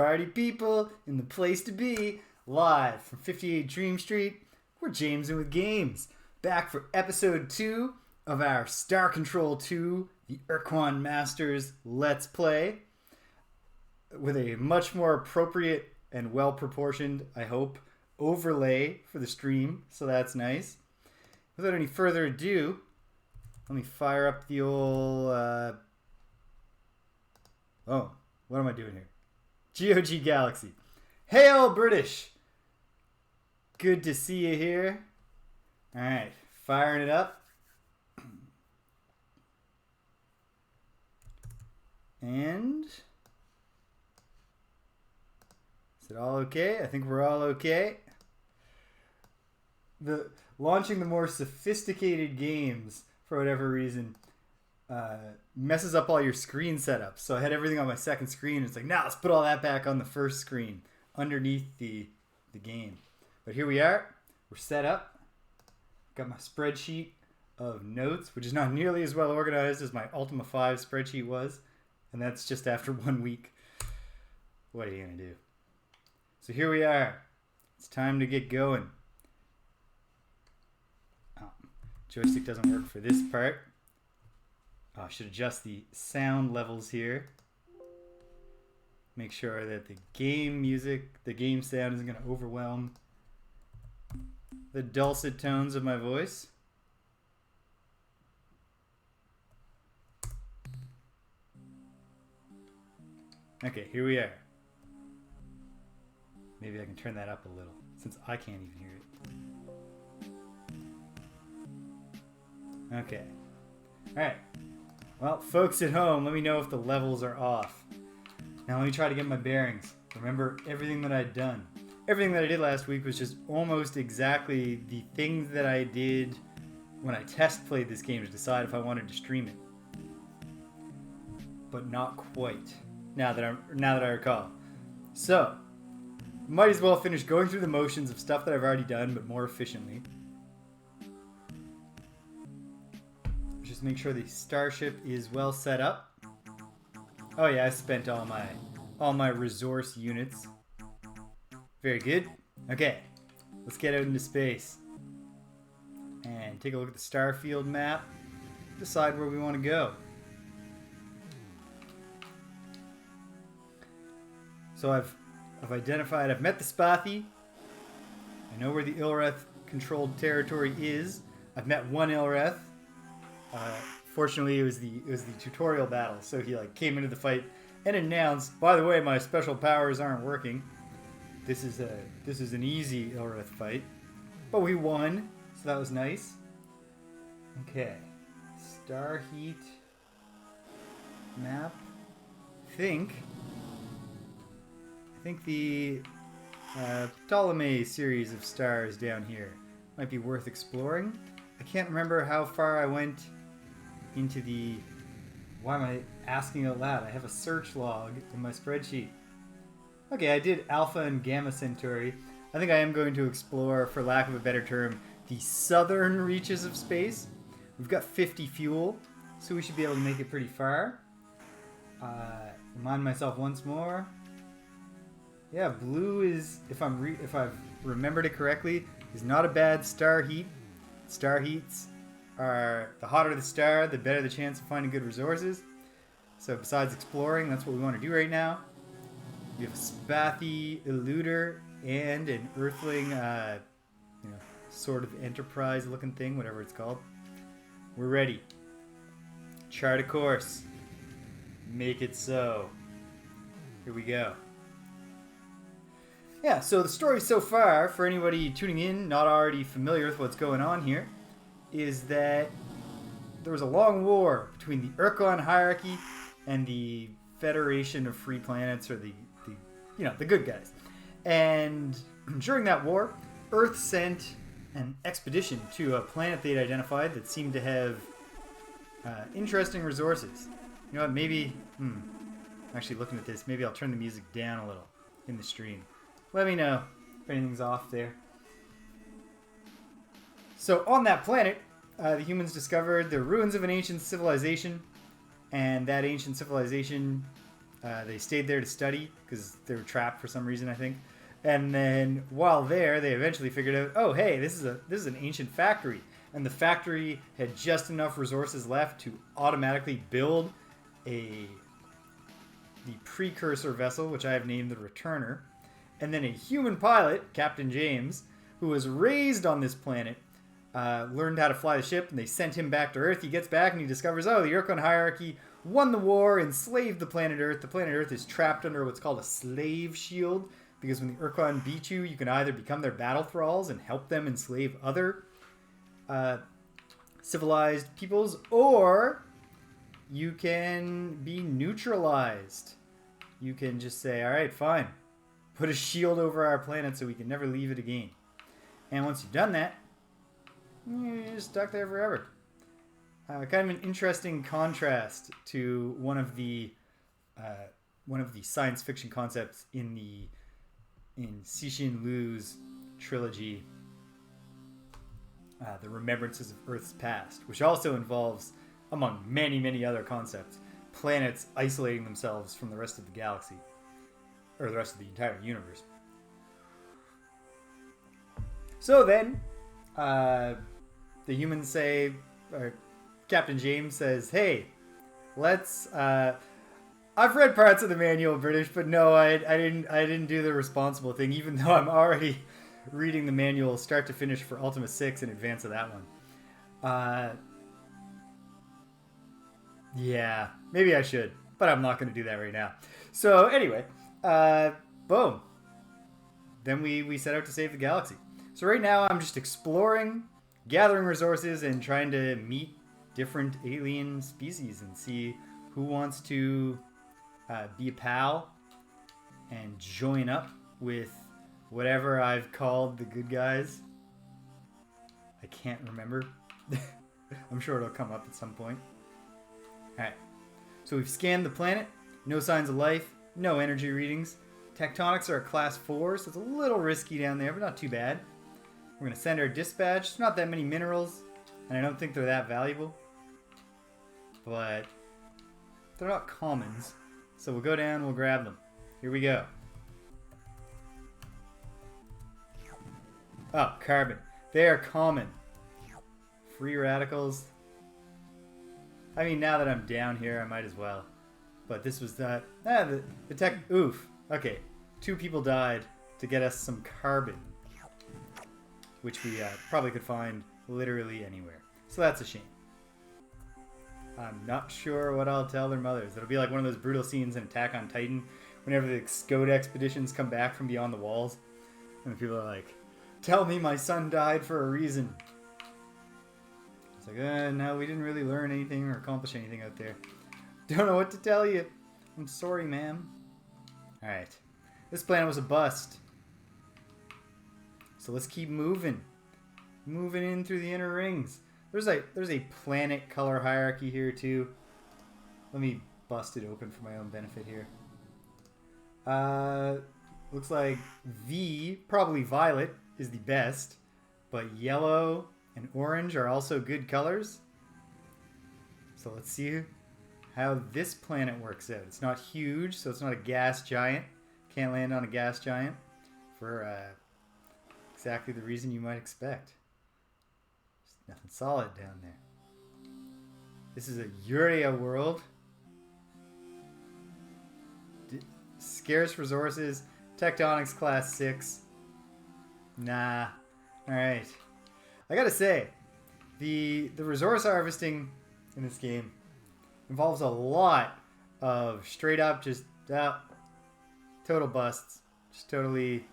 party people in the place to be. Live from 58 Dream Street, we're James and with Games. Back for episode 2 of our Star Control 2, the Ur Quan Masters Let's Play. With a much more appropriate and well-proportioned, I hope, overlay for the stream. So that's nice. Without any further ado, let me fire up the old... Oh, what am I doing here? GOG Galaxy. Hail, British! Good to see you here. Alright, firing it up. And... is it all okay? I think we're all okay. Launching the more sophisticated games, for whatever reason, messes up all your screen setups. So I had everything on my second screen. It's like, now let's put all that back on the first screen underneath the game. But here we are. We're set up. Got my spreadsheet of notes, which is not nearly as well organized as my Ultima 5 spreadsheet was. And that's just after 1 week. What are you going to do? So here we are. It's time to get going. Oh, joystick doesn't work for this part. I should adjust the sound levels here. Make sure that the game music, the game sound isn't going to overwhelm the dulcet tones of my voice. Okay, here we are. Maybe I can turn that up a little, since I can't even hear it. Okay. Alright. Well, folks at home, let me know if the levels are off. Now let me try to get my bearings. Remember everything that I'd done. Everything that I did last week was just almost exactly the things that I did when I test played this game to decide if I wanted to stream it. But not quite, now that I recall. So, might as well finish going through the motions of stuff that I've already done, but more efficiently. Just make sure the starship is well set up. Oh yeah, I spent all my resource units. Very good. Okay, let's get out into space and take a look at the starfield map. Decide where we want to go. So I've identified. I've met the Spathi. I know where the Ilreth controlled territory is. I've met one Ilreth. Fortunately, it was the tutorial battle, so he came into the fight and announced, "By the way, my special powers aren't working. This is an easy Ilreth fight," but we won, so that was nice. Okay, Starheat map. I think the Ptolemy series of stars down here might be worth exploring. I can't remember how far I went into the... Why am I asking out loud? I have a search log in my spreadsheet. Okay, I did Alpha and Gamma Centauri. I think I am going to explore, for lack of a better term, the southern reaches of space. We've got 50 fuel, so we should be able to make it pretty far. Remind myself once more. Yeah, blue is, if I've remembered it correctly, is not a bad star heat. Star heats are, the hotter the star, the better the chance of finding good resources. So besides exploring, that's what we want to do right now. We have a Spathi Eluder and an Earthling, sort of Enterprise-looking thing, whatever it's called. We're ready. Chart a course. Make it so. Here we go. Yeah, so the story so far, for anybody tuning in, not already familiar with what's going on here, is that there was a long war between the Ur Quan hierarchy and the Federation of Free Planets, or the good guys. And during that war, Earth sent an expedition to a planet they'd identified that seemed to have interesting resources. You know what, maybe... actually looking at this, maybe I'll turn the music down a little in the stream. Let me know if anything's off there. So on that planet, the humans discovered the ruins of an ancient civilization, and that ancient civilization They stayed there to study because they were trapped for some reason, I think. And then while there, they eventually figured out, oh, hey, this is an ancient factory. And the factory had just enough resources left to automatically build the precursor vessel, which I have named the Returner. And then a human pilot, Captain James, who was raised on this planet, learned how to fly the ship, and they sent him back to Earth. He gets back and he discovers, oh, the Ur Quan hierarchy won the war, enslaved the planet Earth. The planet Earth is trapped under what's called a slave shield, because when the Ur Quan beat you, you can either become their battle thralls and help them enslave other civilized peoples, or you can be neutralized. You can just say, all right, fine. Put a shield over our planet so we can never leave it again. And once you've done that, you're stuck there forever. Kind of an interesting contrast to one of the science fiction concepts in Cixin Liu's trilogy, The Remembrances of Earth's Past, which also involves, among many, many other concepts, planets isolating themselves from the rest of the galaxy, or the rest of the entire universe. So then, the humans say, or Captain James says, hey, let's, I've read parts of the manual, British, but no, I didn't do the responsible thing, even though I'm already reading the manual start to finish for Ultima 6 in advance of that one. Yeah, maybe I should, but I'm not going to do that right now. So anyway, boom. Then we set out to save the galaxy. So right now I'm just exploring, gathering resources, and trying to meet different alien species and see who wants to be a pal and join up with whatever I've called the good guys. I can't remember. I'm sure it'll come up at some point. Alright, so we've scanned the planet. No signs of life, no energy readings. Tectonics are a class 4, so it's a little risky down there, but not too bad. We're going to send our dispatch. There's not that many minerals, and I don't think they're that valuable. But they're not commons, so we'll go down, we'll grab them. Here we go. Oh, carbon. They are common. Free radicals. I mean, now that I'm down here, I might as well. But this was the tech. Oof. Okay, 2 people died to get us some carbon, which we probably could find literally anywhere. So that's a shame. I'm not sure what I'll tell their mothers. It'll be like one of those brutal scenes in Attack on Titan, whenever the Scode expeditions come back from beyond the walls, and the people are like, "Tell me my son died for a reason." It's like, no, we didn't really learn anything or accomplish anything out there. Don't know what to tell you. I'm sorry, ma'am. Alright. This planet was a bust. So let's keep moving. Moving in through the inner rings. There's a planet color hierarchy here too. Let me bust it open for my own benefit here. Looks like probably violet, is the best. But yellow and orange are also good colors. So let's see how this planet works out. It's not huge, so it's not a gas giant. Can't land on a gas giant for exactly the reason you might expect. There's nothing solid down there. This is a Urea world. Scarce resources. Tectonics class 6. Nah. Alright. I gotta say, the resource harvesting in this game involves a lot of straight up just total busts. Just totally,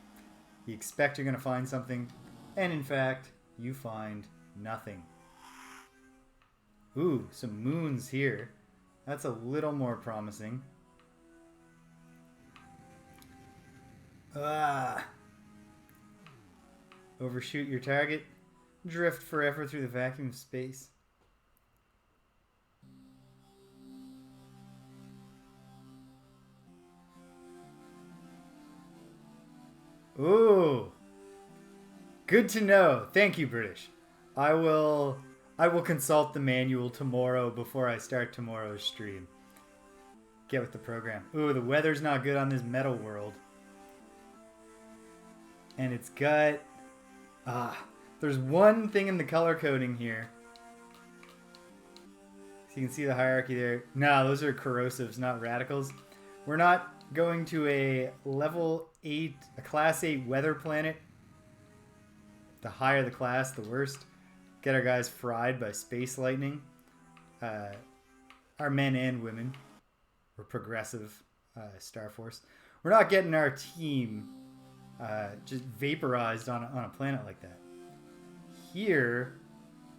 you expect you're going to find something, and in fact, you find nothing. Ooh, some moons here. That's a little more promising. Overshoot your target. Drift forever through the vacuum of space. Ooh. Good to know. Thank you, British. I will consult the manual tomorrow before I start tomorrow's stream. get with the program. Ooh, the weather's not good on this metal world. And it's got... there's one thing in the color coding here. So you can see the hierarchy there. No, those are corrosives, not radicals. We're not going to a level 8, a class 8 weather planet. The higher the class, the worst. Get our guys fried by space lightning. Our men and women. We're progressive Star Force. We're not getting our team just vaporized on a planet like that. Here,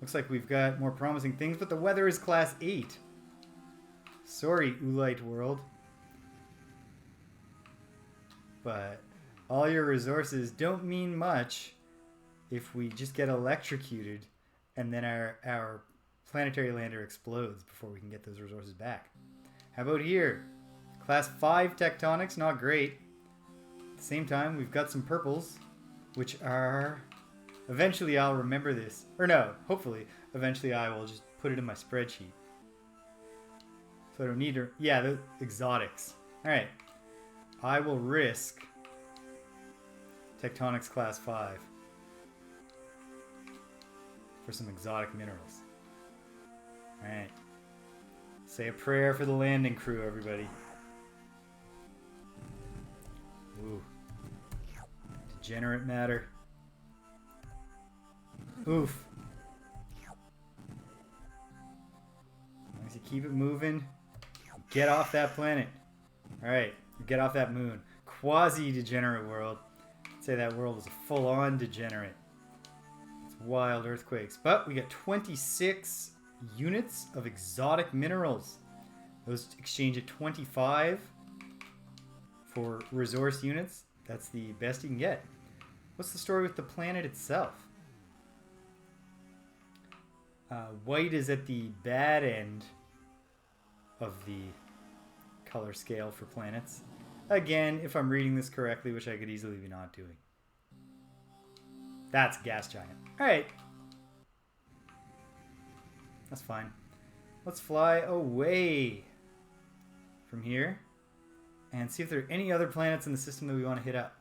looks like we've got more promising things, but the weather is class 8. Sorry, Oolite world. But all your resources don't mean much if we just get electrocuted and then our planetary lander explodes before we can get those resources back. How about here? Class 5 tectonics, not great. At the same time, we've got some purples, which are... Eventually I'll remember this. Or no, hopefully, eventually I will just put it in my spreadsheet. So I don't need to... Yeah, the exotics. Alright. I will risk tectonics class 5 for some exotic minerals. Alright. Say a prayer for the landing crew, everybody. Ooh. Degenerate matter. Oof. As long as you keep it moving, get off that planet. Alright, get off that moon. Quasi-degenerate world. I'd say that world is a full-on degenerate. It's wild earthquakes. But we got 26 units of exotic minerals. Those exchange at 25 for resource units. That's the best you can get. What's the story with the planet itself? White is at the bad end of the color scale for planets. Again, if I'm reading this correctly, which I could easily be not doing. That's gas giant. Alright. That's fine. Let's fly away from here and see if there are any other planets in the system that we want to hit up.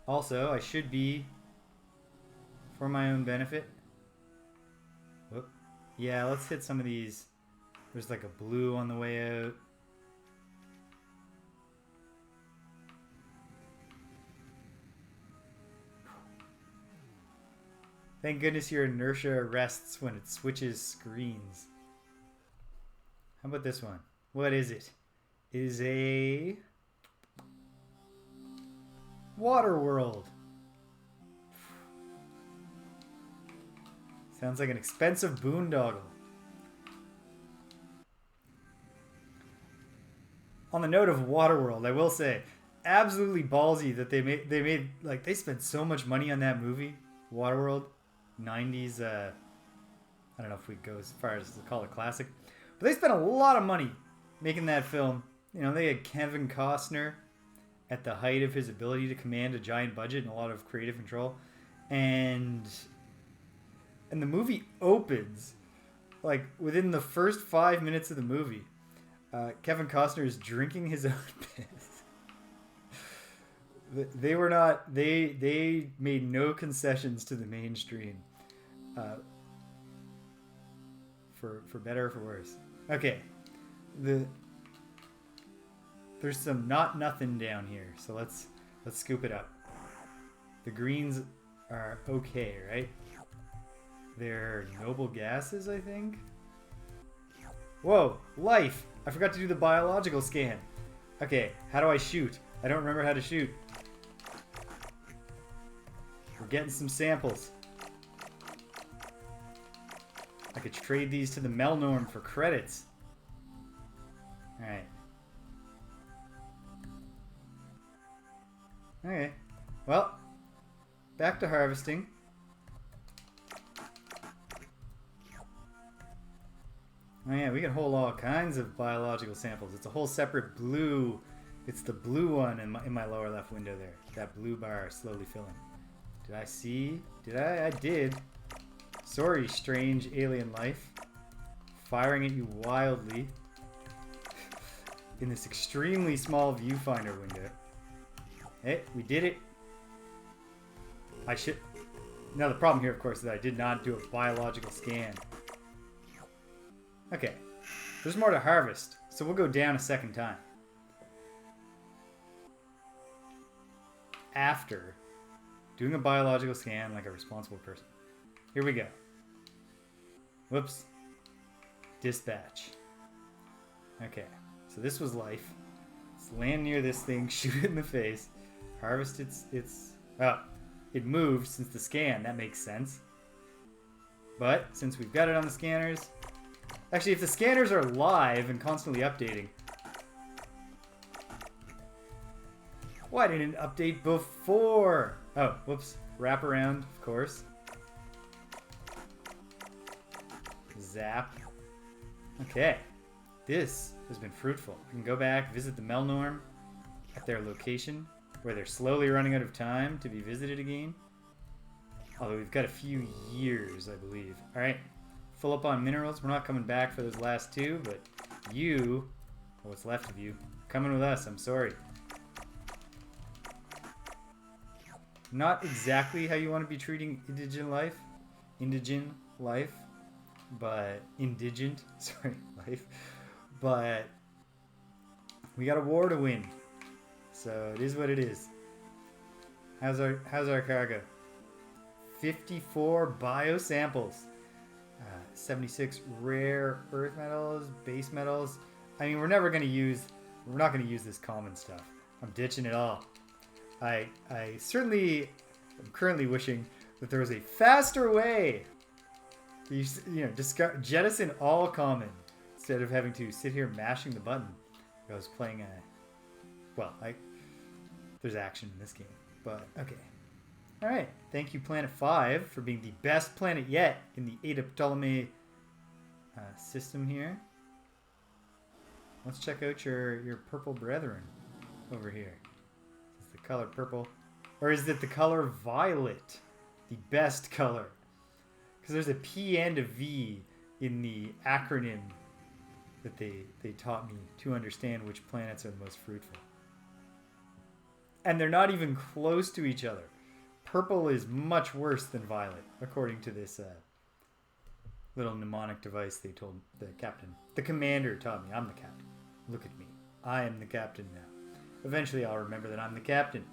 Also, I should be, for my own benefit... Whoop. Yeah, let's hit some of these. There's like a blue on the way out. Thank goodness your inertia arrests when it switches screens. How about this one? What is it? It is a... water world. Sounds like an expensive boondoggle. On the note of Waterworld, I will say, absolutely ballsy that they made like they spent so much money on that movie, Waterworld, 90s. I don't know if we go as far as to call it classic, but they spent a lot of money making that film. You know, they had Kevin Costner at the height of his ability to command a giant budget and a lot of creative control, and the movie opens like within the first 5 minutes of the movie. Kevin Costner is drinking his own piss. They were not. They made no concessions to the mainstream. For better or for worse. Okay, there's some not nothing down here, so let's scoop it up. The greens are okay, right? They're noble gases, I think. Whoa, life! I forgot to do the biological scan. Okay, how do I shoot? I don't remember how to shoot. We're getting some samples. I could trade these to the Melnorm for credits. Alright. Okay. Well, back to harvesting. Oh yeah, we can hold all kinds of biological samples. It's a whole separate blue. It's the blue one in my lower left window there. That blue bar slowly filling. Did I see? Did I? I did. Sorry, strange alien life. Firing at you wildly. in this extremely small viewfinder window. Hey, we did it. I should... Now the problem here, of course, is that I did not do a biological scan. Okay. There's more to harvest, so we'll go down a second time. After doing a biological scan like a responsible person. Here we go. Whoops. Dispatch. Okay. So this was life. Let's land near this thing, shoot it in the face, harvest its... Oh, it moved since the scan. That makes sense. But since we've got it on the scanners... Actually, if the scanners are live and constantly updating... Why didn't it update before? Oh, whoops. Wraparound, of course. Zap. Okay. This has been fruitful. We can go back, visit the Melnorm at their location, where they're slowly running out of time to be visited again. Although we've got a few years, I believe. Alright. Full up on minerals. We're not coming back for those last two, but you, or what's left of you, coming with us. I'm sorry. Not exactly how you want to be treating indigent life. But indigent, sorry, life. But we got a war to win. So it is what it is. How's our cargo? 54 biosamples. 76 rare earth metals, base metals. I mean, we're not going to use this common stuff. I'm ditching it all. I certainly am currently wishing that there was a faster way to, jettison all common instead of having to sit here mashing the button. I was playing there's action in this game, but okay. All right, thank you, Planet 5, for being the best planet yet in the Ada Ptolemy system here. Let's check out your purple brethren over here. Is the color purple, or is it the color violet, the best color? Because there's a P and a V in the acronym that they taught me to understand which planets are the most fruitful. And they're not even close to each other. Purple is much worse than violet, according to this little mnemonic device they told the captain. The commander taught me. I'm the captain. Look at me. I am the captain now. Eventually I'll remember that I'm the captain.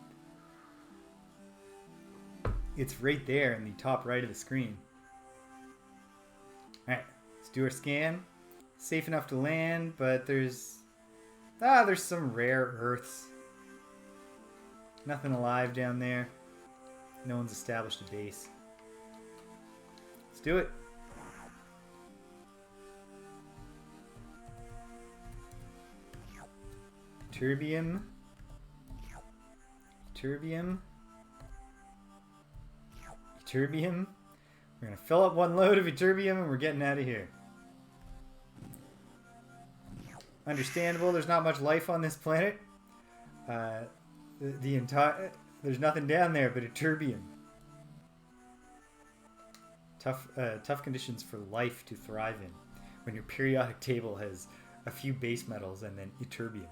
It's right there in the top right of the screen. Alright, let's do our scan. Safe enough to land, but there's some rare earths. Nothing alive down there. No one's established a base. Let's do it. Ytterbium. Ytterbium. Ytterbium. We're going to fill up one load of ytterbium and we're getting out of here. Understandable, there's not much life on this planet. There's nothing down there but ytterbium. Tough conditions for life to thrive in when your periodic table has a few base metals and then ytterbium.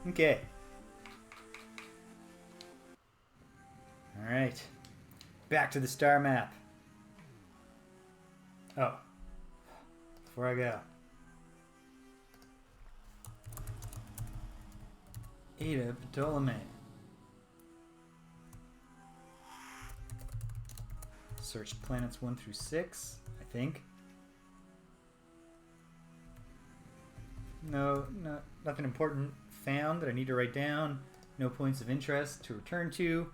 Okay. Alright. Back to the star map. Oh. Before I go. Ada Ptolemy. Searched planets 1 through 6, I think. No, nothing important found that I need to write down. No points of interest to return to.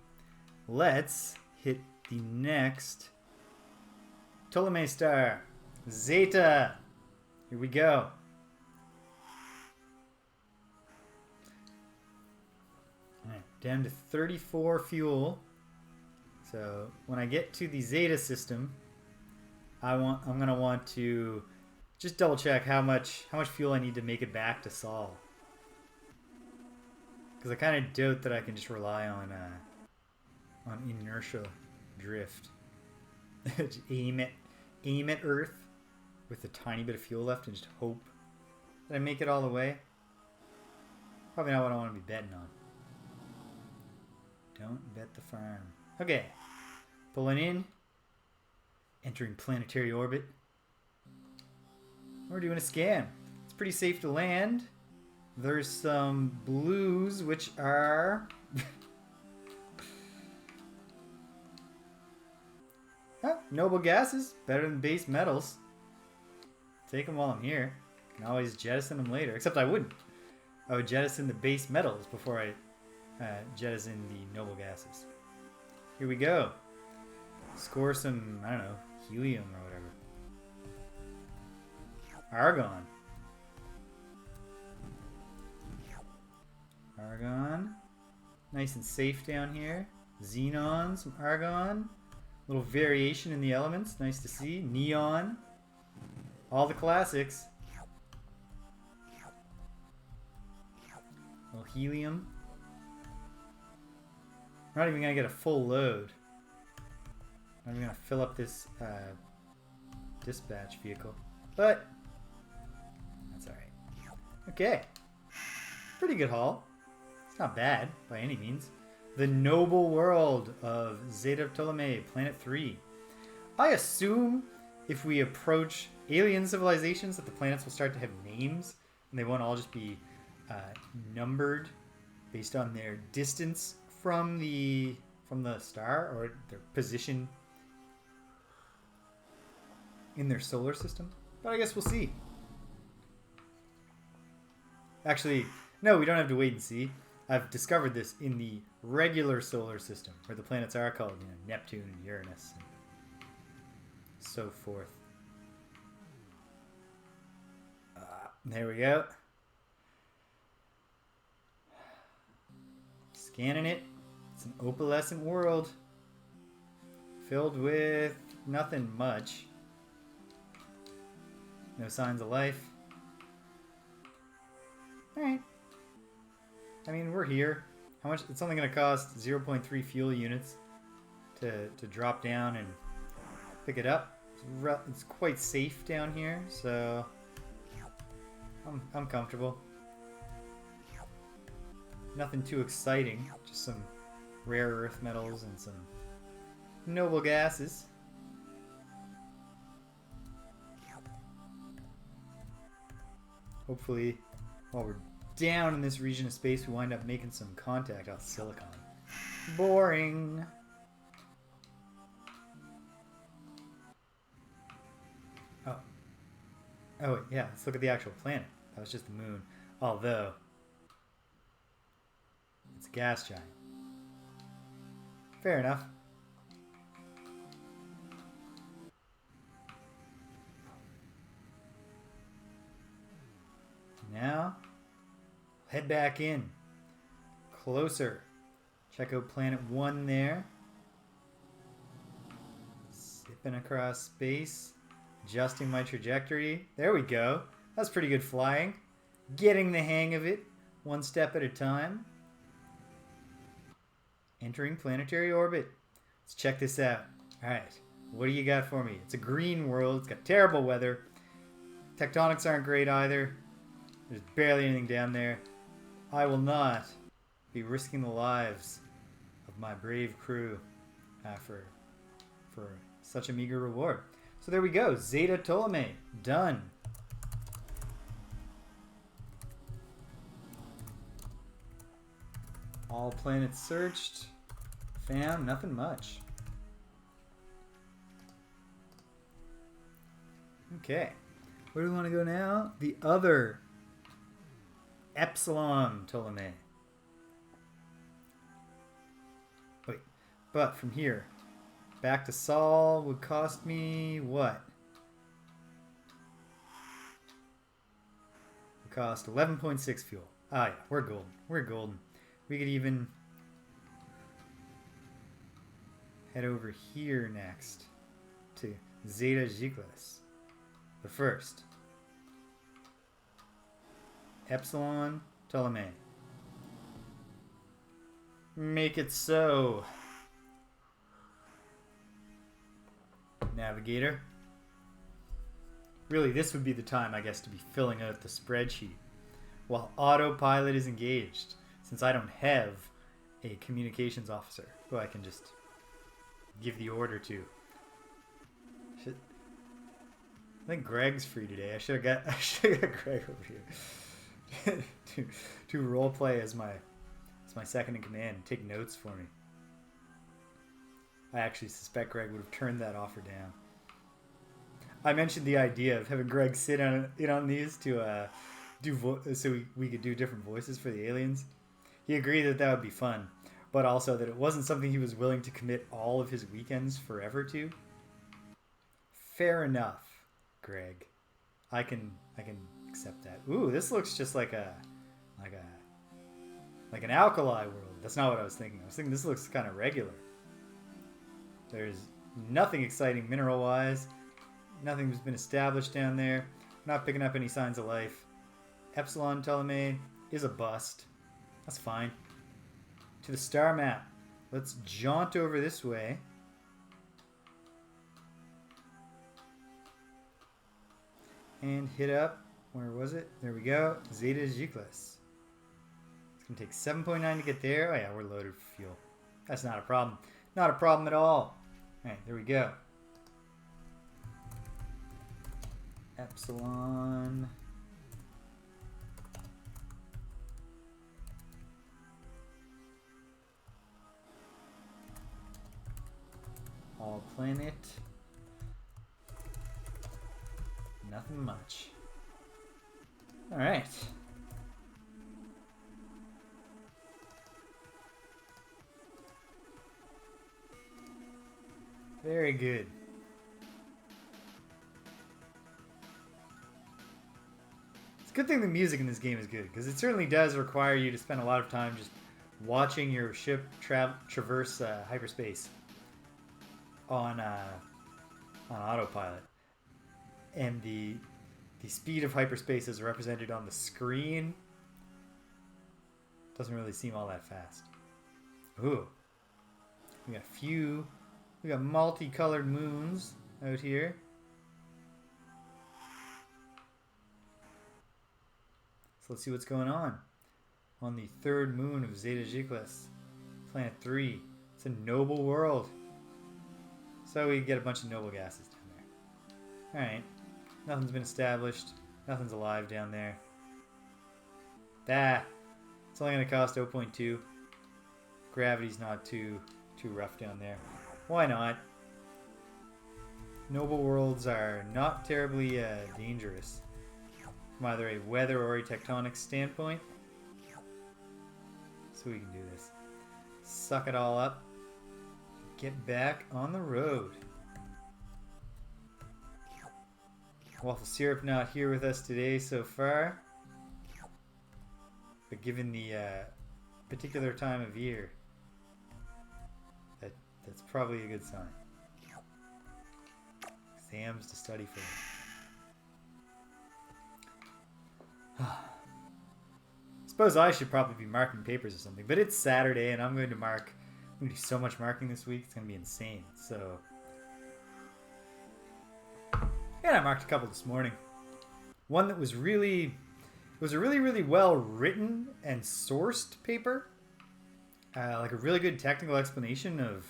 Let's hit the next Ptolemy star. Zeta. Here we go. Alright, down to 34 fuel. So when I get to the Zeta system, I'm gonna want to just double check how much fuel I need to make it back to Sol. Because I kind of doubt that I can just rely on inertia drift. Just aim at Earth with a tiny bit of fuel left and just hope Did I make it all the way? Probably not what I want to be betting on. Don't bet the farm. Okay. Pulling in. Entering planetary orbit. We're doing a scan. It's pretty safe to land. There's some blues, which are... noble gases. Better than base metals. Take them while I'm here. Can always jettison them later. Except I wouldn't. I would jettison the base metals before I jettison the noble gases. Here we go. Score some, I don't know, helium or whatever. Argon. Argon. Nice and safe down here. Xenon, some argon. Little variation in the elements. Nice to see. Neon. All the classics. Little helium. I'm not even going to get a full load. I'm going to fill up this dispatch vehicle. But that's alright. Okay. Pretty good haul. It's not bad by any means. The noble world of Zeta Ptolemy, Planet 3. I assume if we approach alien civilizations that the planets will start to have names and they won't all just be numbered based on their distance from the star or their position in their solar system. But I guess we'll see. Actually, no, we don't have to wait and see. I've discovered this in the regular solar system, where the planets are called, Neptune and Uranus and so forth. There we go. Scanning it. It's an opalescent world filled with nothing much. No signs of life. Alright. I mean, we're here. How much? It's only going to cost 0.3 fuel units to drop down and pick it up. It's quite safe down here, so I'm comfortable. Nothing too exciting, just some rare earth metals and some noble gases. Hopefully, while we're down in this region of space, we wind up making some contact out of silicon. Boring. Oh wait, yeah, let's look at the actual planet. That was just the moon. Although, it's a gas giant. Fair enough. Now, head back in. Closer. Check out planet 1 there. Zipping across space. Adjusting my trajectory. There we go. That's pretty good flying. Getting the hang of it. One step at a time. Entering planetary orbit. Let's check this out. Alright. What do you got for me? It's a green world. It's got terrible weather. Tectonics aren't great either. There's barely anything down there. I will not be risking the lives of my brave crew for such a meager reward. So there we go. Zeta Ptolemy. Done. All planets searched. Found nothing much. Okay. Where do we want to go now? The other Epsilon Ptolemy. Wait, but from here back to Sol would cost me what? It would cost 11.6 fuel. Ah yeah, we're golden. We're golden. We could even head over here next to Zeta Zyglis. But first, Epsilon Ptolemy. Make it so. Navigator. Really, this would be the time, I guess, to be filling out the spreadsheet while autopilot is engaged, since I don't have a communications officer who I can just give the order to. I think Greg's free today. I should have got Greg over here to role play as my second in command and take notes for me. I actually suspect Greg would have turned that offer down. I mentioned the idea of having Greg sit in on these to so we could do different voices for the aliens. He agreed that would be fun, but also that it wasn't something he was willing to commit all of his weekends forever to. Fair enough, Greg. I can accept that. Ooh, this looks just like an alkali world. That's not what I was thinking. I was thinking this looks kind of regular. There's nothing exciting mineral-wise. Nothing's been established down there. Not picking up any signs of life. Epsilon Ptolemy is a bust. That's fine. To the star map. Let's jaunt over this way. And hit up, where was it? There we go. Zeta Ziklis. It's going to take 7.9 to get there. Oh yeah, we're loaded for fuel. That's not a problem. Not a problem at all. Alright, there we go. Epsilon. All planet. Nothing much. Alright. Very good. It's a good thing the music in this game is good, because it certainly does require you to spend a lot of time just watching your ship traverse hyperspace on autopilot. And the speed of hyperspace is represented on the screen. Doesn't really seem all that fast. Ooh. We got multicolored moons out here. So let's see what's going on the third moon of Zeta Ziklis, planet 3. It's a noble world. So we get a bunch of noble gases down there. Alright. Nothing's been established. Nothing's alive down there. It's only going to cost 0.2. Gravity's not too rough down there. Why not? Noble worlds are not terribly dangerous from either a weather or a tectonic standpoint. So we can do this. Suck it all up. Get back on the road. Waffle syrup not here with us today so far. But given the particular time of year, that's probably a good sign. Exams to study for. Suppose I should probably be marking papers or something, but it's Saturday and I'm going to do so much marking this week, it's going to be insane. So, yeah, I marked a couple this morning. One that was a really well written and sourced paper. Like a really good technical explanation of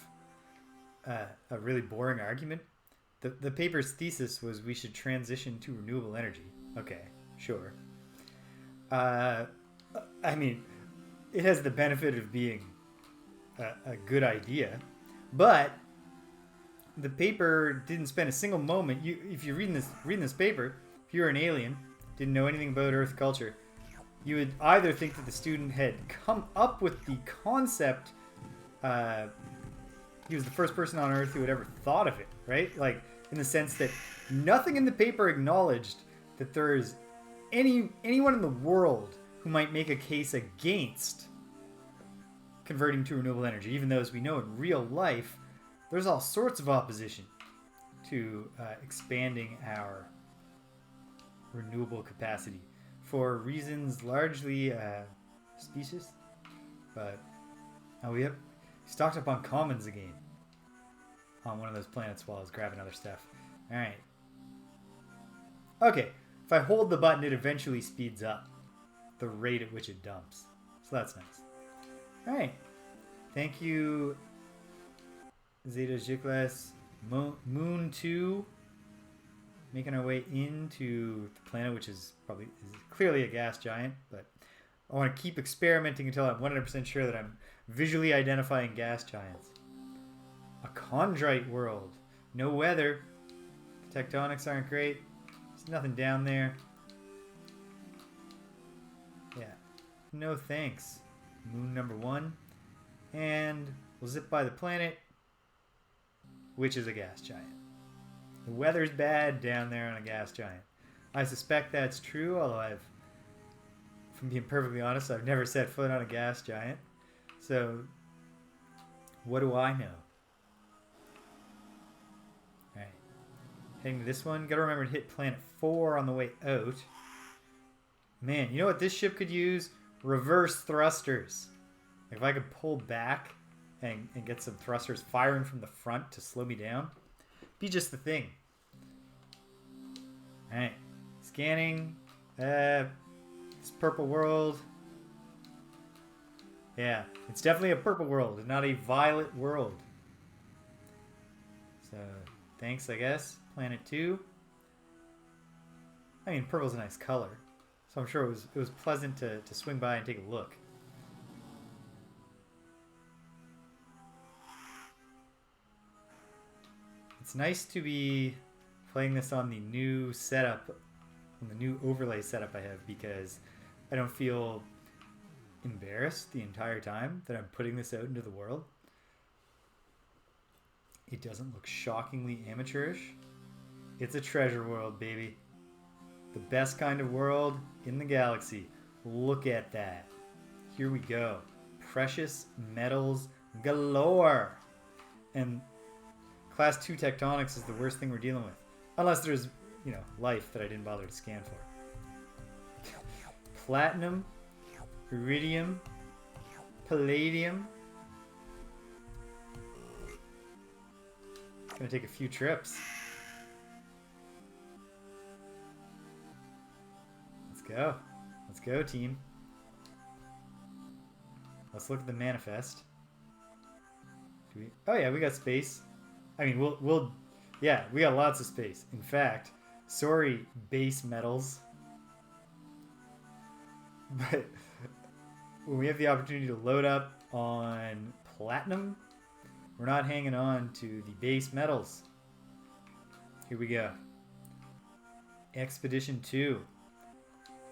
a really boring argument. The paper's thesis was we should transition to renewable energy. Okay, sure. I mean, it has the benefit of being a good idea, but the paper didn't spend a single moment. If you're reading this paper, if you're an alien, didn't know anything about Earth culture, you would either think that the student had come up with the concept. He was the first person on Earth who had ever thought of it, right? Like, in the sense that nothing in the paper acknowledged that there is anyone in the world who might make a case against converting to renewable energy, even though, as we know in real life, there's all sorts of opposition to expanding our renewable capacity for reasons largely specious. But we stocked up on commons again on one of those planets while I was grabbing other stuff. All right. Okay, if I hold the button, it eventually speeds up the rate at which it dumps. So that's nice. Alright. Thank you, Zeta Jiklas. Moon 2. Making our way into the planet, which is clearly a gas giant, but I want to keep experimenting until I'm 100% sure that I'm visually identifying gas giants. A chondrite world. No weather. The tectonics aren't great. There's nothing down there. Yeah. No thanks. Moon number 1. And we'll zip by the planet, which is a gas giant. The weather's bad down there on a gas giant. I suspect that's true, although if I'm being perfectly honest, I've never set foot on a gas giant. So, what do I know? Alright. Heading to this one. Gotta remember to hit planet 4 on the way out. Man, you know what this ship could use? Reverse thrusters. If I could pull back and get some thrusters firing from the front to slow me down, be just the thing. Alright. Scanning. This purple world. Yeah, it's definitely a purple world and not a violet world. So, thanks, I guess. Planet 2. I mean, purple's a nice color. So I'm sure it was pleasant to swing by and take a look. It's nice to be playing this on the new setup, on the new overlay setup I have, because I don't feel embarrassed the entire time that I'm putting this out into the world. It doesn't look shockingly amateurish. It's a treasure world, baby. The best kind of world in the galaxy. Look at that. Here we go. Precious metals galore. And Class 2 tectonics is the worst thing we're dealing with. Unless there's, life that I didn't bother to scan for. Platinum, iridium, palladium. Gonna take a few trips. Let's go. Let's go, team. Let's look at the manifest. Oh yeah, we got space. I mean, yeah, we got lots of space. In fact, sorry, base metals. But when we have the opportunity to load up on platinum, we're not hanging on to the base metals. Here we go. Expedition 2.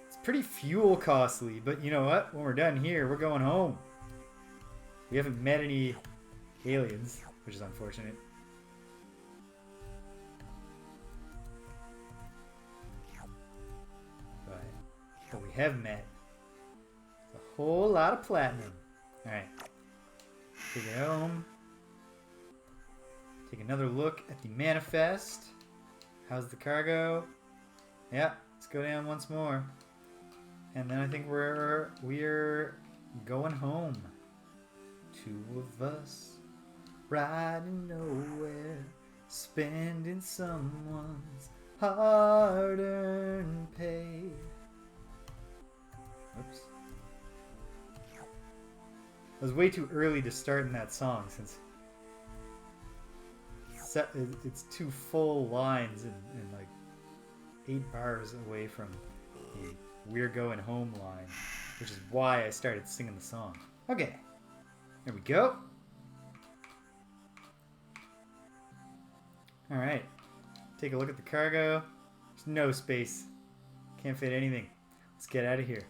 It's pretty fuel costly, but you know what? When we're done here, we're going home. We haven't met any aliens, which is unfortunate. But we have met a whole lot of platinum. Alright. Take it home. Take another look at the manifest. How's the cargo? Yeah, let's go down once more. And then I think we're going home. 2 of us riding nowhere, spending someone's hard-earned pay. Oops. It was way too early to start in that song since it's 2 full lines and like 8 bars away from the "We're Going Home" line, which is why I started singing the song. Okay, there we go. All right, take a look at the cargo. There's no space. Can't fit anything. Let's get out of here.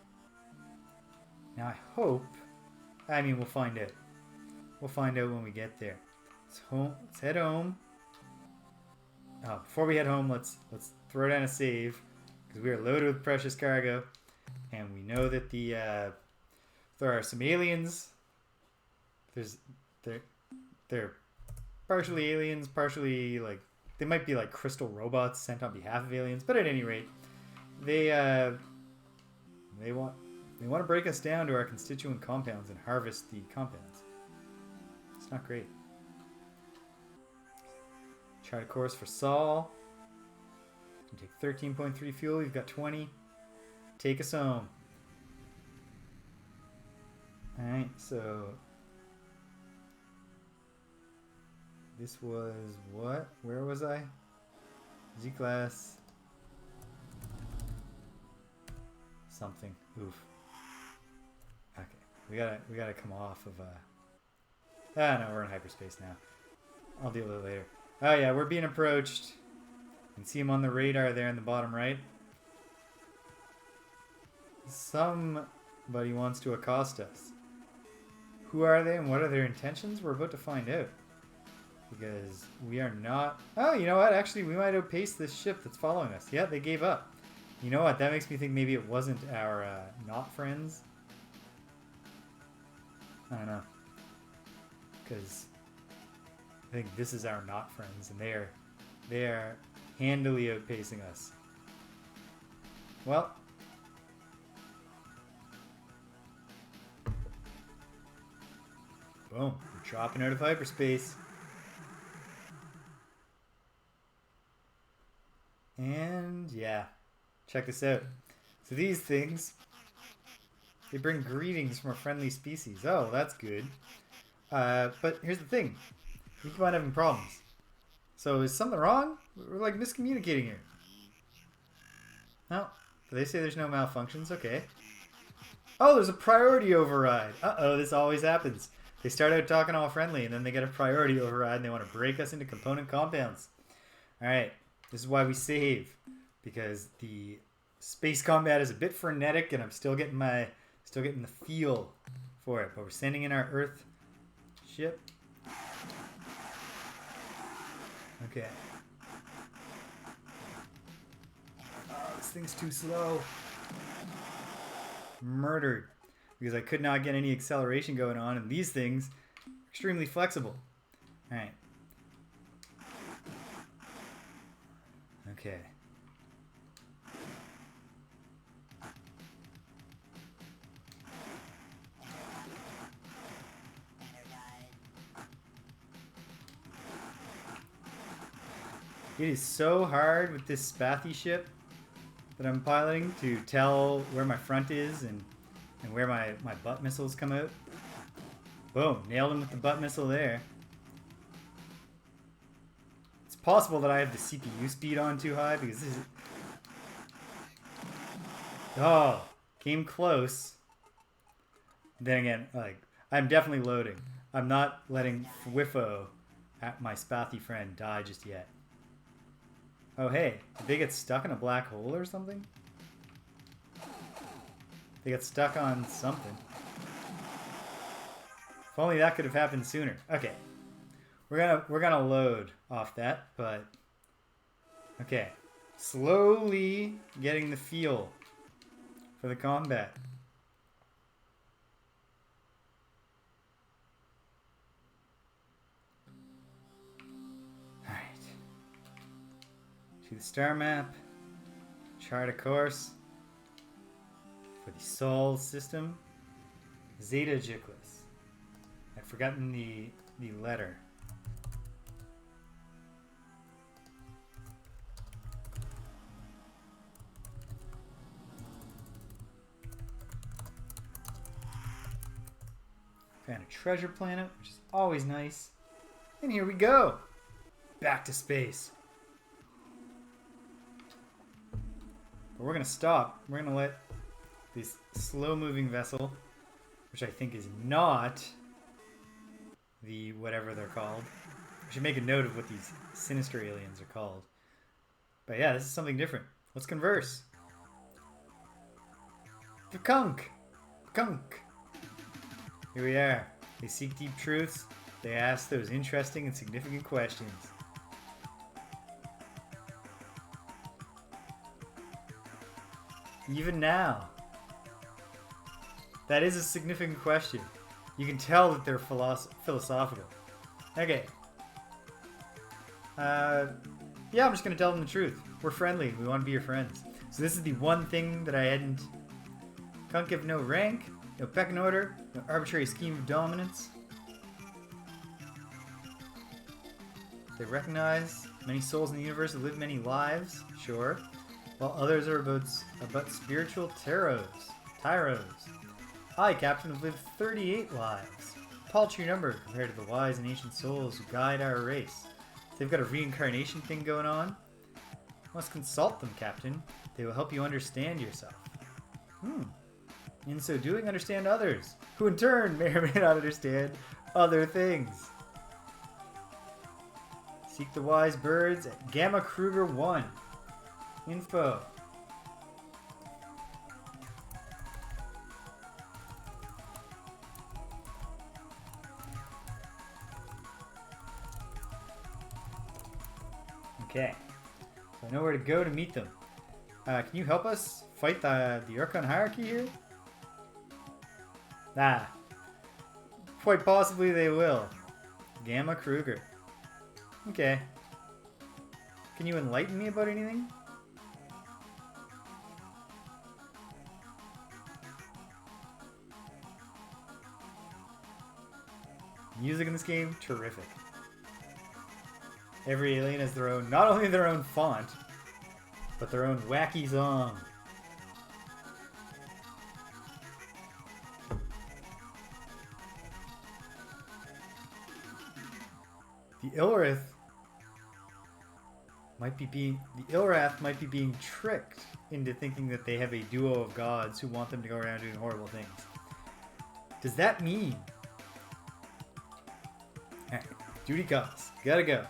Now I hope. I mean, we'll find out. We'll find out when we get there. Let's head home. Before we head home, let's throw down a save because we are loaded with precious cargo, and we know that there are some aliens. They're partially aliens, partially like they might be like crystal robots sent on behalf of aliens. But at any rate, they want to break us down to our constituent compounds and harvest the compounds. It's not great. Chart a course for Sol. You take 13.3 fuel. You've got 20. Take us home. Alright, so this was what? Where was I? Z-class. Something. Oof. Okay. We gotta come off of no, we're in hyperspace now. I'll deal with it later. Oh yeah, we're being approached. You can see him on the radar there in the bottom right. Somebody wants to accost us. Who are they and what are their intentions? We're about to find out. Because we are not... Oh, you know what? Actually, we might outpace this ship that's following us. Yeah, they gave up. You know what? That makes me think maybe it wasn't our not friends. I don't know. Because I think this is our not friends, and they are handily outpacing us. Well... Boom. We're dropping out of hyperspace. And yeah, check this out. So these things, they bring greetings from a friendly species. Oh, that's good. But here's the thing. We keep on having problems. So is something wrong? We're like miscommunicating here. No. They say there's no malfunctions. Okay. Oh, there's a priority override. Uh-oh, this always happens. They start out talking all friendly, and then they get a priority override, and they want to break us into component compounds. Alright, this is why we save. Because the space combat is a bit frenetic, and I'm still getting the feel for it. But we're sending in our Earth ship. Okay. Oh, this thing's too slow. Murdered. Because I could not get any acceleration going on, and these things are extremely flexible. Alright. Okay. It is so hard with this Spathy ship that I'm piloting to tell where my front is and where my butt missiles come out. Boom, nailed him with the butt missile there. It's possible that I have the CPU speed on too high because this is... Oh, came close. Then again, like, I'm definitely loading. I'm not letting Whiffo, my Spathy friend, die just yet. Oh hey, did they get stuck in a black hole or something? They got stuck on something. If only that could have happened sooner. Okay. We're gonna load off that, but okay. Slowly getting the feel for the combat. Alright. To the star map. Chart a course. For the Sol system, Zeta Jickless. I've forgotten the letter. Found a treasure planet, which is always nice. And here we go! Back to space. But we're gonna stop. We're gonna let this slow-moving vessel, which I think is not the whatever they're called. I should make a note of what these sinister aliens are called. But yeah, this is something different. Let's converse. Pkunk! Pkunk! Here we are. They seek deep truths. They ask those interesting and significant questions. Even now. That is a significant question. You can tell that they're philosophical. Okay. Yeah, I'm just going to tell them the truth. We're friendly. We want to be your friends. So this is the one thing that I hadn't... Can't give no rank, no pecking order, no arbitrary scheme of dominance. They recognize Many souls in the universe live many lives, sure, while others are about spiritual tyros. I, Captain, have lived 38 lives. Paltry number compared to the wise and ancient souls who guide our race. They've got a reincarnation thing going on. Must consult them, Captain. They will help you understand yourself. In so doing, understand others, who in turn may or may not understand other things. Seek the wise birds at Gamma Krueger 1. Info. Okay. So I know where to go to meet them. Can you help us fight the Ur Quan hierarchy here? Nah. Quite possibly they will. Gamma Krueger. Okay. Can you enlighten me about anything? Music in this game, terrific. Every alien has their own, not only their own font, but their own wacky song. The Ilrath might be being tricked into thinking that they have a duo of gods who want them to go around doing horrible things. Does that mean? Alright, duty calls. Gotta go.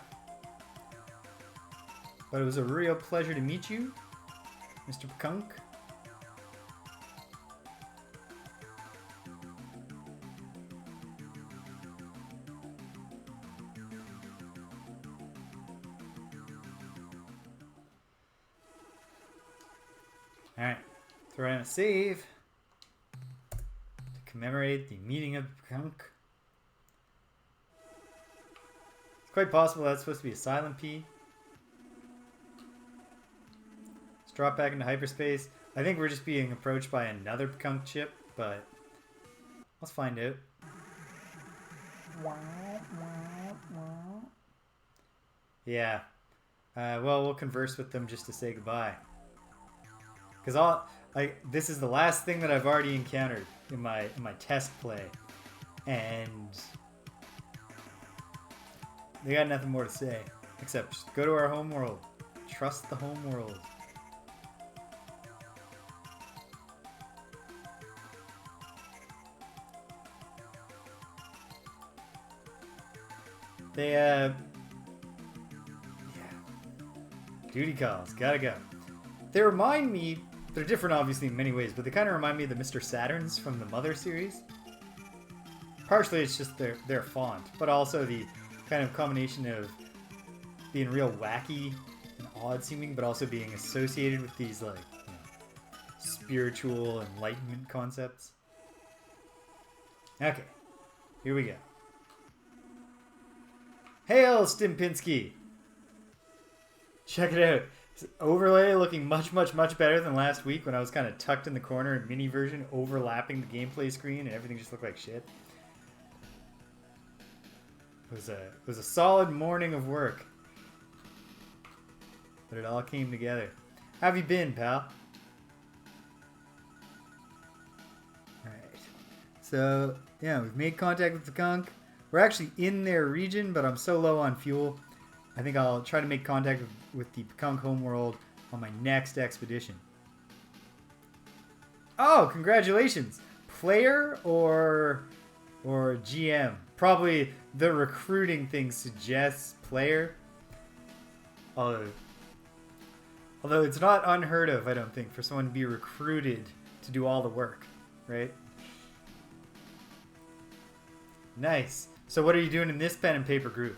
But it was a real pleasure to meet you, Mr. Pkunk. Alright, throw in a save to commemorate the meeting of Pkunk. It's quite possible that's supposed to be a silent P. Let's drop back into hyperspace. I think we're just being approached by another Pkunk chip, but let's find out. Yeah. Well, we'll converse with them just to say goodbye. Because this is the last thing that I've already encountered in my test play, and they got nothing more to say except just go to our homeworld. Trust the homeworld. They yeah, duty calls. Gotta go. They remind me. They're different, obviously, in many ways, but they kind of remind me of the Mr. Saturns from the Mother series. Partially, it's just their font, but also the kind of combination of being real wacky and odd-seeming, but also being associated with these, like, you know, spiritual enlightenment concepts. Okay, here we go. Hail, Stimpinski! Check it out. Overlay looking much better than last week when I was kind of tucked in the corner in mini version overlapping the gameplay screen and everything just looked like shit. It was a solid morning of work. But it all came together. How have you been, pal? Alright. So, yeah, we've made contact with the Pkunk. We're actually in their region, but I'm so low on fuel. I think I'll try to make contact with the Pkunk Homeworld on my next expedition. Oh, congratulations! Player or GM? Probably the recruiting thing suggests player. Although it's not unheard of, I don't think, for someone to be recruited to do all the work, right? Nice. So what are you doing in this pen and paper group?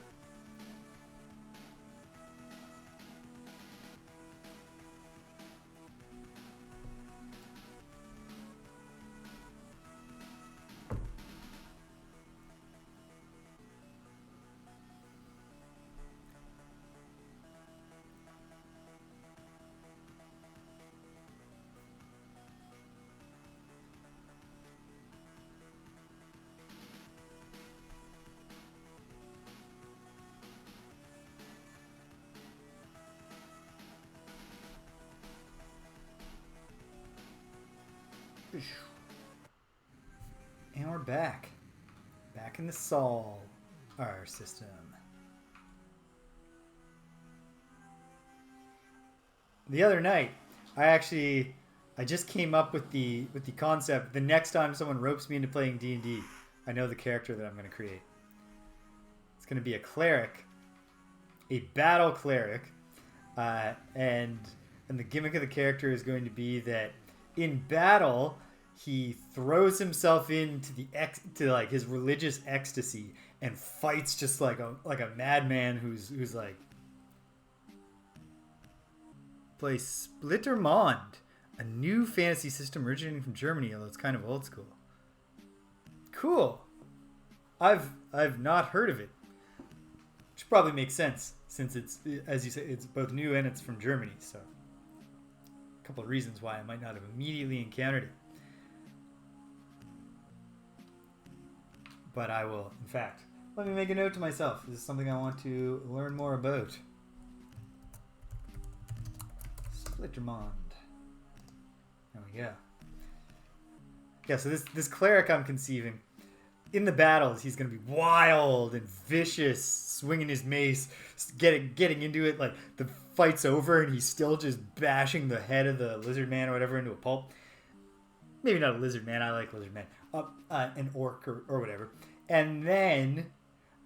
we're back. Back in the Sol, our system. The other night, I just came up with the concept. The next time someone ropes me into playing D&D, I know the character that I'm going to create. It's going to be a cleric, a battle cleric, and the gimmick of the character is going to be that in battle he throws himself into like his religious ecstasy and fights just like a madman who's like. Play Splittermond, a new fantasy system originating from Germany, although it's kind of old school. Cool. I've not heard of it, which probably makes sense since it's, as you say, it's both new and it's from Germany. So a couple of reasons why I might not have immediately encountered it. But I will, in fact, let me make a note to myself. This is something I want to learn more about. Splittermond. There we go. Yeah, so this cleric I'm conceiving, in the battles, he's going to be wild and vicious, swinging his mace, getting into it. Like, the fight's over and he's still just bashing the head of the lizard man or whatever into a pulp. Maybe not a lizard man, I like lizard man. An orc or whatever. And then,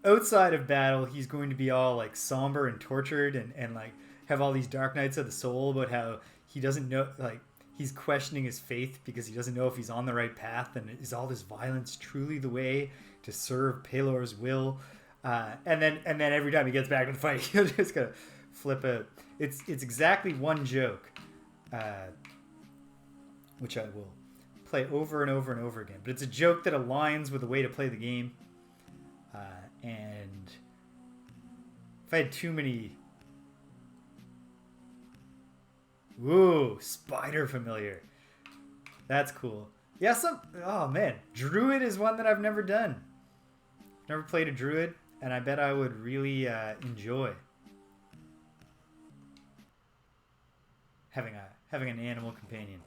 outside of battle, he's going to be all, like, somber and tortured and like, have all these dark nights of the soul about how he doesn't know, like, he's questioning his faith because he doesn't know if he's on the right path, and is all this violence truly the way to serve Pelor's will? And then every time he gets back to the fight, he'll just gonna flip out. It's exactly one joke, which I will play over and over and over again. But it's a joke that aligns with the way to play the game. And if I had too many... Ooh, spider familiar. That's cool. Yeah, oh man, druid is one that I've never done. Never played a druid, and I bet I would really enjoy having an animal companion.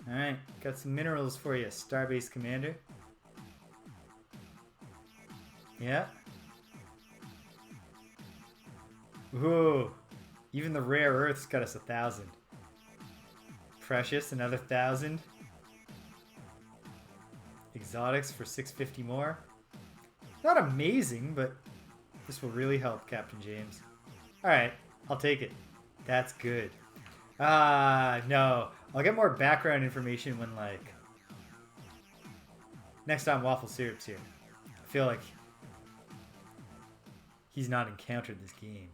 All right, got some minerals for you, Starbase Commander. Yeah. Ooh, even the rare earths got us 1,000. Precious, another 1,000. Exotics for 650 more. Not amazing, but this will really help, Captain James. Alright, I'll take it. That's good. No. I'll get more background information when, like, next time Waffle Syrup's here. I feel like he's not encountered this game.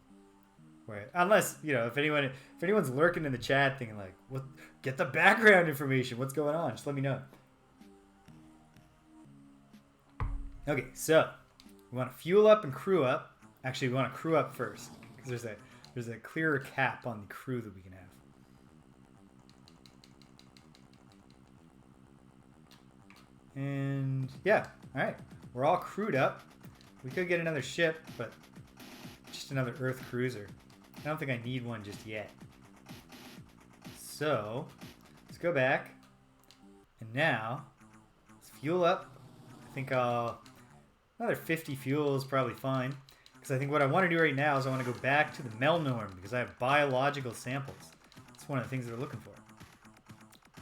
Where, unless, you know, if anyone's lurking in the chat thinking like, what, get the background information, what's going on, just let me know. Okay, so we want to fuel up and crew up. Actually, we want to crew up first because there's a clearer cap on the crew that we can have. And yeah, all right, we're all crewed up. We could get another ship, but just another Earth cruiser. I don't think I need one just yet. So, let's go back. And now, let's fuel up. I think another 50 fuel is probably fine. Because I think what I want to do right now is I want to go back to the Melnorm because I have biological samples. That's one of the things they're looking for.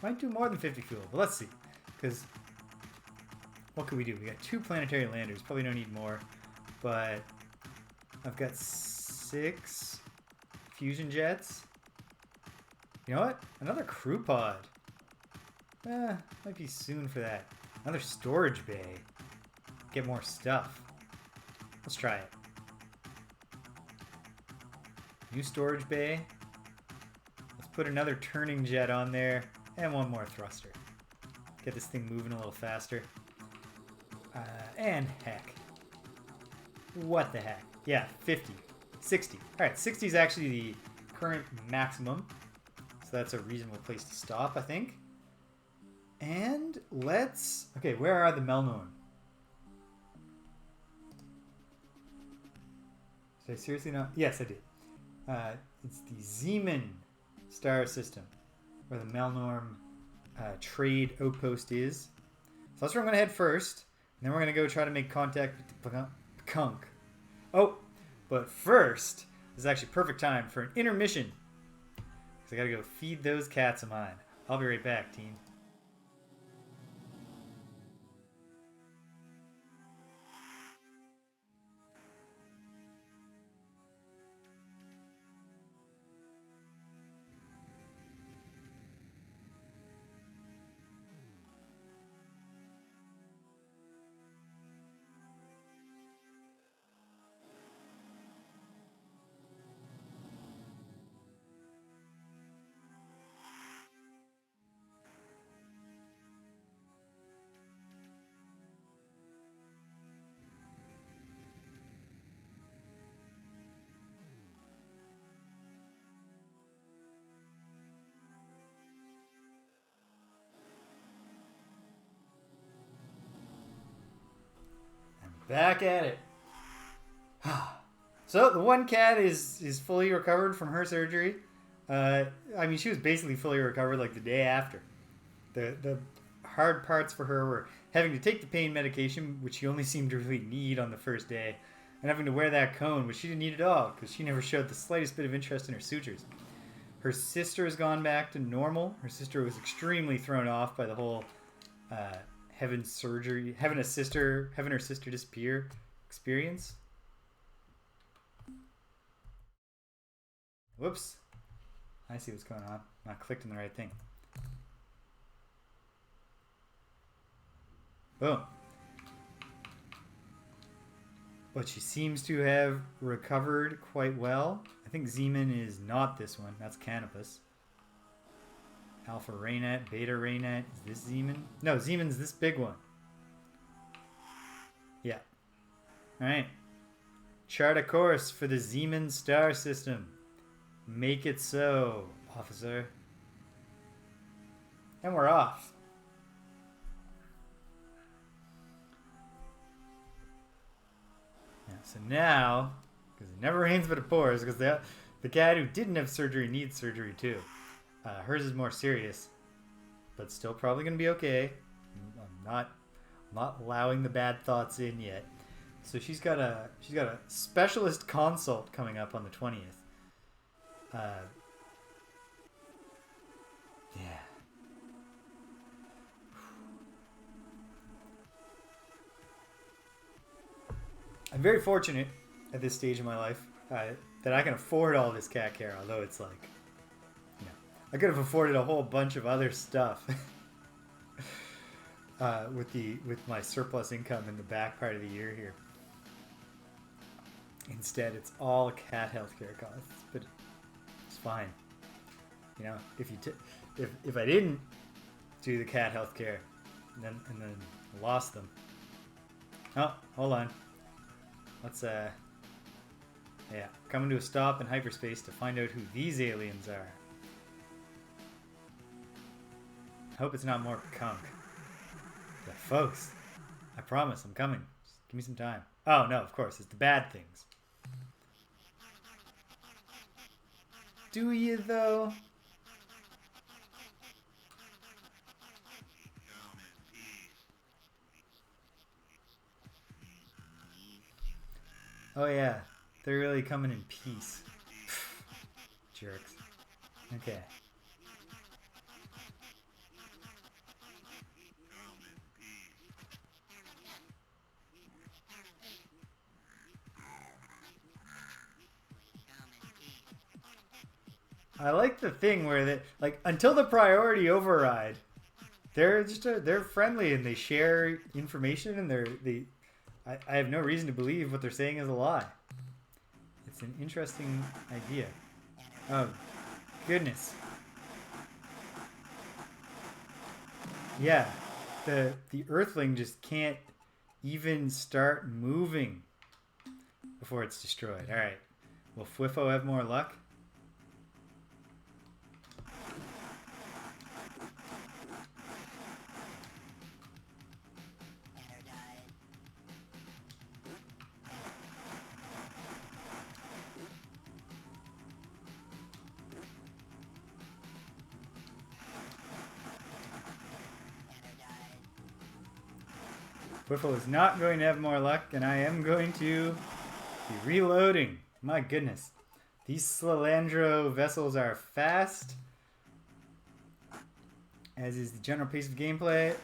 Might do more than 50 fuel, but let's see. Because, what can we do? We got 2 planetary landers. Probably don't need more. But, I've got 6... fusion jets. You know what? Another crew pod. Might be soon for that. Another storage bay. Get more stuff. Let's try it. New storage bay. Let's put another turning jet on there. And one more thruster. Get this thing moving a little faster. And heck. What the heck? Yeah, 50. 60. Alright, 60 is actually the current maximum. So that's a reasonable place to stop, I think. And let's... Okay, where are the Melnorm? Did I seriously not? Yes, I did. It's the Zeeman star system. where the Melnorm trade outpost is. So that's where I'm going to head first. And then we're going to go try to make contact with the Pkunk. Oh, but first, this is actually perfect time for an intermission. Because I got to go feed those cats of mine. I'll be right back, team. Back at it. So the one cat is fully recovered from her surgery. I mean, she was basically fully recovered like the day after. The hard parts for her were having to take the pain medication, which she only seemed to really need on the first day, and having to wear that cone, which she didn't need at all because she never showed the slightest bit of interest in her sutures. Her sister has gone back to normal. Her sister was extremely thrown off by the whole having surgery, having her sister disappear experience. Whoops. I see what's going on. Not clicked on the right thing. Boom. But she seems to have recovered quite well. I think Zeman is not this one. That's Canopus. Alpha Raynet, Beta Raynet. Is this Zeman? No, Zeman's this big one. Yeah. Alright. Chart a course for the Zeman star system. Make it so, officer. And we're off. Yeah, so now, because it never rains but it pours, because the cat who didn't have surgery needs surgery too. Hers is more serious, but still probably going to be okay. I'm not allowing the bad thoughts in yet. So she's got a specialist consult coming up on the 20th. Yeah. I'm very fortunate at this stage of my life that I can afford all this cat care, although it's like, you know, I could have afforded a whole bunch of other stuff with my surplus income in the back part of the year here. Instead, it's all cat healthcare costs, but it's fine. You know, if I didn't do the cat healthcare and then lost them. Oh, hold on. Let's coming to a stop in hyperspace to find out who these aliens are. I hope it's not more Pkunk. But folks, I promise I'm coming. Just give me some time. Oh no, of course, it's the bad things. Do you though? Oh yeah, they're really coming in peace. Jerks. Okay. I like the thing where they like until the priority override, they're friendly and they share information and I have no reason to believe what they're saying is a lie. It's an interesting idea. Oh, goodness. Yeah, the Earthling just can't even start moving before it's destroyed. All right, will Fwifo have more luck? Wiffle is not going to have more luck, and I am going to be reloading. My goodness. These Slylandro vessels are fast, as is the general pace of gameplay.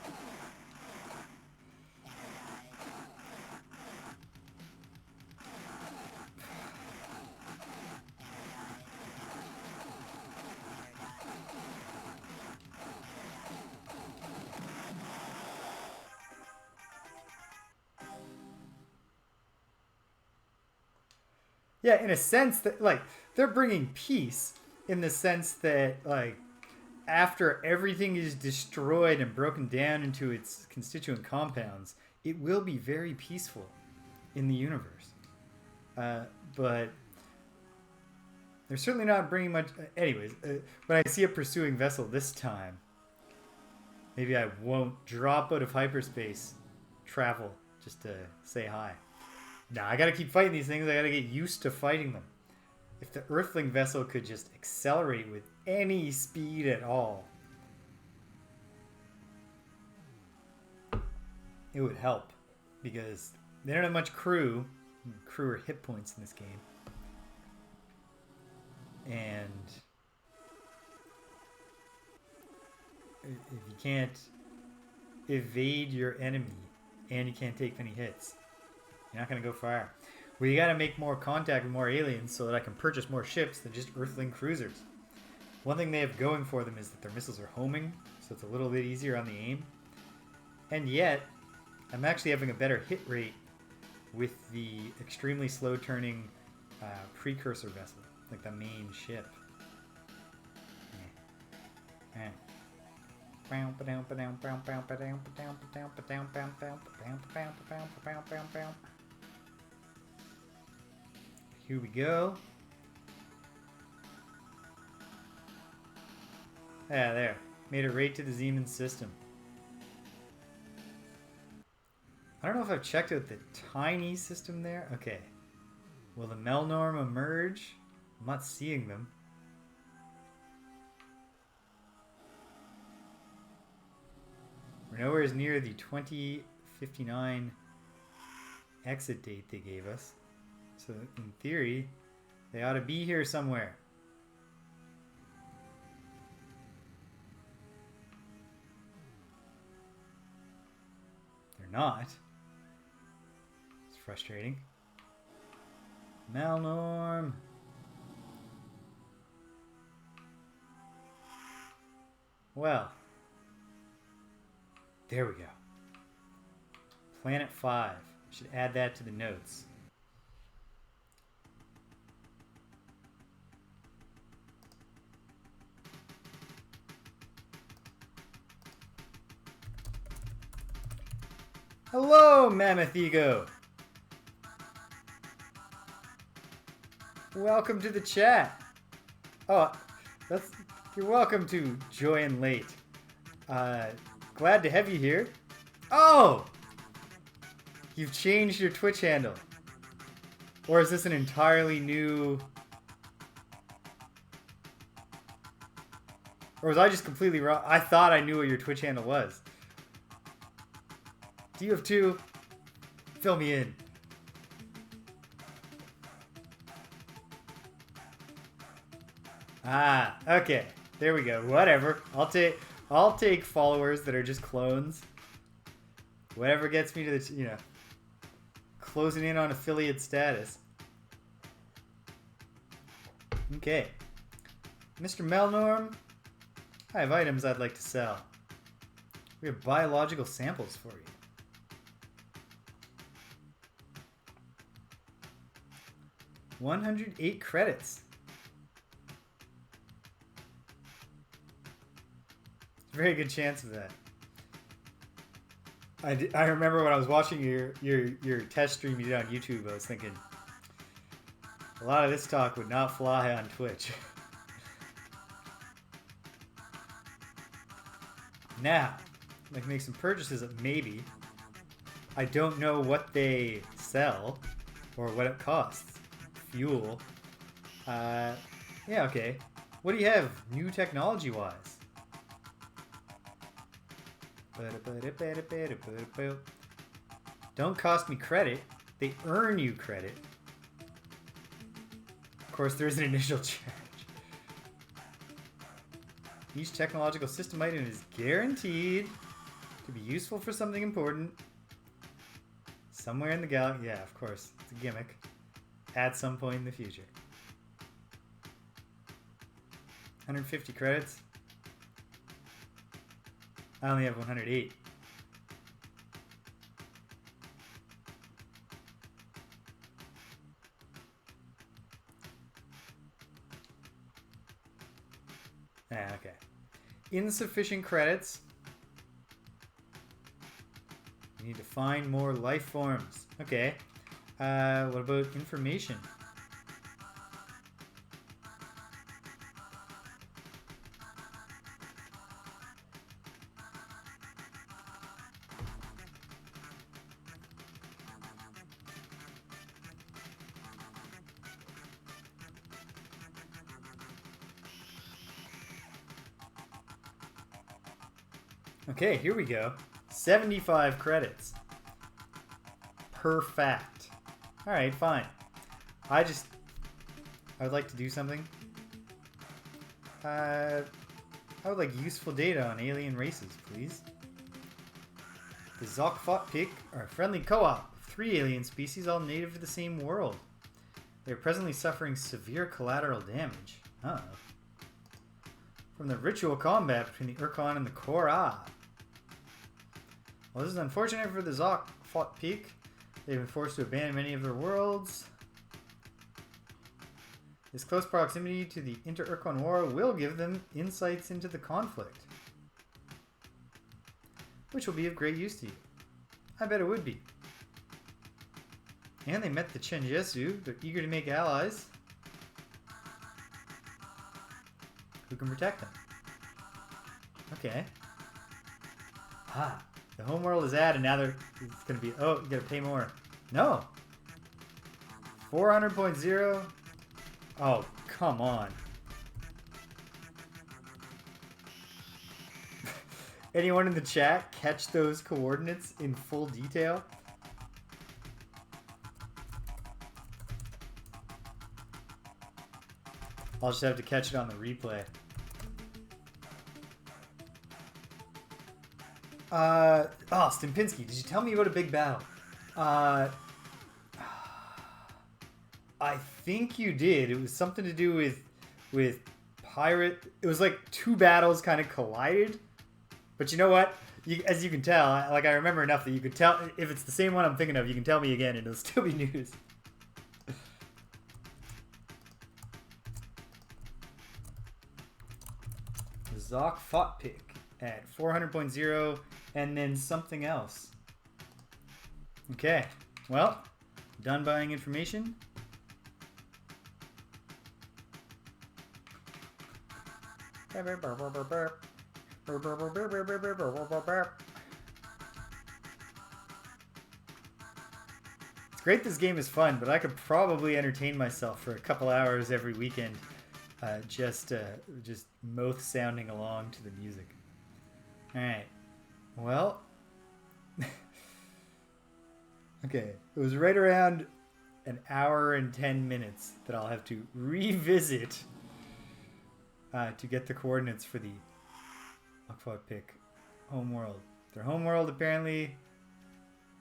Yeah, in a sense that, like, they're bringing peace in the sense that, like, after everything is destroyed and broken down into its constituent compounds, it will be very peaceful in the universe. But they're certainly not bringing much... anyways, when I see a pursuing vessel this time, maybe I won't drop out of hyperspace travel just to say hi. Nah, I gotta keep fighting these things. I gotta get used to fighting them. If the Earthling vessel could just accelerate with any speed at all, it would help. Because they don't have much crew. Crew are hit points in this game. And if you can't evade your enemy and you can't take any hits, you're not going to go far. Well, you got to make more contact with more aliens so that I can purchase more ships than just Earthling cruisers. One thing they have going for them is that their missiles are homing, so it's a little bit easier on the aim. And yet, I'm actually having a better hit rate with the extremely slow turning precursor vessel, like the main ship. Here we go. Yeah, there. Made it right to the Zeman system. I don't know if I've checked out the tiny system there. Okay. Will the Melnorm emerge? I'm not seeing them. We're nowhere as near the 2059 exit date they gave us. So in theory, they ought to be here somewhere. They're not. It's frustrating. Melnorm. Well. There we go. Planet 5. Should add that to the notes. Hello, Mammoth Ego. Welcome to the chat. Oh, you're welcome to join late. Glad to have you here. Oh! You've changed your Twitch handle. Or is this an entirely new... Or was I just completely wrong? I thought I knew what your Twitch handle was. Do you have two? Fill me in. Ah, okay. There we go. Whatever. I'll take followers that are just clones. Whatever gets me to the, closing in on affiliate status. Okay. Mr. Melnorm, I have items I'd like to sell. We have biological samples for you. 108 credits. Very good chance of that. I remember when I was watching your test stream you did on YouTube, I was thinking a lot of this talk would not fly on Twitch. Now, I can make some purchases maybe. I don't know what they sell or what it costs. Fuel. Yeah, okay. What do you have new technology-wise? don't cost me credit. They earn you credit. Of course, there is an initial charge. Each technological system item is guaranteed to be useful for something important. Somewhere in the galaxy. Yeah, of course. It's a gimmick. At some point in the future. 150 credits. I only have 108. Ah, okay. Insufficient credits. You need to find more life forms. Okay. What about information? Okay, here we go. 75 credits. Per fact. Alright, fine. I would like to do something. I would like useful data on alien races, please. The Pkunk are a friendly co-op of 3 alien species, all native to the same world. They are presently suffering severe collateral damage. Uh-oh. From the ritual combat between the Ur Quan and the Krueger. Well, this is unfortunate for the Pkunk. They've been forced to abandon many of their worlds. This close proximity to the inter-Ur Quan war will give them insights into the conflict, which will be of great use to you. I bet it would be. And they met the Chenjesu. They're eager to make allies who can protect them. Okay. Ah. The Homeworld is added, now it's going to be, oh, you got to pay more. No. 400.0. Oh, come on. Anyone in the chat catch those coordinates in full detail? I'll just have to catch it on the replay. Stimpinski, did you tell me about a big battle? I think you did. It was something to do with pirate. It was like 2 battles kind of collided. But you know what? As you can tell, I remember enough that you could tell. If it's the same one I'm thinking of, you can tell me again and it'll still be news. Pkunk at 400.0 and then something else. Okay, well, done buying information. It's great this game is fun, but I could probably entertain myself for a couple hours every weekend. Just mouth sounding along to the music. Alright. Well. Okay. It was right around an hour and 10 minutes that I'll have to revisit to get the coordinates for the Pkunk Homeworld. Their Homeworld apparently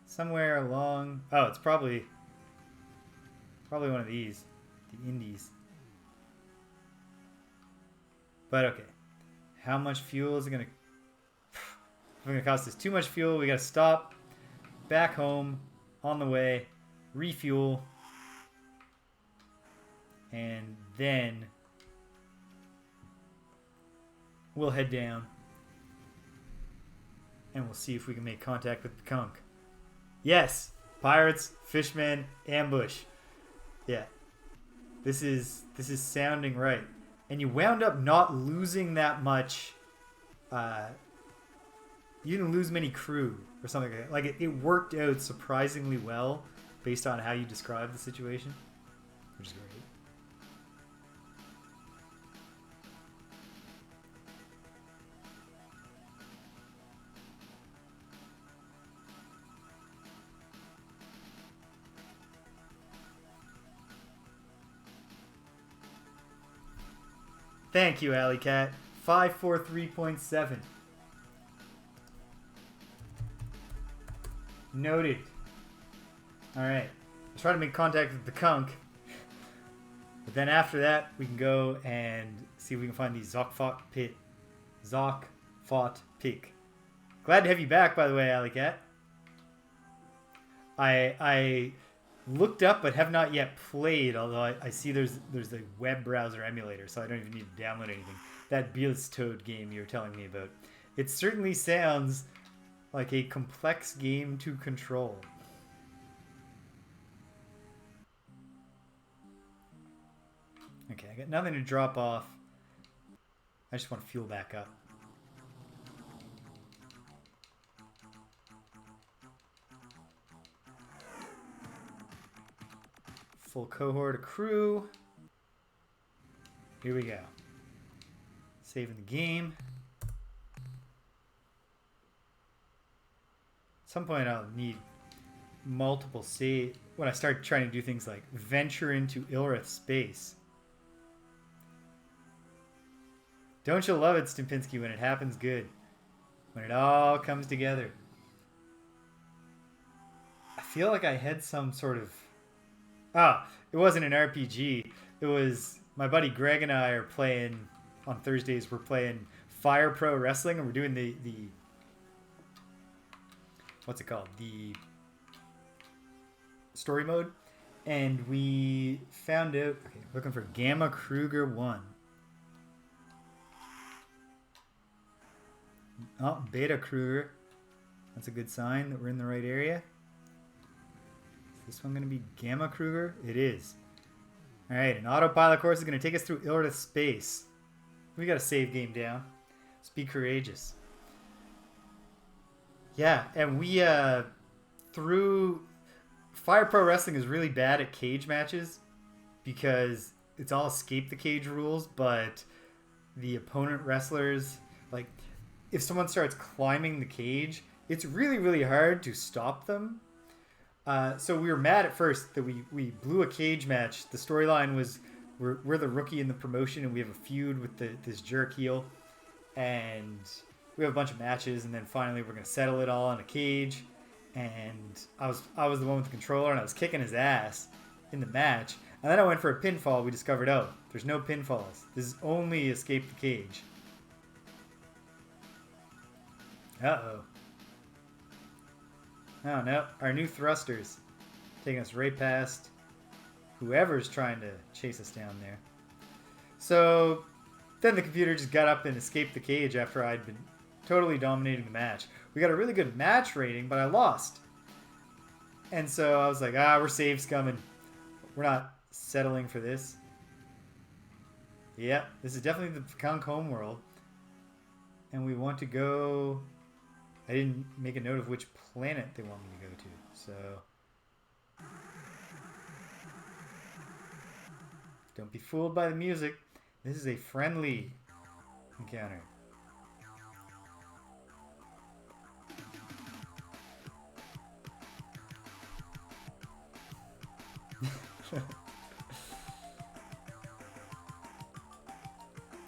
somewhere along. Oh, it's probably one of these. The Indies. But okay, how much fuel is it gonna cost us? Too much fuel. We gotta stop, back home, on the way, refuel, and then we'll head down and we'll see if we can make contact with Pkunk. Yes, pirates, fishmen, ambush. Yeah, this is sounding right. And you wound up not losing that much. You didn't lose many crew or something like that. Like it worked out surprisingly well based on how you described the situation, which is great. Thank you, Alley Cat. 543.7. Noted. Alright. Try to make contact with Pkunk. But then after that, we can go and see if we can find the Zokfot Pit. Zokfot Pik. Glad to have you back, by the way, Alley Cat. I looked up but have not yet played, although I see there's a web browser emulator, so I don't even need to download anything. That Toad game you were telling me about. It certainly sounds like a complex game to control. Okay, I got nothing to drop off. I just want to fuel back up. Full cohort of crew. Here we go. Saving the game. At some point I'll need multiple save when I start trying to do things like venture into Ilrith space. Don't you love it, Stimpinski, when it happens good? When it all comes together. I feel like I had some sort of... it wasn't an RPG. It was... My buddy Greg and I are playing... On Thursdays, we're playing Fire Pro Wrestling, and we're doing the what's it called? The story mode. And we found out... Okay, looking for Gamma Krueger 1. Oh, Beta Krueger. That's a good sign that we're in the right area. Is this one going to be Gamma Krueger? It is. Alright, an autopilot course is going to take us through Ilrith space. We got a save game down. Let's be courageous. Yeah, and we, through... Fire Pro Wrestling is really bad at cage matches because it's all escape the cage rules, but the opponent wrestlers, like... If someone starts climbing the cage, it's really, really hard to stop them. So we were mad at first that we blew a cage match. The storyline was we're the rookie in the promotion and we have a feud with this jerk heel. And we have a bunch of matches and then finally we're going to settle it all in a cage. And I was the one with the controller and I was kicking his ass in the match. And then I went for a pinfall. We discovered, oh, there's no pinfalls. This is only escape the cage. Uh-oh. Oh, no. Our new thrusters. Taking us right past whoever's trying to chase us down there. So, then the computer just got up and escaped the cage after I'd been totally dominating the match. We got a really good match rating, but I lost. And so I was like, we're save scumming. We're not settling for this. Yep, this is definitely the Pkunk Homeworld. And we want to go... I didn't make a note of which planet they want me to go to, so... Don't be fooled by the music. This is a friendly encounter.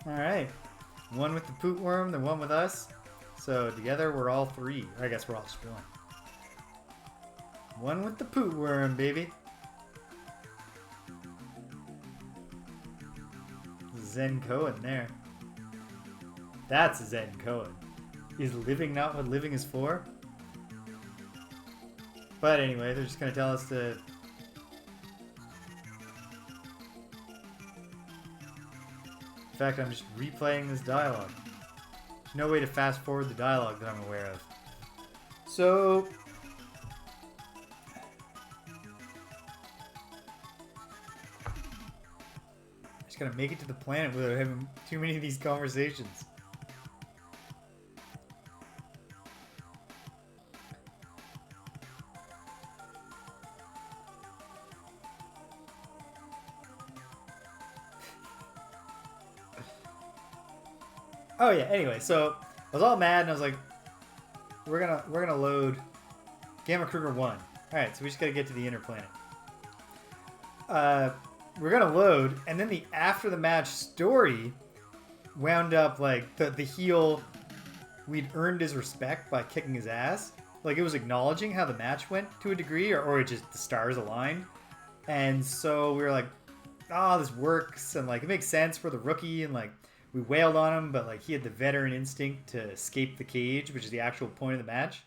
Alright. One with the poot worm, the one with us. So together we're all three. Or I guess we're all just one. One with the poot worm, baby. Zen Cohen there. That's a Zen Cohen. Is living not what living is for? But anyway, they're just going to tell us to... In fact, I'm just replaying this dialogue. There's no way to fast forward the dialogue that I'm aware of. So... just gotta make it to the planet without having too many of these conversations. Oh yeah, anyway, so I was all mad and I was like, we're gonna load Gamma Krueger 1. Alright, so we just gotta get to the inner planet. We're gonna load, and then the after the match story wound up like the heel. We'd earned his respect by kicking his ass. Like it was acknowledging how the match went to a degree, or it just the stars aligned. And so we were like, oh, this works, and like it makes sense for the rookie, and like we wailed on him, but like he had the veteran instinct to escape the cage, which is the actual point of the match.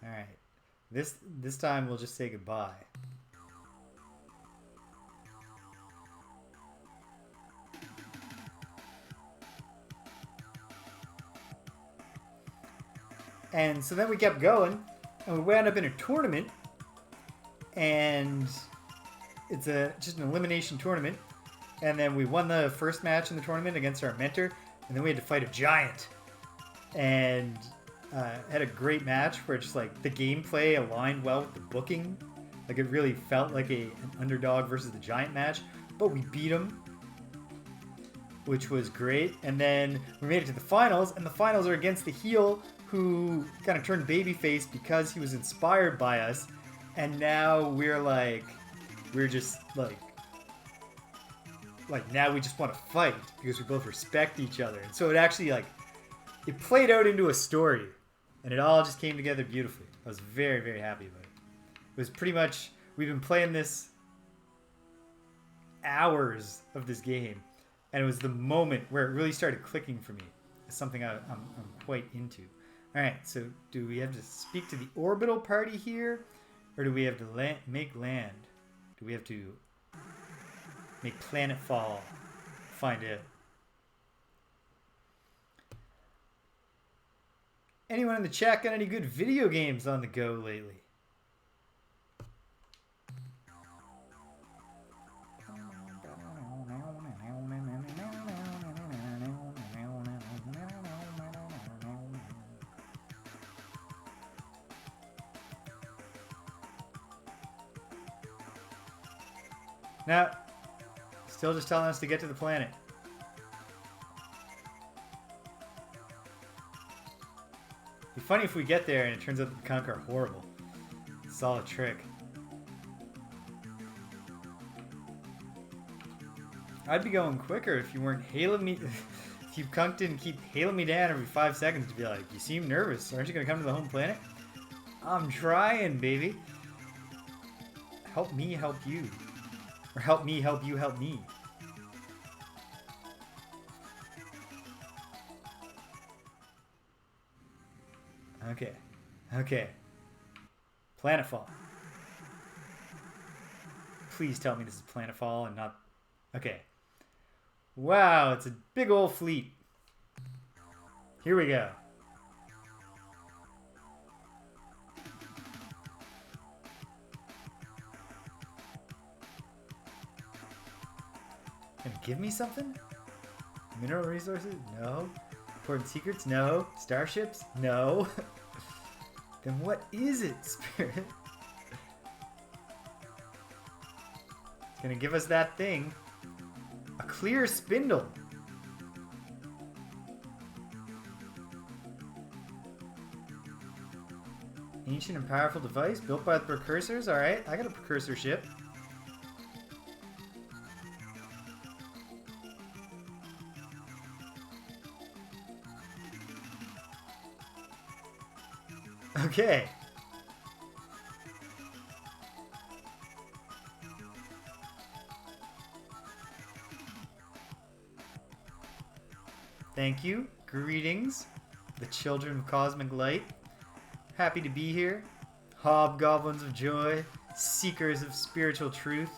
All right, this time we'll just say goodbye. And so then we kept going, and we wound up in a tournament, and it's just an elimination tournament. And then we won the first match in the tournament against our mentor, and then we had to fight a giant. And had a great match where just like the gameplay aligned well with the booking. Like it really felt like an underdog versus the giant match, but we beat him, which was great. And then we made it to the finals, and the finals are against the heel who kind of turned babyface because he was inspired by us. And now we're just like now we just want to fight because we both respect each other. And so it actually it played out into a story, and it all just came together beautifully. I was very, very happy about it. It was pretty much, we've been playing this hours of this game, and it was the moment where it really started clicking for me. It's something I'm quite into. All right, so do we have to speak to the orbital party here, or do we have to make land? Do we have to make planetfall? Find out. Anyone in the chat got any good video games on the go lately? No, still just telling us to get to the planet. It'd be funny if we get there and it turns out the Pkunk are horrible. It's all a trick. I'd be going quicker if you weren't hailing me. If you Pkunk didn't keep hailing me down every 5 seconds to be like, you seem nervous. Aren't you going to come to the home planet? I'm trying, baby. Help me help you. Or help me help you help me. Okay. Okay. Planetfall. Please tell me this is Planetfall and not... Okay. Wow, it's a big old fleet. Here we go. Gonna give me something? Mineral resources? No. Important secrets? No. Starships? No. Then what is it, Spirit? It's gonna give us that thing. A clear spindle. Ancient and powerful device built by the precursors. Alright, I got a precursor ship. Okay. Thank you. Greetings, the children of cosmic light. Happy to be here. Hobgoblins of joy, seekers of spiritual truth,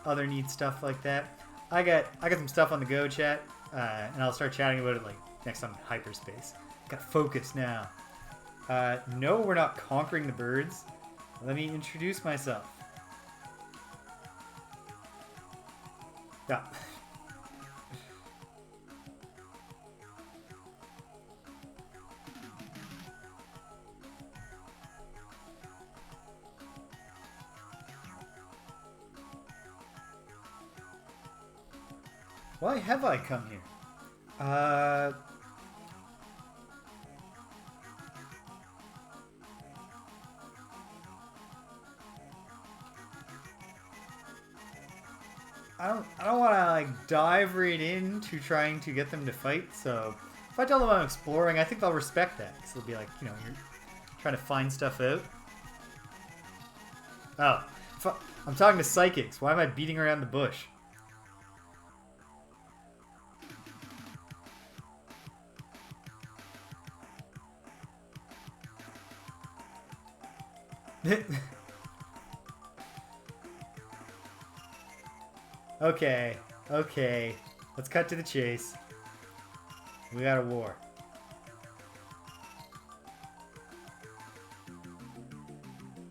other neat stuff like that. I got some stuff on the go, chat, and I'll start chatting about it next time in hyperspace. Gotta focus now. No, we're not conquering the birds. Let me introduce myself. Yeah. Why have I come here? I don't want to like dive right into trying to get them to fight. So if I tell them I'm exploring, I think they'll respect that. So they'll be like, you know, you're trying to find stuff out. Oh, I'm talking to psychics. Why am I beating around the bush? Okay, okay. Let's cut to the chase. We got a war.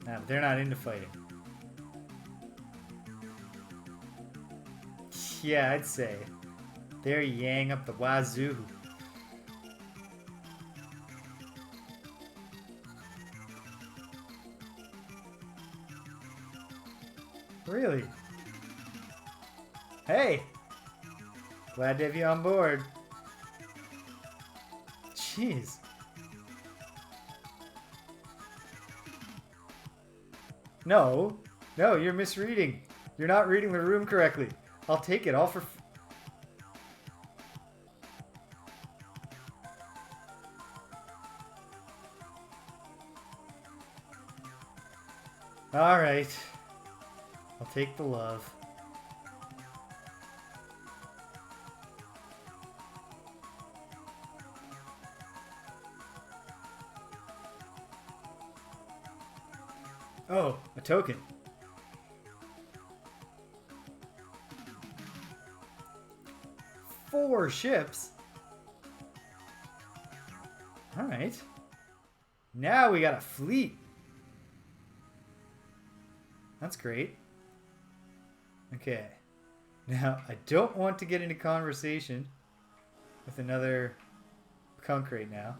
Nah, but they're not into fighting. Yeah, I'd say. They're yang up the wazoo. Really? Hey! Glad to have you on board. Jeez. No. No, you're misreading. You're not reading the room correctly. I'll take it all for... Alright. I'll take the love. Oh, a token. Four ships? Alright. Now we got a fleet. That's great. Okay. Now, I don't want to get into conversation with another Pkunk right now.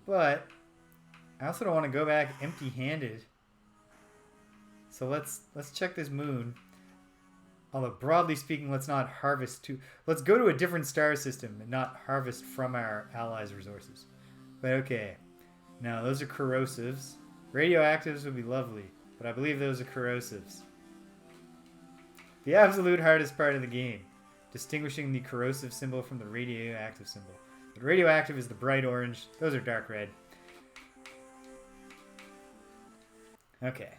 But I also don't want to go back empty-handed. So let's check this moon. Although broadly speaking, let's not harvest too. Let's go to a different star system and not harvest from our allies' resources. But okay. Now those are corrosives. Radioactives would be lovely, but I believe those are corrosives. The absolute hardest part of the game. Distinguishing the corrosive symbol from the radioactive symbol. The radioactive is the bright orange. Those are dark red. Okay.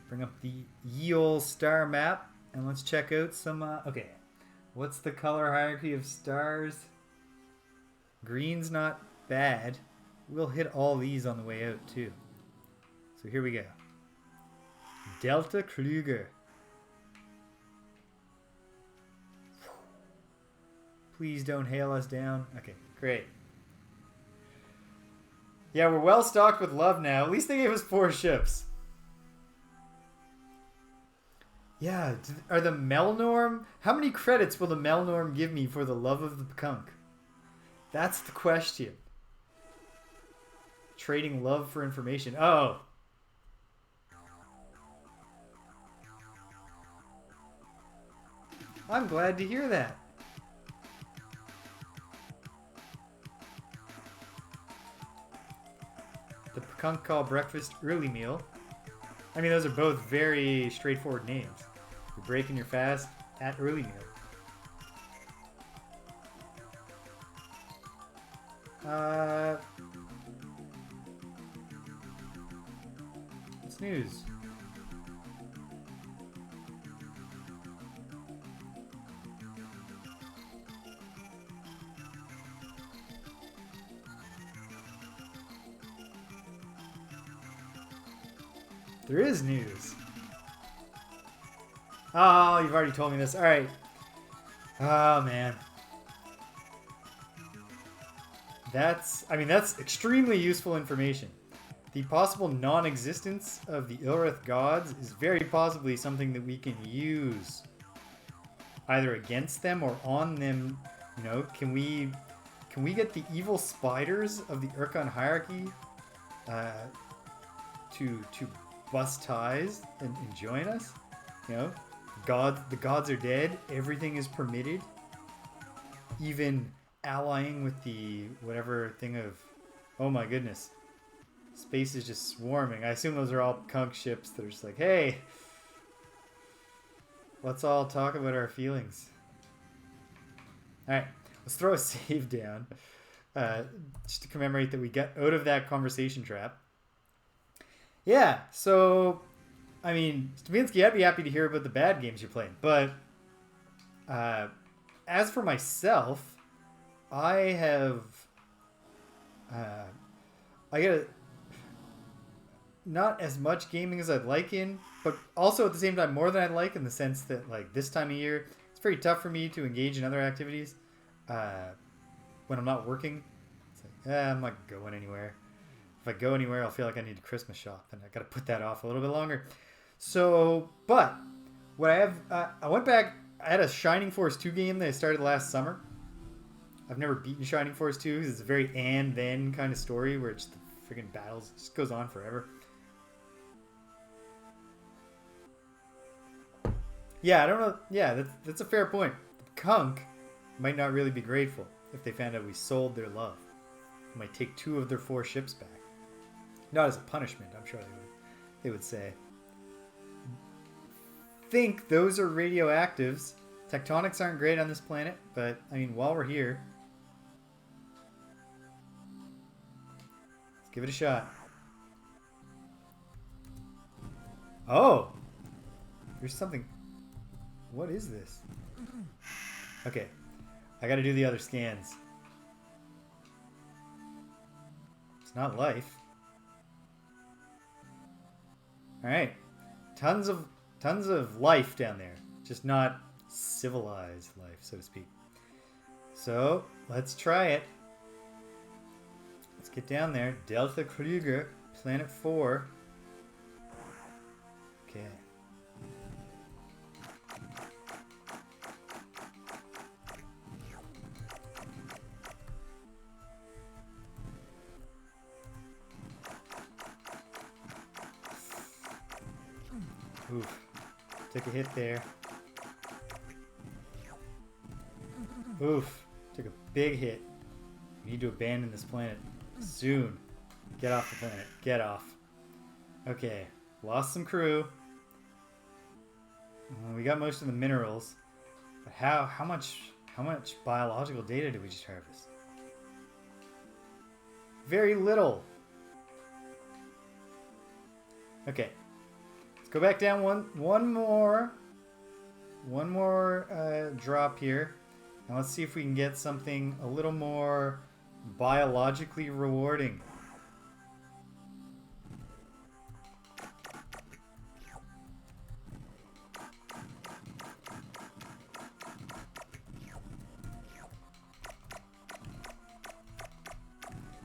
Bring up the ye ol' star map and let's check out some... okay. What's the color hierarchy of stars? Green's not bad. We'll hit all these on the way out too. So here we go. Delta Krueger. Please don't hail us down. Okay, great. Yeah, we're well stocked with love now. At least they gave us 4 ships. Yeah, are the Melnorm... How many credits will the Melnorm give me for the love of the Pkunk? That's the question. Trading love for information. Oh. I'm glad to hear that. The Pkunk call breakfast early meal. I mean, those are both very straightforward names. You're breaking your fast at early meal. What's news? There is news. Oh, you've already told me this. All right. Oh, man. That's extremely useful information. The possible non-existence of the Ilrith gods is very possibly something that we can use either against them or on them. You know, can we get the evil spiders of the Ur Quan hierarchy to bust ties and join us? You know, the gods are dead. Everything is permitted. Even allying with the whatever thing of, oh my goodness, space is just swarming. I assume those are all Pkunk ships that are just like, hey, let's all talk about our feelings. Alright, let's throw a save down. Just to commemorate that we got out of that conversation trap. Yeah, so, I mean, Stavinsky, I'd be happy to hear about the bad games you're playing. But, as for myself, I have, I got not as much gaming as I'd like in, but also at the same time more than I'd like, in the sense that, like, this time of year, it's very tough for me to engage in other activities when I'm not working. It's like, I'm not going anywhere. If I go anywhere, I'll feel like I need a Christmas shop, and I got to put that off a little bit longer. So, but what I have, I went back. I had a Shining Force 2 game that I started last summer. I've never beaten Shining Force 2 because it's a very and then kind of story where it's the freaking battles just goes on forever. Yeah, I don't know. Yeah, that's a fair point. Pkunk might not really be grateful if they found out we sold their love. They might take 2 of their 4 ships back. Not as a punishment, I'm sure they would say. Think those are radioactives. Tectonics aren't great on this planet, but I mean, while we're here, let's give it a shot. Oh! There's something. What is this? Okay. I gotta do the other scans. It's not life. Alright. Tons of life down there. Just not civilized life, so to speak. So, let's try it. Let's get down there. Delta Krueger, Planet 4. Okay. Oof. Took a hit there. Oof. Took a big hit. We need to abandon this planet soon. Get off the planet. Get off. Okay. Lost some crew. We got most of the minerals. But how much biological data did we just harvest? Very little. Okay. Go back down one more drop here, and let's see if we can get something a little more biologically rewarding.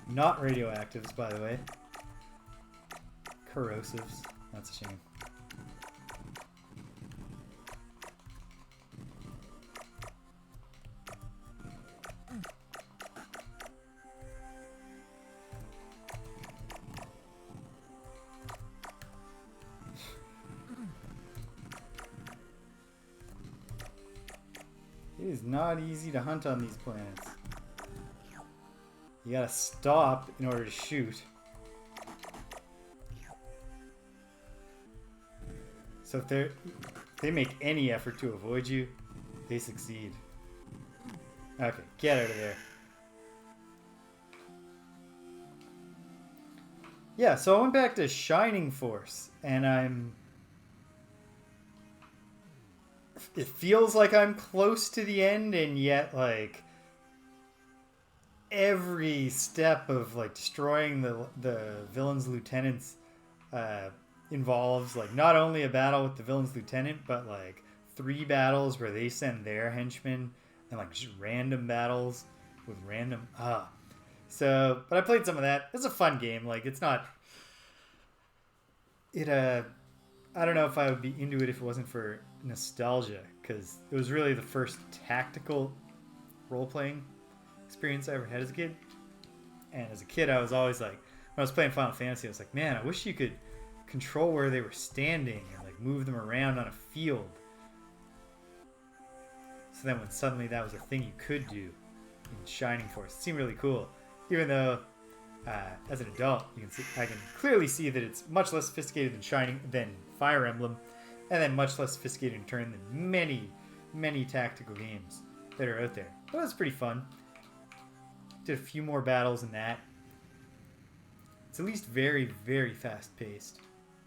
Not radioactives, by the way. Corrosives. That's a shame. It is not easy to hunt on these planets. You gotta stop in order to shoot. So if they make any effort to avoid you, they succeed. Okay, get out of there. Yeah, so I went back to Shining Force, and it feels like I'm close to the end, and yet, like, every step of, like, destroying the villain's lieutenants involves, like, not only a battle with the villain's lieutenant, but, like, 3 battles where they send their henchmen, and, like, just random battles with random... So, but I played some of that. It's a fun game. Like, it's not... I don't know if I would be into it if it wasn't for nostalgia, because it was really the first tactical role-playing experience I ever had as a kid. And as a kid, I was always like, when I was playing Final Fantasy, I was like, man, I wish you could control where they were standing and, like, move them around on a field. So then when suddenly that was a thing you could do in Shining Force, it seemed really cool. Even though, as an adult, I can clearly see that it's much less sophisticated than Fire Emblem, and then much less sophisticated in turn than many tactical games that are out there. But it was pretty fun. Did a few more battles in that. It's at least very fast paced.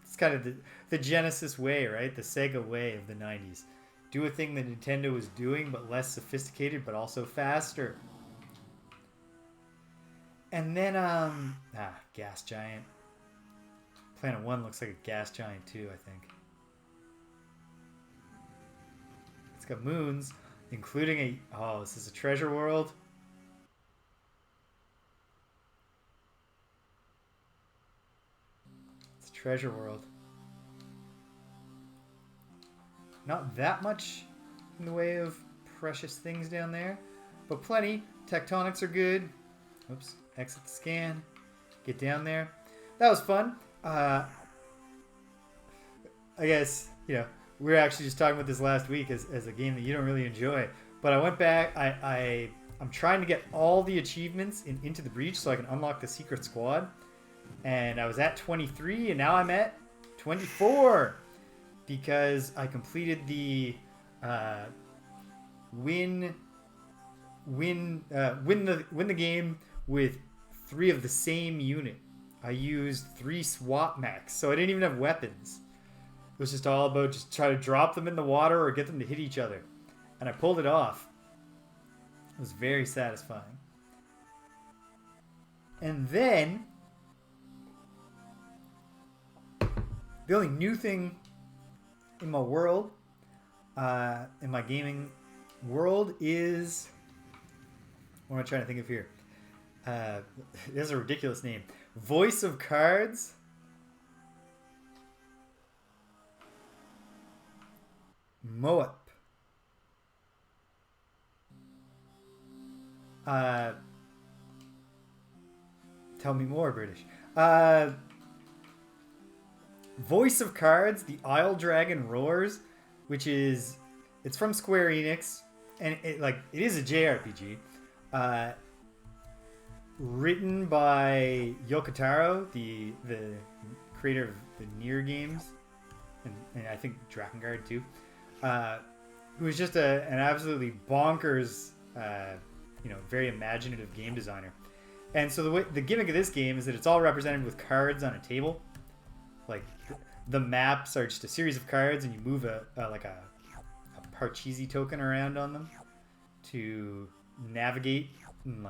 It's kind of the Genesis way, right? The Sega way of the 90s. Do a thing that Nintendo was doing, but less sophisticated, but also faster. And then, Gas Giant. Planet 1 looks like a gas giant too, I think. It's got moons, including a... Oh, this is a treasure world. It's a treasure world. Not that much in the way of precious things down there, but plenty. Tectonics are good. Oops, exit the scan. Get down there. That was fun. I guess, you know, we were actually just talking about this last week as a game that you don't really enjoy. But I went back. I'm trying to get all the achievements in Into the Breach so I can unlock the secret squad. And I was at 23, and now I'm at 24 because I completed the win the game with 3 of the same unit. I used 3 swap mechs, so I didn't even have weapons. It was just all about just try to drop them in the water or get them to hit each other. And I pulled it off. It was very satisfying. And then, the only new thing in my world, in my gaming world is, what am I trying to think of here? It has a ridiculous name. Voice of Cards. Moep. Tell me more, British. Voice of Cards, The Isle Dragon Roars, which is, it's from Square Enix, and it is a JRPG. Written by Yoko Taro, the creator of the Nier games, and I think Drakengard too, who is just an absolutely bonkers, very imaginative game designer. And so the gimmick of this game is that it's all represented with cards on a table. Like the maps are just a series of cards, and you move a Parcheesi token around on them to navigate. And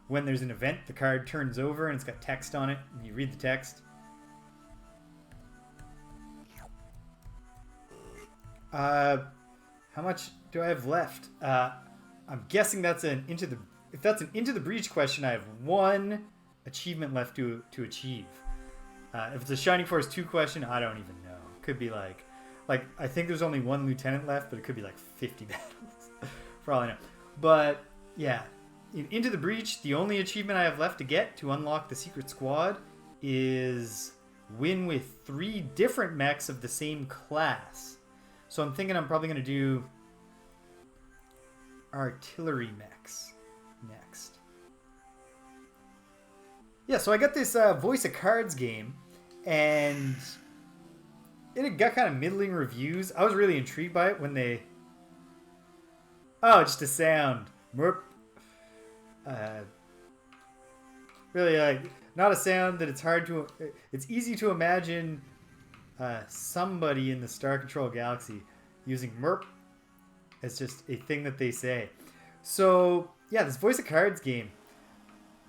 when there's an event, the card turns over and it's got text on it, and you read the text. How much do I have left? I'm guessing that's if that's an Into the Breach question, I have 1 achievement left to achieve. If it's a Shining Force 2 question, I don't even know. It could be like I think there's only 1 lieutenant left, but it could be 50 battles for all I know. But yeah, Into the Breach, the only achievement I have left to get to unlock the secret squad is win with 3 different mechs of the same class. So I'm thinking I'm probably going to do artillery mechs next. Yeah, so I got this Voice of Cards game, and it got kind of middling reviews. I was really intrigued by it when they... Oh, just a sound. Merp. Really, not a sound that it's hard to... It's easy to imagine somebody in the Star Control galaxy using merp as just a thing that they say. So, yeah, this Voice of Cards game,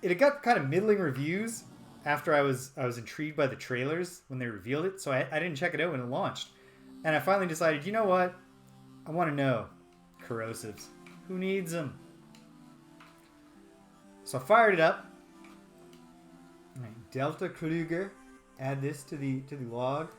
it got kind of middling reviews after I was intrigued by the trailers when they revealed it, so I didn't check it out when it launched. And I finally decided, you know what? I want to know. Corrosives. Who needs them? So I fired it up. All right, Delta Krueger. Add this to the log.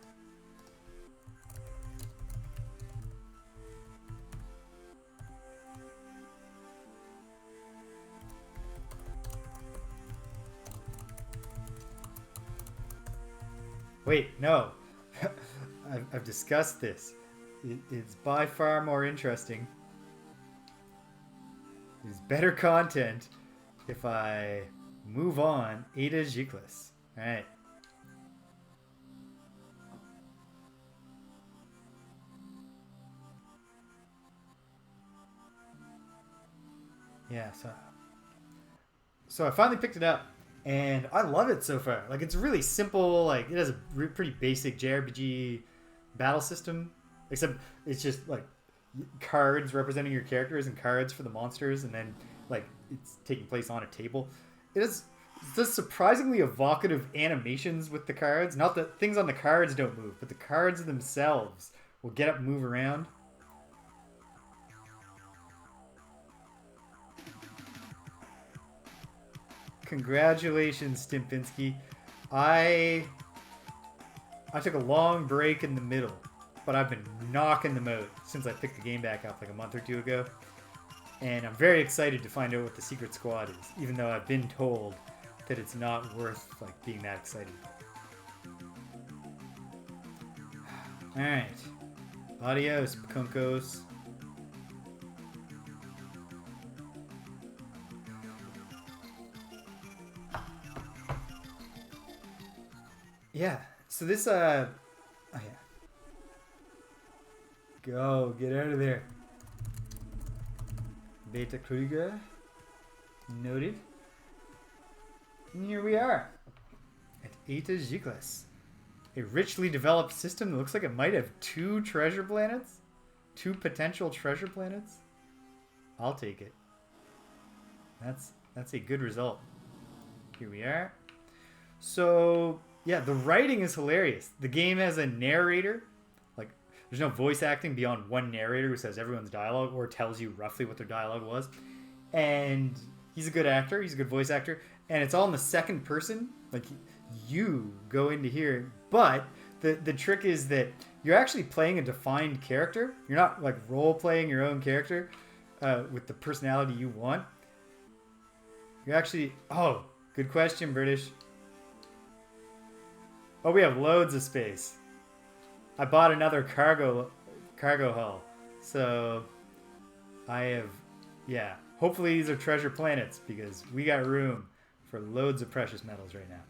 Wait, no. I've discussed this. It's by far more interesting. It's better content if I move on. Ada Jiklis. Alright. Yeah, so I finally picked it up, and I love it so far. Like, it's really simple. Like, it has a pretty basic JRPG battle system, except it's just like cards representing your characters and cards for the monsters, and then like it's taking place on a table. It does surprisingly evocative animations with the cards. Not that things on the cards don't move, but the cards themselves will get up and move around. Congratulations, Stimpinski. I took a long break in the middle, but I've been knocking them out since I picked the game back up like a month or two ago. And I'm very excited to find out what the secret squad is, even though I've been told that it's not worth like being that excited. Alright. Adios, Pkunkos. Yeah, so this, oh yeah. Go, get out of there. Beta Krueger. Noted. And here we are. At Ataraxia. A richly developed system that looks like it might have 2 treasure planets. 2 potential treasure planets. I'll take it. That's a good result. Here we are. So... yeah, the writing is hilarious. The game has a narrator. Like, there's no voice acting beyond one narrator who says everyone's dialogue or tells you roughly what their dialogue was. And he's a good actor. He's a good voice actor. And it's all in the second person. Like, you go into here. But the trick is that you're actually playing a defined character. You're not, like, role-playing your own character with the personality you want. You're actually... oh, good question, British. Oh, we have loads of space. I bought another cargo hull. So I have, yeah. Hopefully these are treasure planets because we got room for loads of precious metals right now.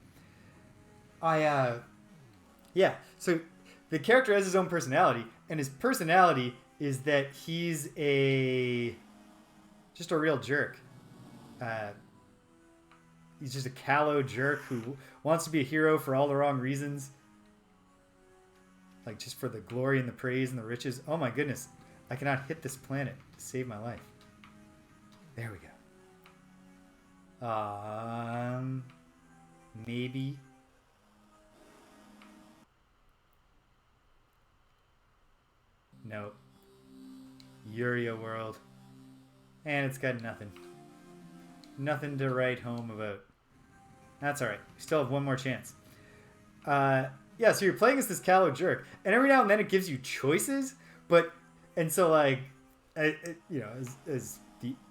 Yeah. So the character has his own personality, and his personality is that he's just a real jerk. He's just a callow jerk who wants to be a hero for all the wrong reasons. Like, just for the glory and the praise and the riches. Oh my goodness. I cannot hit this planet to save my life. There we go. Maybe. Nope. Ur World. And it's got nothing. Nothing to write home about. That's alright. We still have one more chance. Yeah, so you're playing as this callow jerk, and every now and then it gives you choices, but... and so, like, you know, as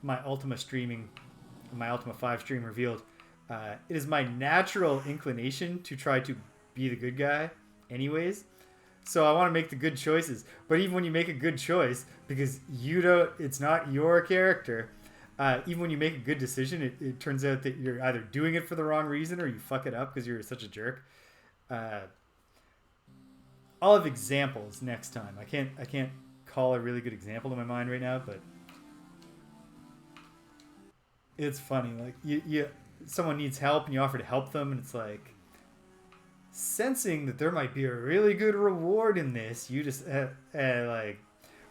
my Ultima 5 stream revealed, it is my natural inclination to try to be the good guy anyways. So I want to make the good choices. But even when you make a good choice, because it's not your character... even when you make a good decision, it turns out that you're either doing it for the wrong reason or you fuck it up because you're such a jerk. I'll have examples next time. I can't call a really good example to my mind right now, but it's funny. Like someone needs help and you offer to help them, and it's like sensing that there might be a really good reward in this. You just like,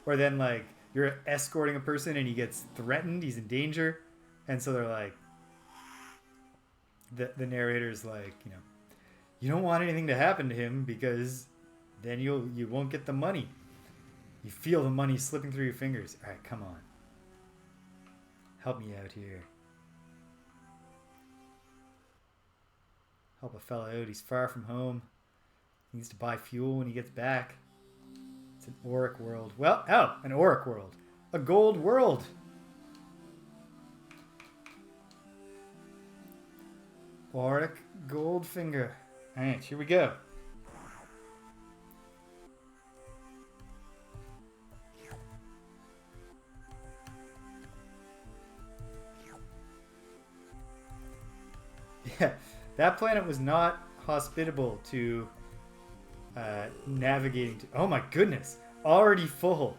or then like. You're escorting a person and he gets threatened. He's in danger. And so they're like... The narrator's like, you know... You don't want anything to happen to him because then you won't get the money. You feel the money slipping through your fingers. Alright, come on. Help me out here. Help a fella out. He's far from home. He needs to buy fuel when he gets back. It's an Auric world. Well, an Auric world. A gold world. Auric Goldfinger. Alright, here we go. Yeah, that planet was not hospitable to navigating to. Oh my goodness, already full.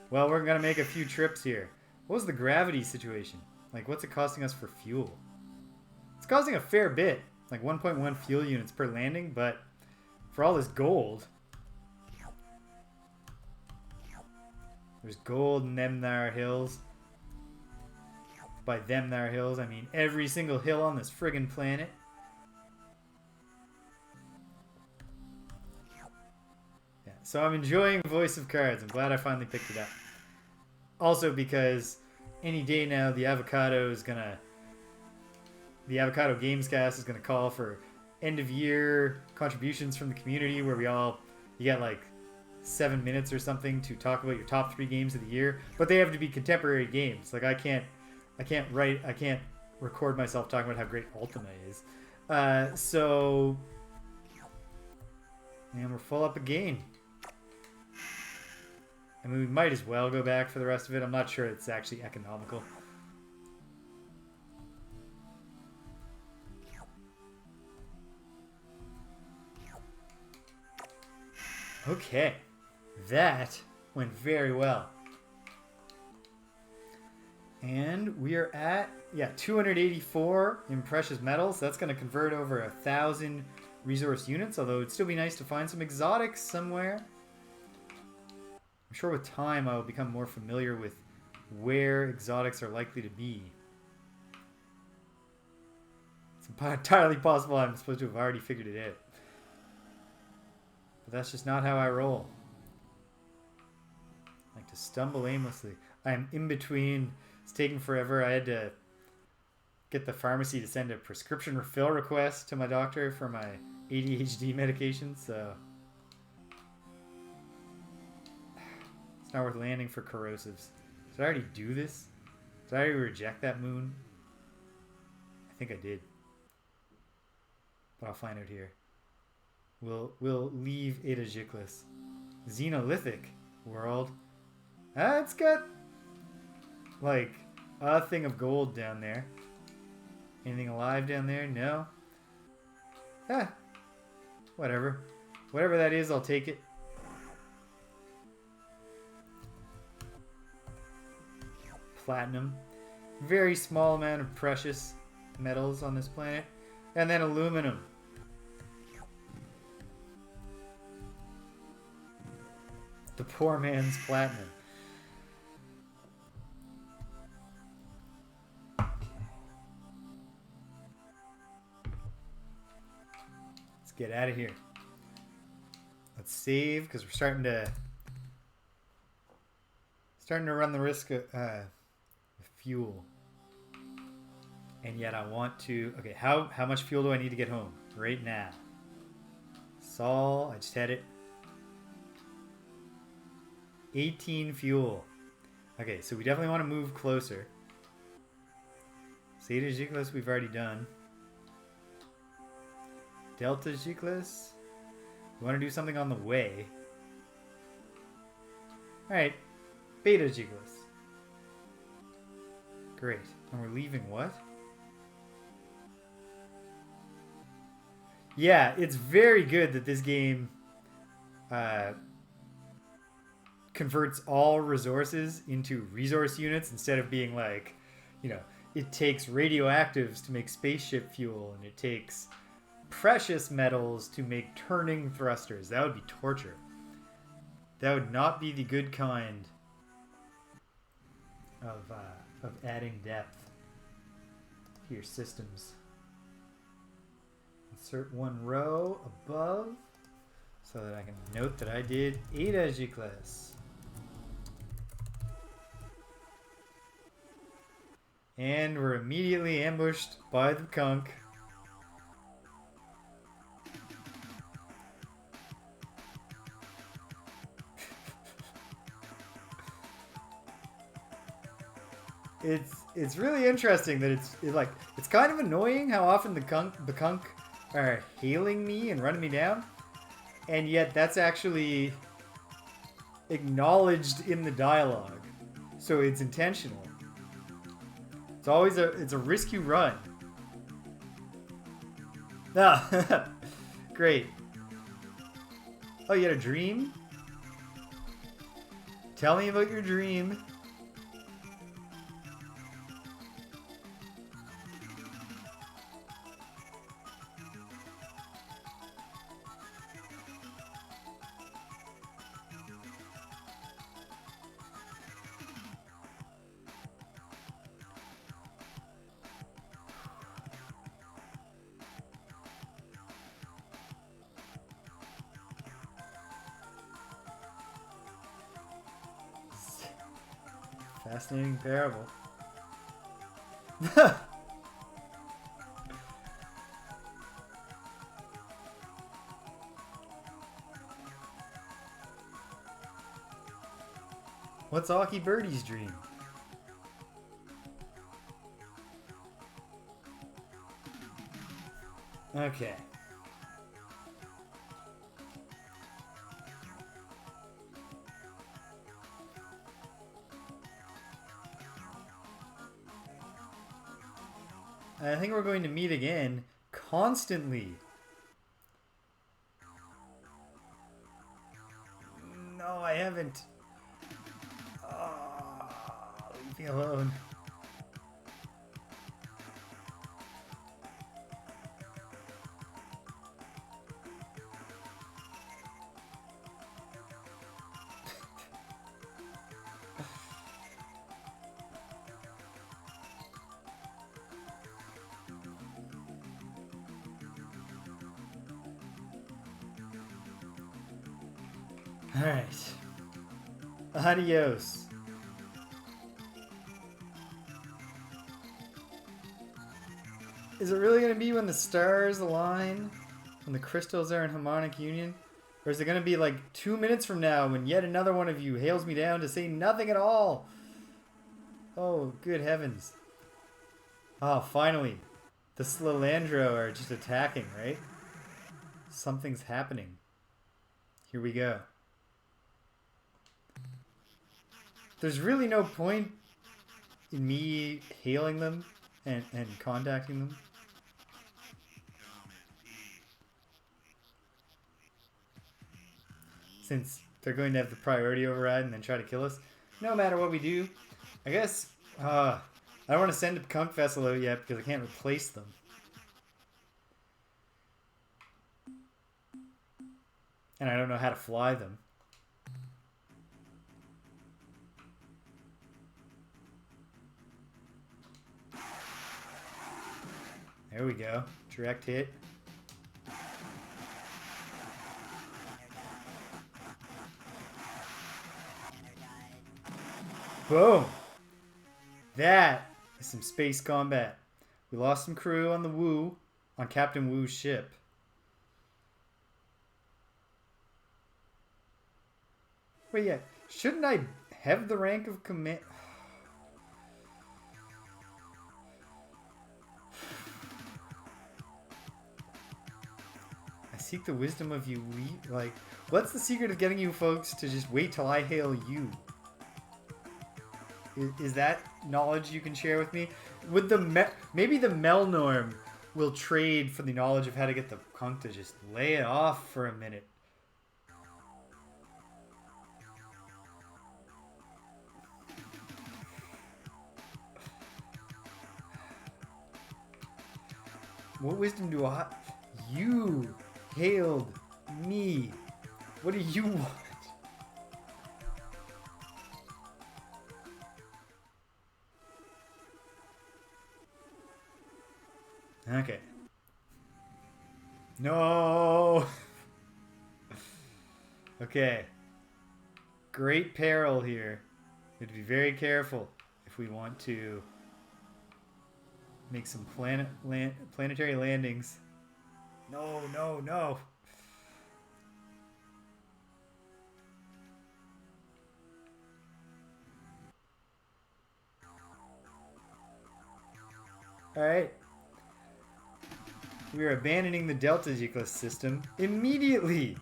Well, we're gonna make a few trips here. What was the gravity situation? Like, what's it costing us for fuel? It's costing a fair bit. Like 1.1 fuel units per landing, but for all this gold... There's gold in them there hills. By them there hills, I mean every single hill on this friggin' planet. Yeah, so I'm enjoying Voice of Cards. I'm glad I finally picked it up. Also because any day now the Avocado Gamescast is gonna call for end of year contributions from the community where you get like 7 minutes or something to talk about your top 3 games of the year, but they have to be contemporary games. Like I can't record myself talking about how great Ultima is. So man, we're full up again. I mean, we might as well go back for the rest of it. I'm not sure it's actually economical. Okay. That went very well. And we are at, 284 in precious metals. That's going to convert over 1,000 resource units, although it'd still be nice to find some exotics somewhere. I'm sure with time I will become more familiar with where exotics are likely to be. It's entirely possible I'm supposed to have already figured it out. But that's just not how I roll. I like to stumble aimlessly. I am in between. It's taking forever. I had to get the pharmacy to send a prescription refill request to my doctor for my ADHD medication, so it's not worth landing for corrosives. Did I already do this? Did I already reject that moon? I think I did. But I'll find out here. We'll leave Ataraxia. Xenolithic world. It's got like a thing of gold down there. Anything alive down there? No. Whatever. Whatever that is, I'll take it. Platinum. Very small amount of precious metals on this planet. And then aluminum. The poor man's platinum. Let's get out of here. Let's save because we're starting to run the risk of fuel. And yet I want to. Okay, how much fuel do I need to get home right now? Sol, I just had it. 18 fuel. Okay, so we definitely want to move closer. Zeta Giclus we've already done. Delta Giclus. We want to do something on the way. Alright. Beta Giclus. Great. And we're leaving what? Yeah, it's very good that this game converts all resources into resource units instead of being like, it takes radioactives to make spaceship fuel and it takes precious metals to make turning thrusters. That would be torture. That would not be the good kind of adding depth to your systems. Insert one row above so that I can note that I did Ataraxia. And we're immediately ambushed by the Pkunk. It's really interesting that it's kind of annoying how often the Pkunk are hailing me and running me down, and yet that's actually acknowledged in the dialogue, so it's intentional. It's always a risky run. Ah, great. Oh, you had a dream? Tell me about your dream. Fascinating parable. What's Aki Birdie's dream? Okay. I think we're going to meet again constantly. No, I haven't. Oh, leave me alone. Alright. Adios. Is it really going to be when the stars align? When the crystals are in harmonic union? Or is it going to be like 2 minutes from now when yet another one of you hails me down to say nothing at all? Oh, good heavens. Oh, finally. The Slylandro are just attacking, right? Something's happening. Here we go. There's really no point in me hailing them and contacting them. Since they're going to have the priority override and then try to kill us. No matter what we do. I guess, I don't want to send a Pkunk vessel out yet because I can't replace them. And I don't know how to fly them. There we go. Direct hit. Boom! That is some space combat. We lost some crew on the Wu, on Captain Wu's ship. Wait, yeah. Shouldn't I have the rank of command? I seek the wisdom of you. Like, what's the secret of getting you folks to just wait till I hail you? Is that knowledge you can share with me? Would maybe the Melnorm will trade for the knowledge of how to get the Pkunk to just lay it off for a minute. What wisdom do I... You hailed me. What do you want? Okay. No! Okay. Great peril here. We have to be very careful if we want to make some planetary landings. No, no, no. Alright. We are abandoning the Delta ecosystem immediately.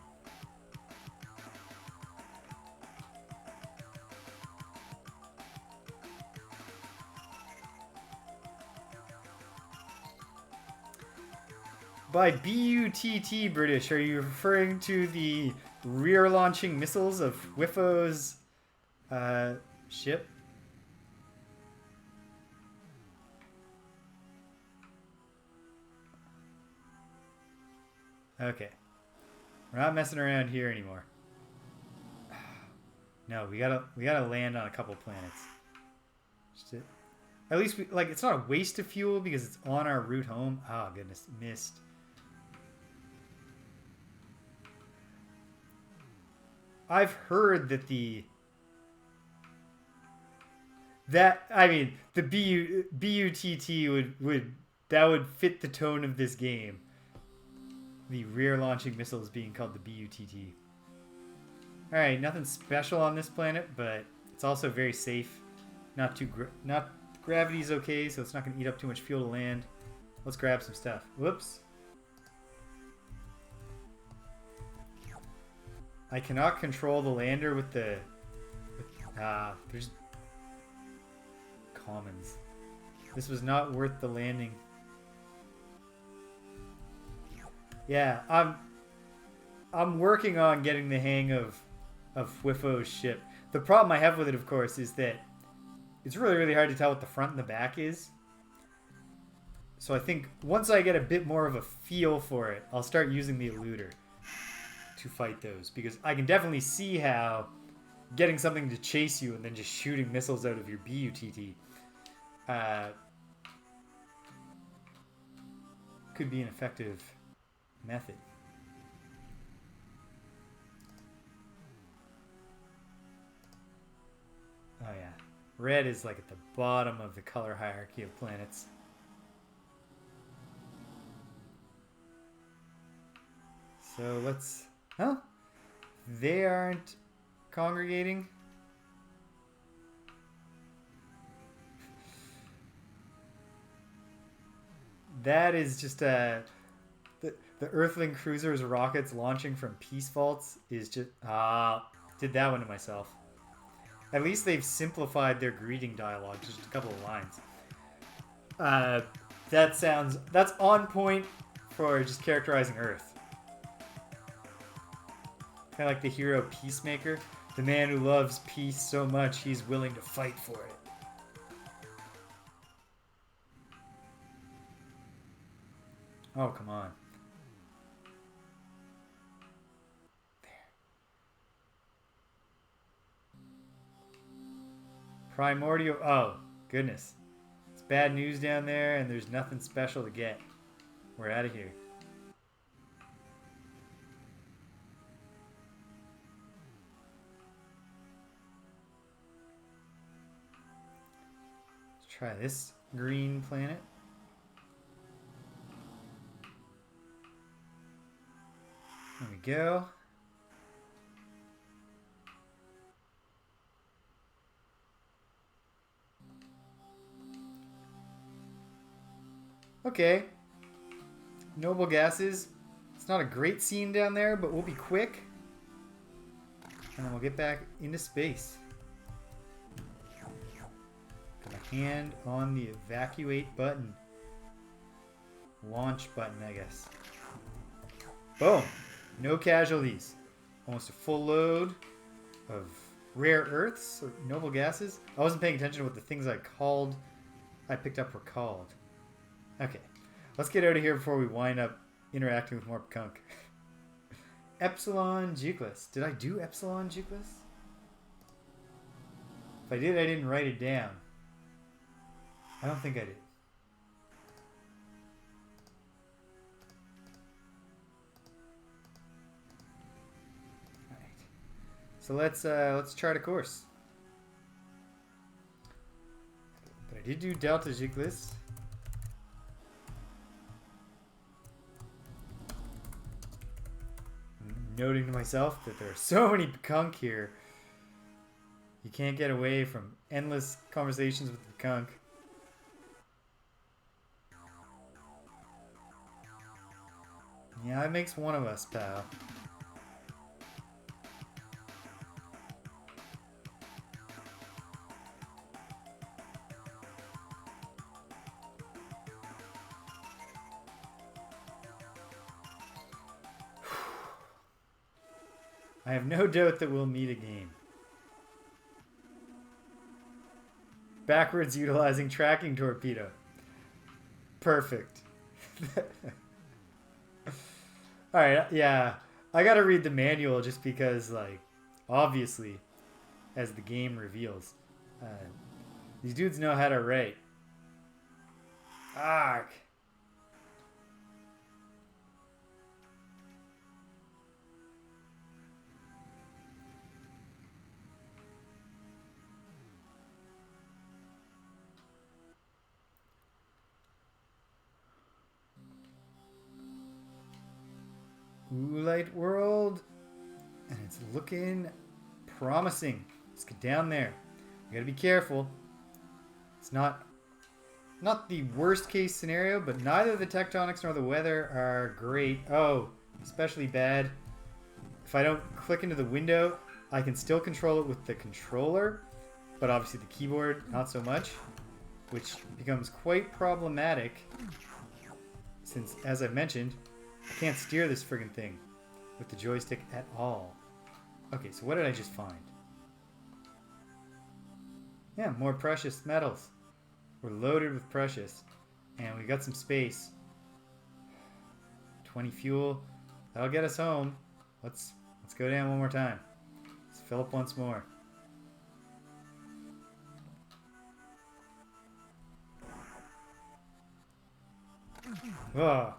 By BUTT British, are you referring to the rear launching missiles of Whiffo's ship? Okay. We're not messing around here anymore. No, we gotta land on a couple planets. At least it's not a waste of fuel because it's on our route home. Oh goodness, missed. I've heard that That I mean, the BUTT would that would fit the tone of this game. The rear launching missiles being called the BUTT. All right, nothing special on this planet, but it's also very safe. Not gravity's okay, so it's not going to eat up too much fuel to land. Let's grab some stuff. Whoops. I cannot control the lander with the. There's commons. This was not worth the landing. Yeah, I'm working on getting the hang of Whiffo's ship. The problem I have with it, of course, is that it's really hard to tell what the front and the back is. So I think once I get a bit more of a feel for it, I'll start using the eluder to fight those, because I can definitely see how getting something to chase you and then just shooting missiles out of your BUTT could be an effective method. Oh yeah, red is like at the bottom of the color hierarchy of planets. So let's... Huh? They aren't congregating? That is just a... The Earthling cruiser's rockets launching from peace vaults is just... did that one to myself. At least they've simplified their greeting dialogue, just a couple of lines. That's on point for just characterizing Earth. Kind of like the hero Peacemaker. The man who loves peace so much he's willing to fight for it. Oh, come on. There. Primordial... Oh, goodness. It's bad news down there and there's nothing special to get. We're out of here. Try this green planet. There we go. Okay. Noble gases. It's not a great scene down there, but we'll be quick. And then we'll get back into space. Hand on the evacuate button. Launch button, I guess. Boom. No casualties. Almost a full load of rare earths or noble gases. I wasn't paying attention to what the things I picked up were called. Okay. Let's get out of here before we wind up interacting with more Pkunk. Epsilon Juclus. Did I do Epsilon Juclus? If I did, I didn't write it down. I don't think I did. All right. So let's chart a course. But I did do Delta Juclus. Noting to myself that there are so many Pkunk here. You can't get away from endless conversations with Pkunk. Yeah, that makes one of us, pal. I have no doubt that we'll meet again. Backwards utilizing tracking torpedo. Perfect. Alright, yeah. I gotta read the manual just because, like, obviously, as the game reveals, these dudes know how to write. Ark. Oolite world. And it's looking promising. Let's get down there. We gotta be careful. It's not the worst case scenario, but neither the tectonics nor the weather are great. Oh, especially bad. If I don't click into the window, I can still control it with the controller, but obviously the keyboard, not so much, which becomes quite problematic since, as I mentioned, I can't steer this friggin' thing with the joystick at all. Okay, so what did I just find? Yeah, more precious metals. We're loaded with precious, and we got some space. 20 fuel. That'll get us home. Let's go down one more time. Let's fill up once more. Oh,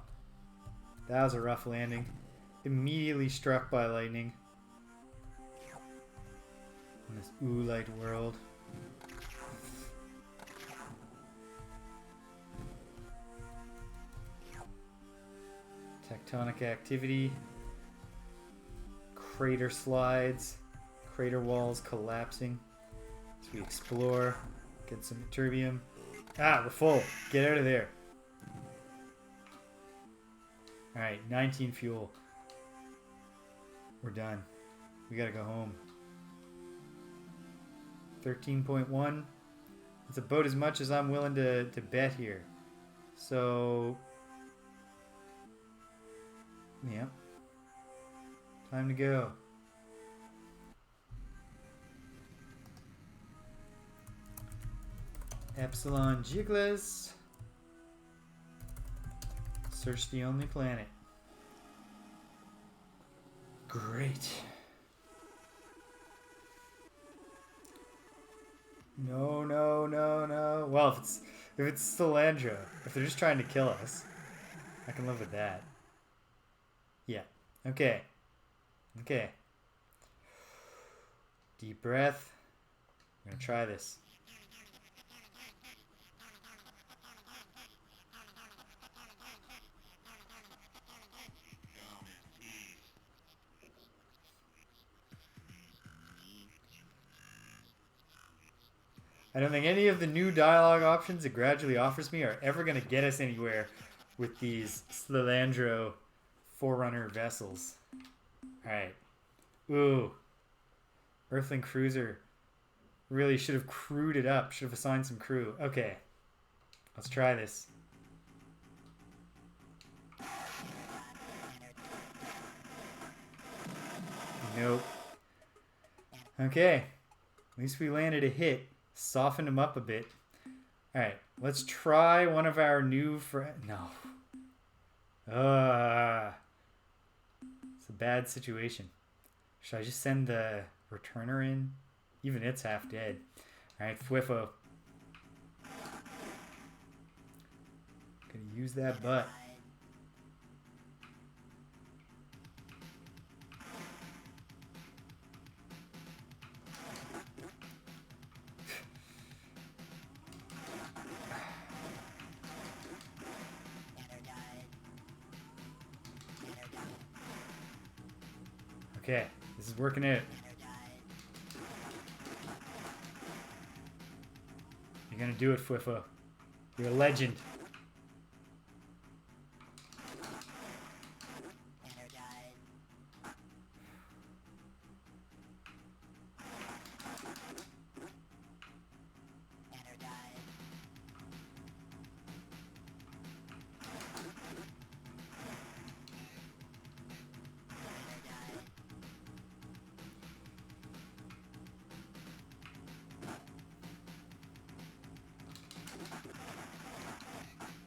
that was a rough landing. Immediately struck by lightning. In this Oolite world. Tectonic activity. Crater slides. Crater walls collapsing. As we explore. Get some terbium. Ah, we're full. Get out of there. Alright, 19 fuel. We're done. We gotta go home. 13.1. That's about as much as I'm willing to bet here. So, yeah. Time to go. Epsilon Jiggles. Search the only planet. Great. No, no, no, no. Well, if it's Slylandro, if they're just trying to kill us, I can live with that. Yeah. Okay. Okay. Deep breath. I'm gonna try this. I don't think any of the new dialogue options it gradually offers me are ever going to get us anywhere with these Slylandro Forerunner vessels. Alright. Ooh. Earthling Cruiser. Really should have crewed it up. Should have assigned some crew. Okay. Let's try this. Nope. Okay. At least we landed a hit. Softened him up a bit. Alright, let's try one of our new friends. No. It's a bad situation. Should I just send the returner in? Even it's half dead. Alright, Fwiffo. Gonna use that butt. Okay, this is working out. You're gonna do it, Fwiffo. You're a legend.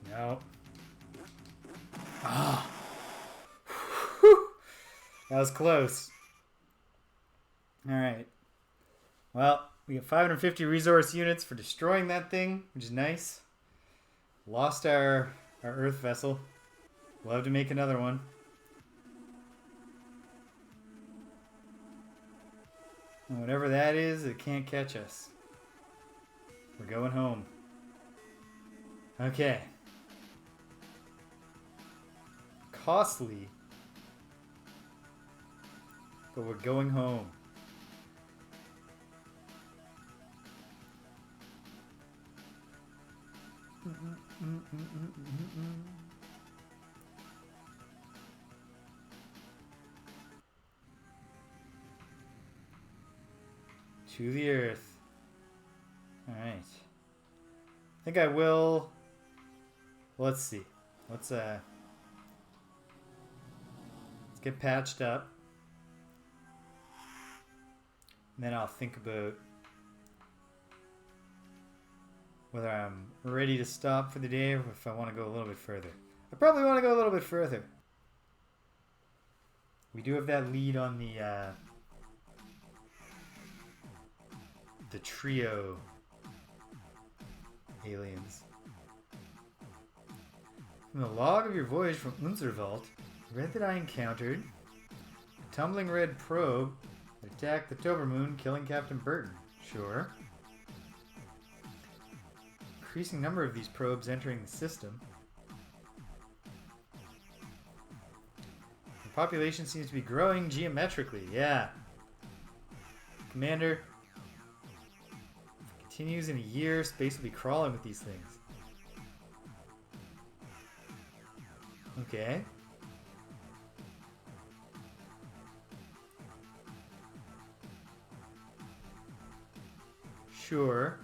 No. Ah. That was close. Alright. Well, we get 550 resource units for destroying that thing, which is nice. Lost our Earth vessel. We'll have to make another one. And whatever that is, it can't catch us. We're going home. Okay. Costly. but we're going home. To the earth. Alright. I think I will... Let's see. Let's get patched up. And then I'll think about whether I'm ready to stop for the day or if I want to go a little bit further. I probably want to go a little bit further. We do have that lead on the trio aliens. From the log of your voyage from Unserwald, I read that I encountered a tumbling red probe that attacked the Tobermoon, killing Captain Burton. Sure. Increasing number of these probes entering the system. The population seems to be growing geometrically. Yeah. Commander, if it continues in a year, space will be crawling with these things. Okay. Sure.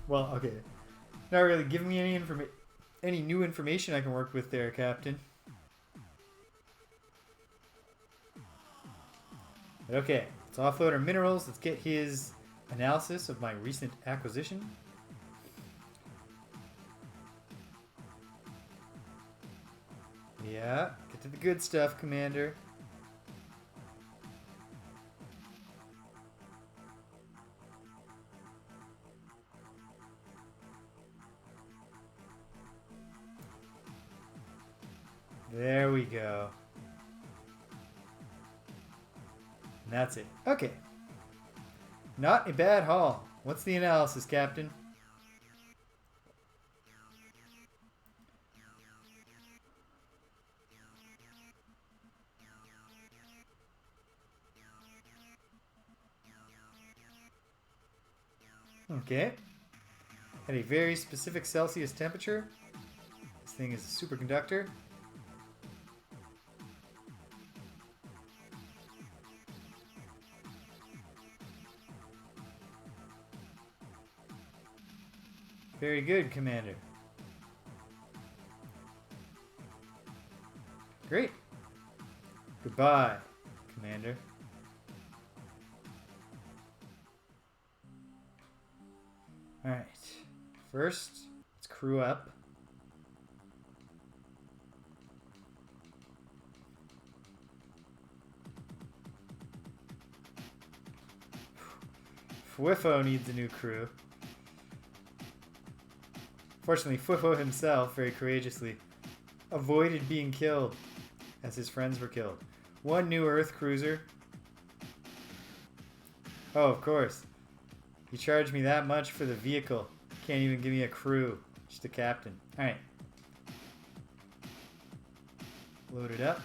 Well, okay. Not really giving me any new information I can work with there, Captain. But okay, let's offload our minerals. Let's get his analysis of my recent acquisition. Yeah, get to the good stuff, Commander. There we go. And that's it. Okay. Not a bad haul. What's the analysis, Captain? Okay. At a very specific Celsius temperature. This thing is a superconductor. Very good, Commander. Great. Goodbye, Commander. Alright. First, let's crew up. Fwifo needs a new crew. Fortunately, Fwifo himself, very courageously, avoided being killed as his friends were killed. One new Earth cruiser. Oh, of course. You charged me that much for the vehicle. Can't even give me a crew. Just a captain. Alright. Load it up.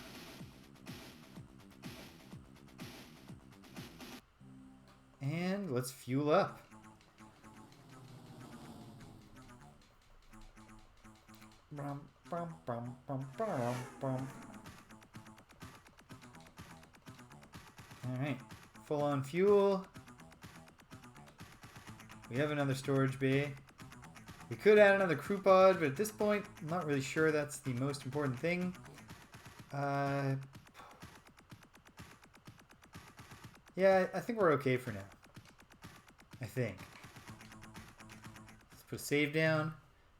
And let's fuel up. Alright, full on fuel. We have another storage bay. We could add another crew pod, but at this point, I'm not really sure that's the most important thing. Yeah, I think we're okay for now. I think. Let's put a save down.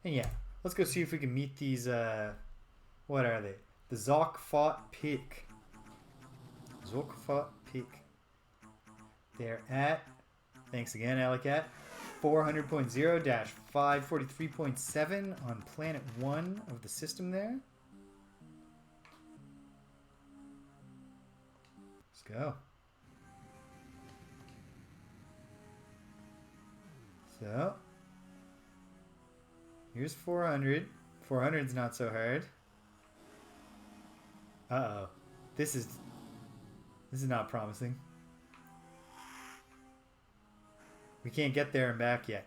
And yeah, let's go see if we can meet these, what are they? The Zokfot Pik. Zokfot Pik. They're at, thanks again, Alicat, 400.0-543.7 on planet 1 of the system there. Let's go. So, here's 400. 400's not so hard. Uh-oh. This is not promising. We can't get there and back yet.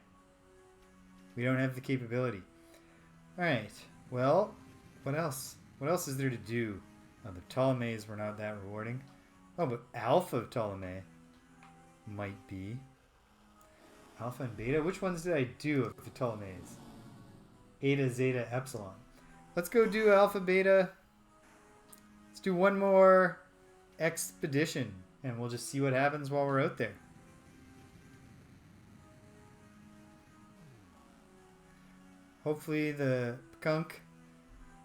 We don't have the capability. Alright. Well, what else? What else is there to do? Oh, the Ptolemies were not that rewarding. Oh, but Alpha Ptolemy might be. Alpha and Beta? Which ones did I do of the Ptolemies? Eta, Zeta, Epsilon. Let's go do Alpha, Beta. Let's do one more expedition, and we'll just see what happens while we're out there. Hopefully the Pkunk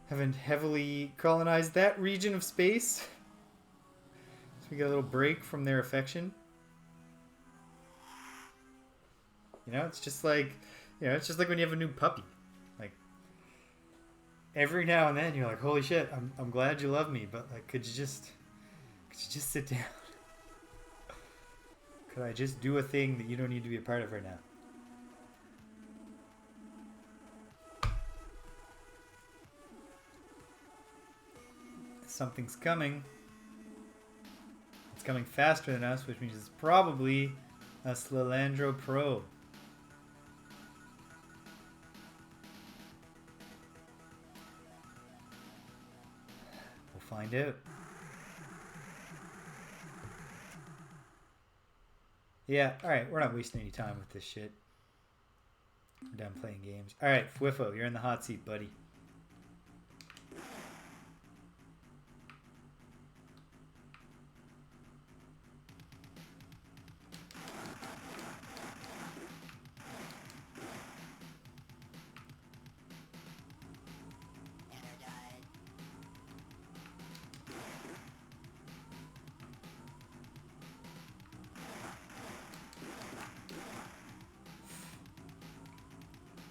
haven't heavily colonized that region of space. So we get a little break from their affection. You know, it's just like, it's just like when you have a new puppy. Like, every now and then you're like, holy shit, I'm glad you love me, but like, could you just sit down? Could I just do a thing that you don't need to be a part of right now? Something's coming. It's coming faster than us, which means it's probably a Slylandro probe. We'll find out. Yeah, alright, we're not wasting any time with this shit. We're done playing games. Alright, Fwifo, you're in the hot seat, buddy.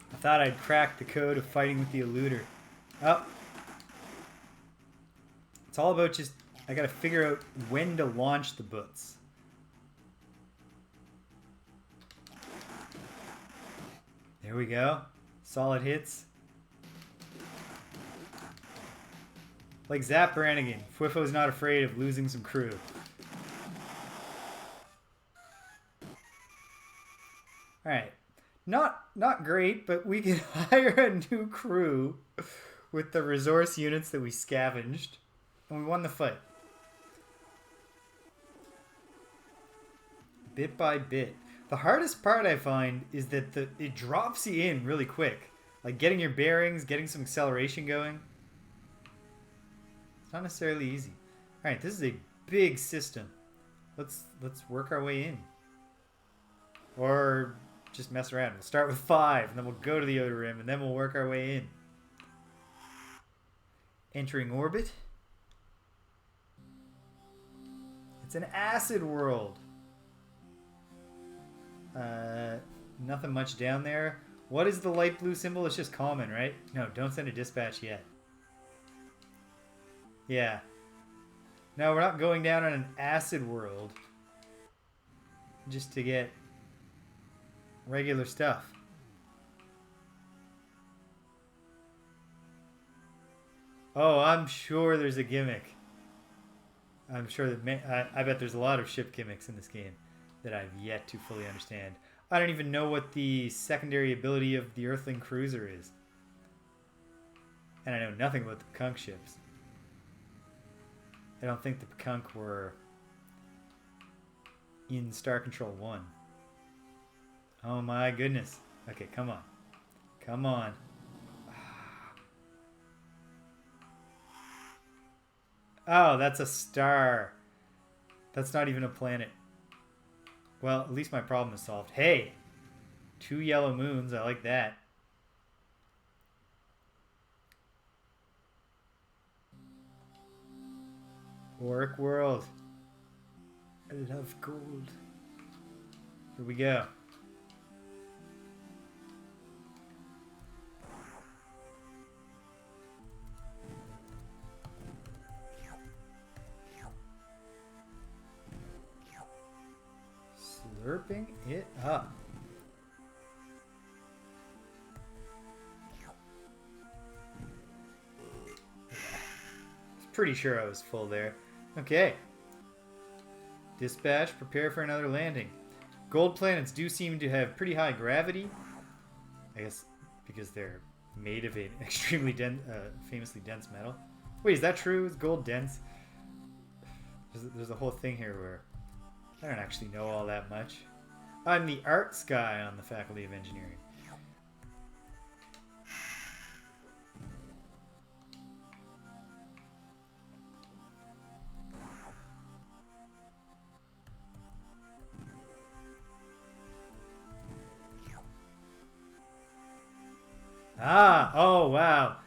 I thought I'd cracked the code of fighting with the eluder. Oh. It's all about just, I gotta figure out when to launch the boots. There we go. Solid hits. Like Zap Brannigan, Fwifo's not afraid of losing some crew. Alright. Not great, but we can hire a new crew with the resource units that we scavenged, and we won the fight. Bit by bit. The hardest part I find is that it drops you in really quick. Like getting your bearings, getting some acceleration going. It's not necessarily easy. Alright, this is a big system. Let's work our way in. Or just mess around. We'll start with 5, and then we'll go to the outer rim, and then we'll work our way in. Entering orbit. It's an acid world. Nothing much down there. What is the light blue symbol? It's just common, right? No, don't send a dispatch yet. Yeah. No, we're not going down on an acid world just to get regular stuff. Oh, I'm sure there's a gimmick. I'm sure that I bet there's a lot of ship gimmicks in this game that I've yet to fully understand. I don't even know what the secondary ability of the Earthling Cruiser is. And I know nothing about the Pkunk ships. I don't think the Pkunk were in Star Control 1. Oh my goodness. Okay, come on. Come on. Oh, that's a star. That's not even a planet. Well, at least my problem is solved. Hey! 2 yellow moons. I like that. Auric world. I love gold. Here we go. Slurping it up. pretty sure I was full there. Okay. Dispatch, prepare for another landing. Gold planets do seem to have pretty high gravity. I guess because they're made of an extremely famously dense metal. Wait, is that true? Is gold dense? There's a whole thing here where I don't actually know all that much. I'm the arts guy on the Faculty of Engineering. Ah, oh wow.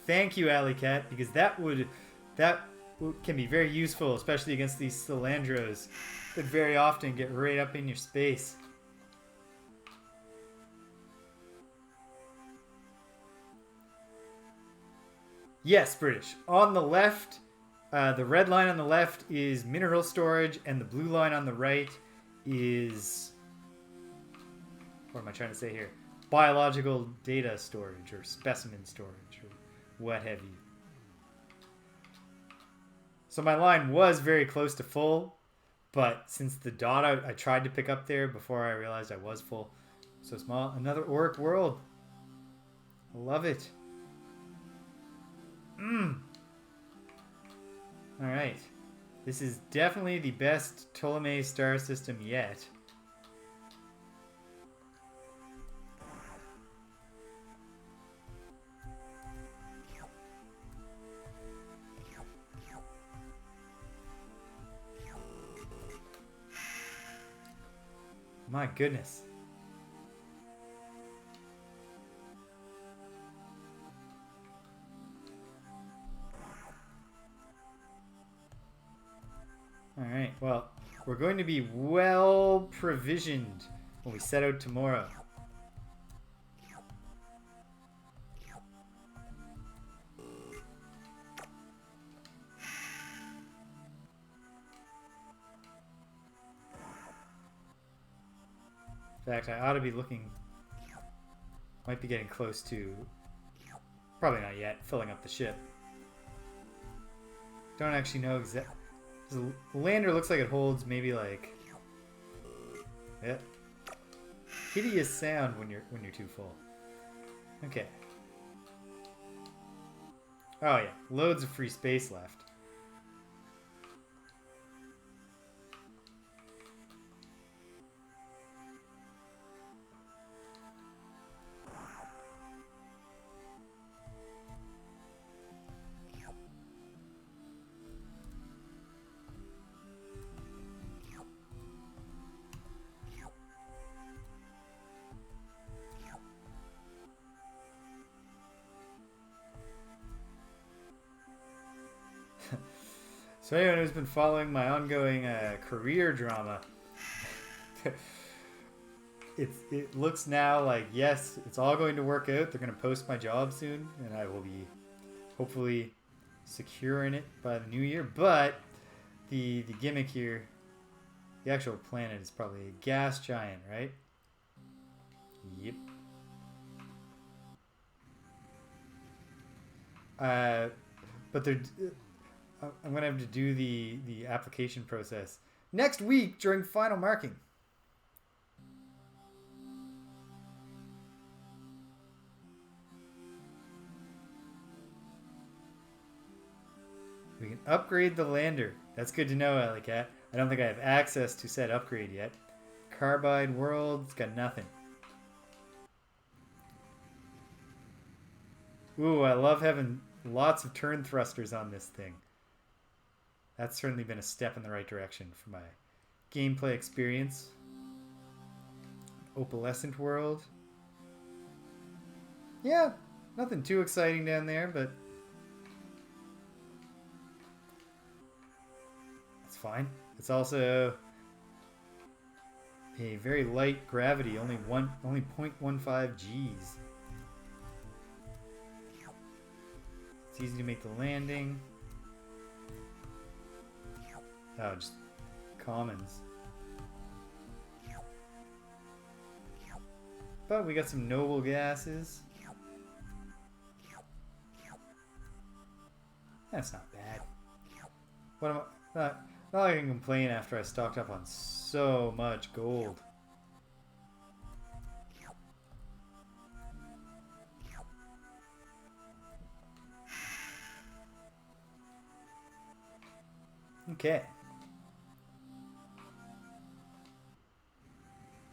Thank you, Alley Cat, because that can be very useful, especially against these Slylandros that very often get right up in your space. Yes, British. On the left, the red line on the left is mineral storage, and the blue line on the right is... What am I trying to say here? Biological data storage, or specimen storage, or what have you. So my line was very close to full, but since the dot I tried to pick up there before I realized I was full, so small. Another Ur world. I love it. Alright. This is definitely the best Ptolemy star system yet. My goodness. Alright, well, we're going to be well provisioned when we set out tomorrow. In fact, I ought to be looking... Might be getting close to... Probably not yet, filling up the ship. Don't actually know exactly... The lander looks like it holds maybe like... Yep. Hideous sound when you're too full. Okay. Oh yeah, loads of free space left. So anyone who's been following my ongoing career drama, it looks now like, yes, it's all going to work out. They're going to post my job soon, and I will be hopefully secure in it by the new year. But the gimmick here, the actual planet is probably a gas giant, right? Yep. But they're... I'm going to have to do the application process next week during final marking. We can upgrade the lander. That's good to know, Alley Cat. I don't think I have access to said upgrade yet. Carbide world, it's got nothing. Ooh, I love having lots of turn thrusters on this thing. That's certainly been a step in the right direction for my gameplay experience. Opalescent world. Yeah, nothing too exciting down there, but it's fine. It's also a very light gravity, only 0.15 G's. It's easy to make the landing. Oh, just commons. But we got some noble gases. That's not bad. What am I? Not like I can complain after I stocked up on so much gold. Okay.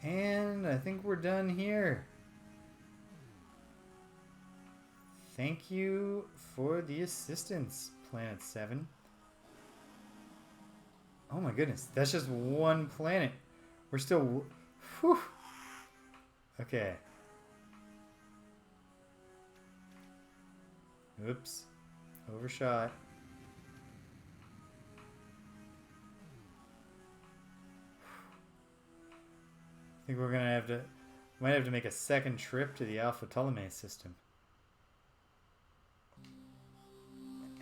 And I think we're done here. Thank you for the assistance, Planet 7. Oh my goodness, that's just one planet. We're still... Whew. Okay. Oops. Overshot. I think we're gonna have to... Might have to make a second trip to the Alpha Ptolemy system.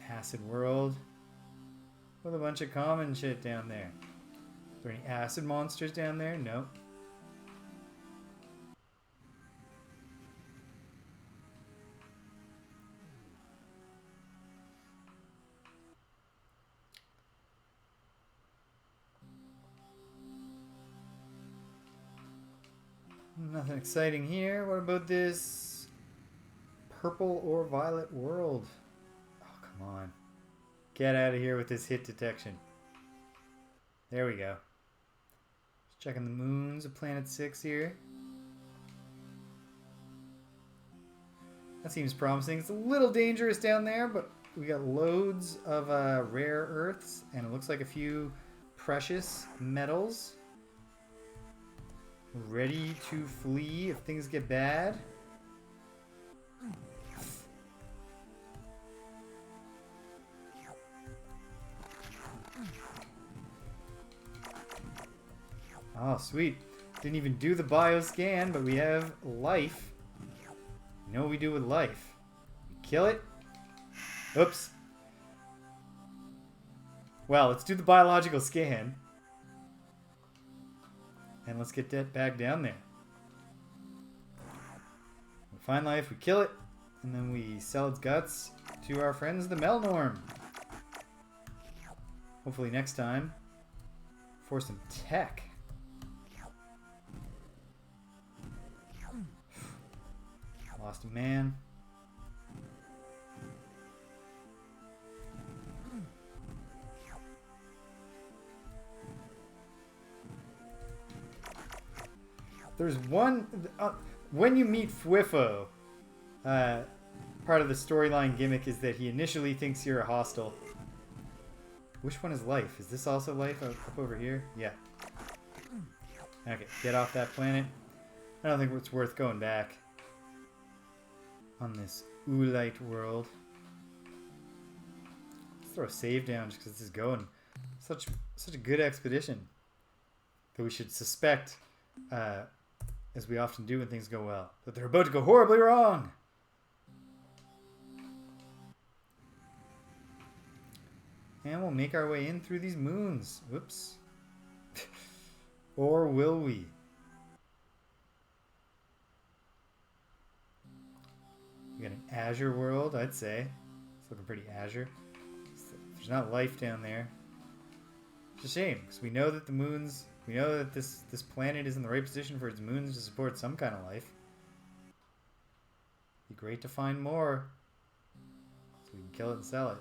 Acid world. With a bunch of common shit down there. Are there any acid monsters down there? No. Nothing exciting here. What about this purple or violet world? Oh, come on. Get out of here with this hit detection. There we go. Just checking the moons of Planet 6 here. That seems promising. It's a little dangerous down there, but we got loads of rare earths, and it looks like a few precious metals. Ready to flee if things get bad. Oh, sweet. Didn't even do the bioscan, but we have life. You know what we do with life? We kill it. Oops. Well, let's do the biological scan. And let's get that back down there. We find life, we kill it, and then we sell its guts to our friends, the Melnorm. Hopefully next time for some tech. Lost a man. There's one... when you meet Fwifo, part of the storyline gimmick is that he initially thinks you're a hostile. Which one is life? Is this also life up over here? Yeah. Okay, get off that planet. I don't think it's worth going back on this Oolite world. Let's throw a save down just because this is going such a good expedition that we should suspect, as we often do when things go well, that they're about to go horribly wrong. And we'll make our way in through these moons. Whoops. Or will we? We got an azure world, I'd say. It's looking pretty azure. There's not life down there. It's a shame, because we know that the moons... We know that this planet is in the right position for its moons to support some kind of life. Be great to find more, so we can kill it and sell it.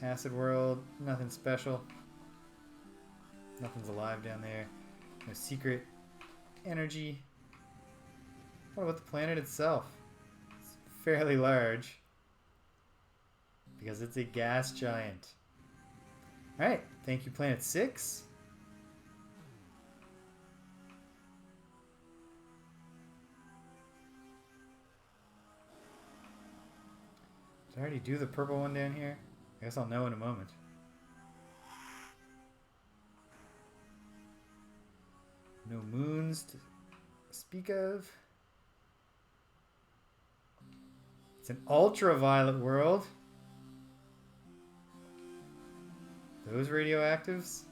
Acid world, nothing special. Nothing's alive down there. No secret energy. What about the planet itself? It's fairly large because it's a gas giant. Alright, thank you, Planet 6. Did I already do the purple one down here? I guess I'll know in a moment. No moons to speak of. It's an ultraviolet world. Those radioactives?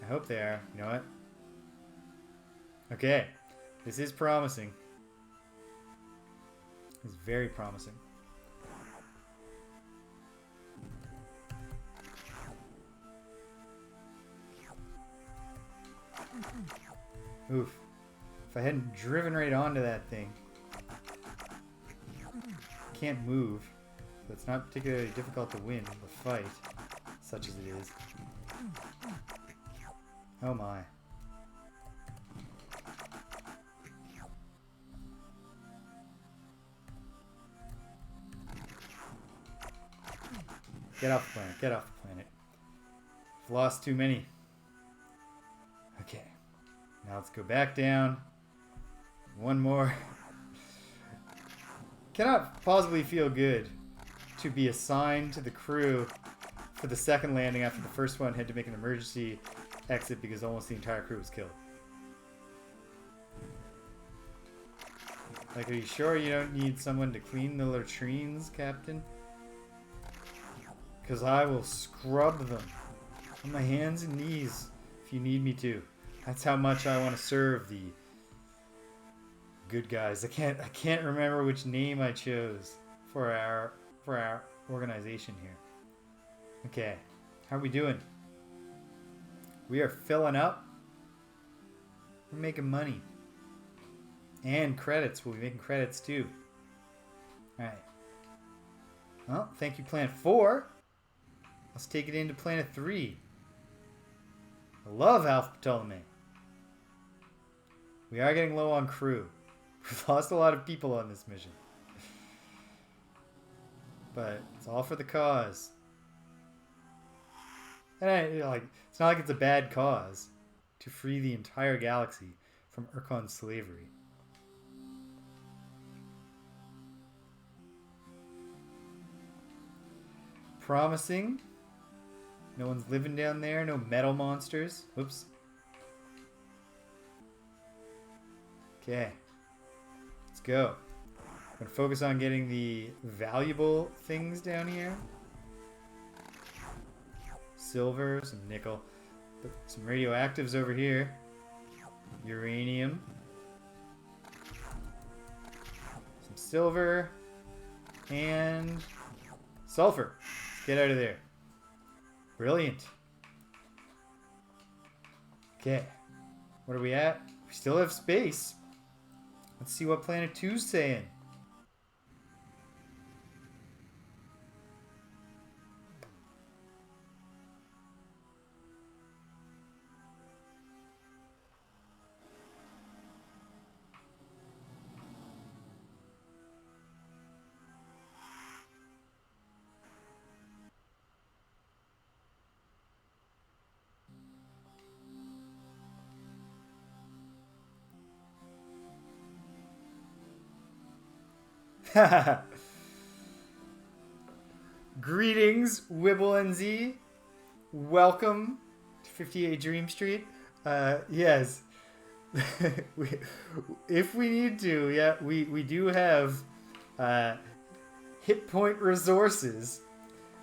I hope they are. You know what? Okay. This is promising. It's very promising. Oof. If I hadn't driven right onto that thing. Can't move. So it's not particularly difficult to win the fight, such as it is. Oh my. Get off the planet. Get off the planet. I've lost too many. Okay. Now let's go back down. One more. Cannot possibly feel good to be assigned to the crew for the second landing after the first one had to make an emergency exit because almost the entire crew was killed. Like, are you sure you don't need someone to clean the latrines, Captain? Because I will scrub them on my hands and knees if you need me to. That's how much I want to serve the good guys. I can't remember which name I chose for our organization here. Okay, how are we doing? We are filling up. We're making money. And credits. We'll be making credits too. Alright. Well, thank you, Planet 4. Let's take it into Planet 3. I love Alpha Ptolemy. We are getting low on crew. We've lost a lot of people on this mission. But it's all for the cause. And it's not like it's a bad cause to free the entire galaxy from Ur Quan slavery. Promising. No one's living down there. No metal monsters. Whoops. Okay. Let's go. I'm going to focus on getting the valuable things down here. Silver, some nickel. Some radioactives over here. Uranium. Some silver. And sulfur. Let's get out of there. Brilliant. Okay. What are we at? We still have space. Let's see what Planet 2's saying. Greetings, Wibble and Z. Welcome to 58 Dream Street. Yes. If we need to, yeah, we do have hit point resources.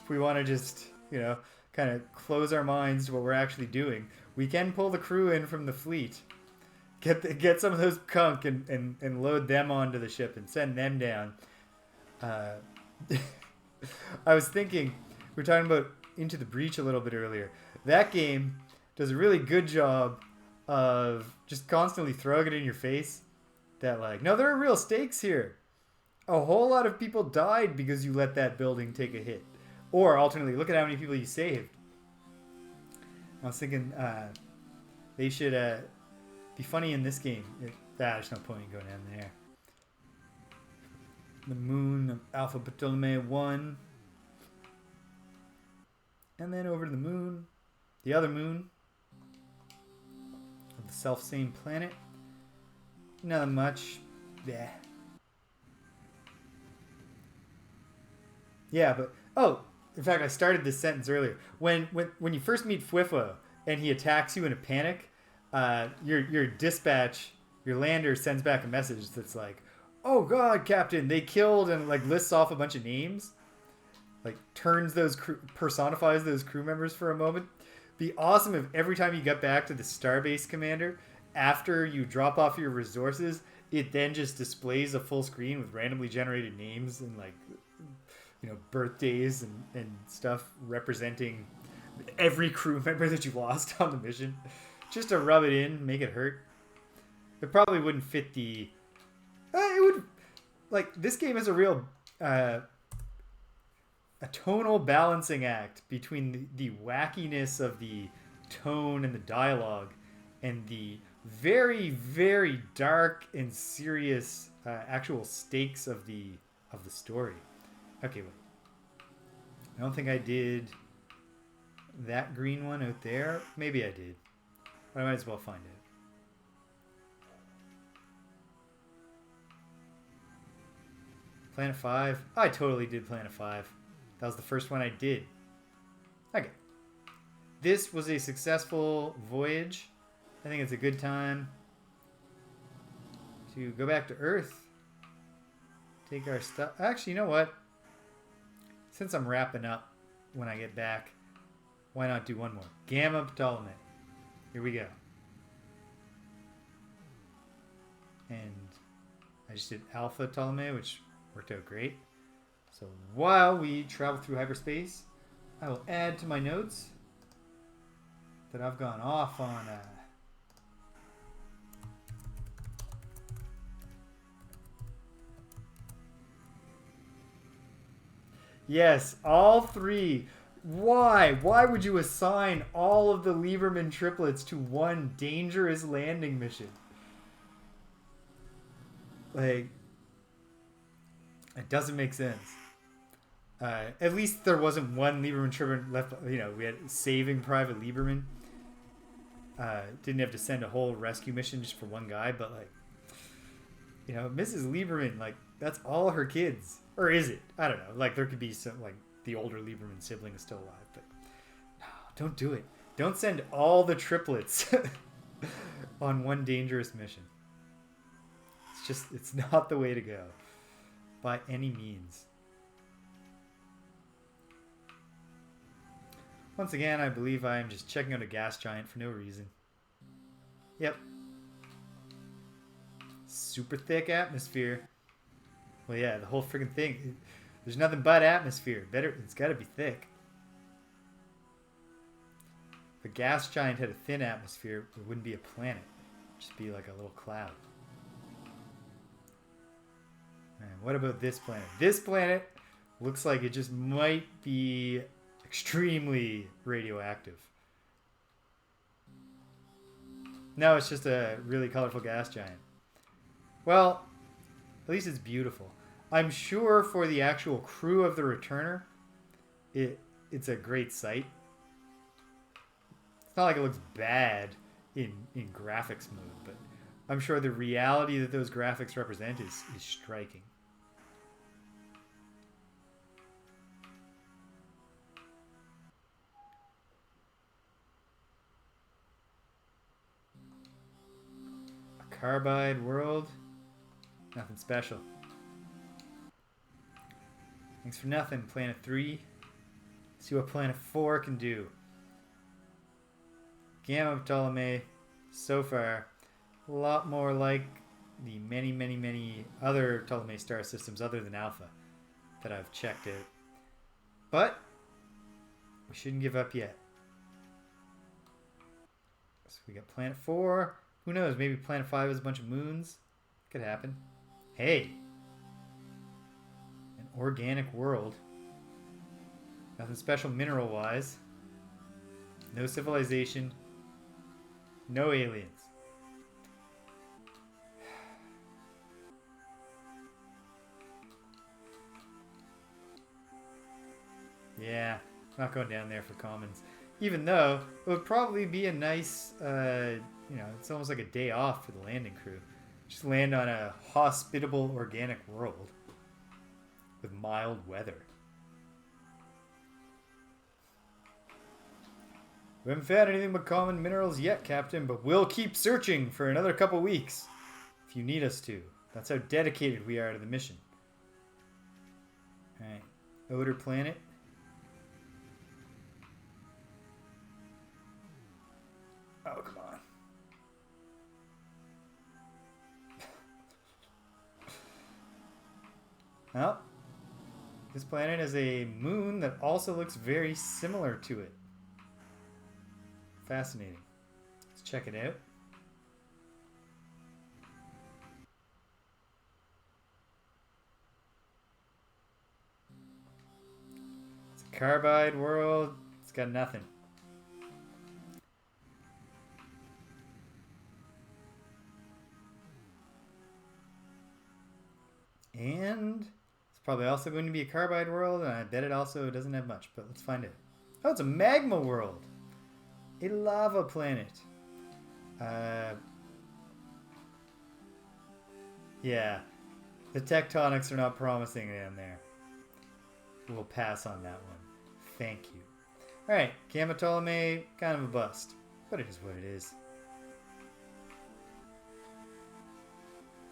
If we want to just, kind of close our minds to what we're actually doing, we can pull the crew in from the fleet. Get some of those Pkunk and load them onto the ship and send them down. I was thinking, we were talking about Into the Breach a little bit earlier. That game does a really good job of just constantly throwing it in your face that, like, no, there are real stakes here. A whole lot of people died because you let that building take a hit. Or, alternately, look at how many people you saved. I was thinking they should be funny in this game. There's no point in going down there. The moon of Alpha Ptolemy 1. And then over to the moon. The other moon. Of the self-same planet. Nothing much. Yeah. Yeah, but... Oh! In fact, I started this sentence earlier. When you first meet Fwifo and he attacks you in a panic, your dispatch, your lander sends back a message that's like, "Oh God, Captain, they killed," and like lists off a bunch of names, like personifies those crew members for a moment. Be awesome if every time you get back to the starbase commander, after you drop off your resources, it then just displays a full screen with randomly generated names and like, birthdays and stuff representing every crew member that you lost on the mission, just to rub it in, make it hurt. It probably wouldn't fit the... it would... Like, this game is a real... a tonal balancing act between the wackiness of the tone and the dialogue and the very, very dark and serious actual stakes of the story. Okay, wait. I don't think I did that green one out there. Maybe I did. But I might as well find it. Planet 5. I totally did Planet 5. That was the first one I did. Okay. This was a successful voyage. I think it's a good time to go back to Earth. Take our stuff. Actually, you know what? Since I'm wrapping up when I get back, why not do one more? Gamma Ptolemy. Here we go. And I just did Alpha Ptolemy, which worked out great. So while we travel through hyperspace, I will add to my notes that I've gone off on yes, all three. Why? Why would you assign all of the Lieberman triplets to one dangerous landing mission? Like, it doesn't make sense. At least there wasn't one Lieberman triplet left. You know, we had Saving Private Lieberman. Didn't have to send a whole rescue mission just for one guy, but like, you know, Mrs. Lieberman, like, that's all her kids. Or is it? I don't know. Like, there could be some, like, the older Lieberman sibling is still alive, but no, don't do it. Don't send all the triplets on one dangerous mission. It's not the way to go by any means. Once again, I believe I am just checking out a gas giant for no reason. Yep. Super thick atmosphere. Well, yeah, the whole freaking thing. There's nothing but atmosphere. It's got to be thick. If a gas giant had a thin atmosphere, it wouldn't be a planet. It'd just be like a little cloud. And what about this planet? This planet looks like it just might be extremely radioactive. No, it's just a really colorful gas giant. Well, at least it's beautiful. I'm sure for the actual crew of the Returner, it's a great sight. It's not like it looks bad in graphics mode, but I'm sure the reality that those graphics represent is striking. A carbide world. Nothing special. Thanks for nothing, Planet 3. See what Planet 4 can do. Gamma Ptolemy, so far, a lot more like the many, many, many other Ptolemy star systems other than Alpha that I've checked out. But we shouldn't give up yet. So we got Planet 4. Who knows? Maybe Planet 5 has a bunch of moons. Could happen. Hey! An organic world. Nothing special mineral-wise. No civilization. No aliens. Yeah, not going down there for commons. Even though it would probably be a nice, you know, it's almost like a day off for the landing crew. Just land on a hospitable organic world with mild weather. We haven't found anything but common minerals yet, Captain, but we'll keep searching for another couple weeks if you need us to. That's how dedicated we are to the mission. Alright, Outer Planet. Oh, come on. Well, this planet has a moon that also looks very similar to it. Fascinating. Let's check it out. Carbide world. It's got nothing. And it's probably also going to be a carbide world, and I bet it also doesn't have much, but let's find it. Oh, it's a magma world. A lava planet. Yeah. The tectonics are not promising down there. We'll pass on that one. Thank you. Alright, Gamma Ptolemy, kind of a bust. But it is what it is.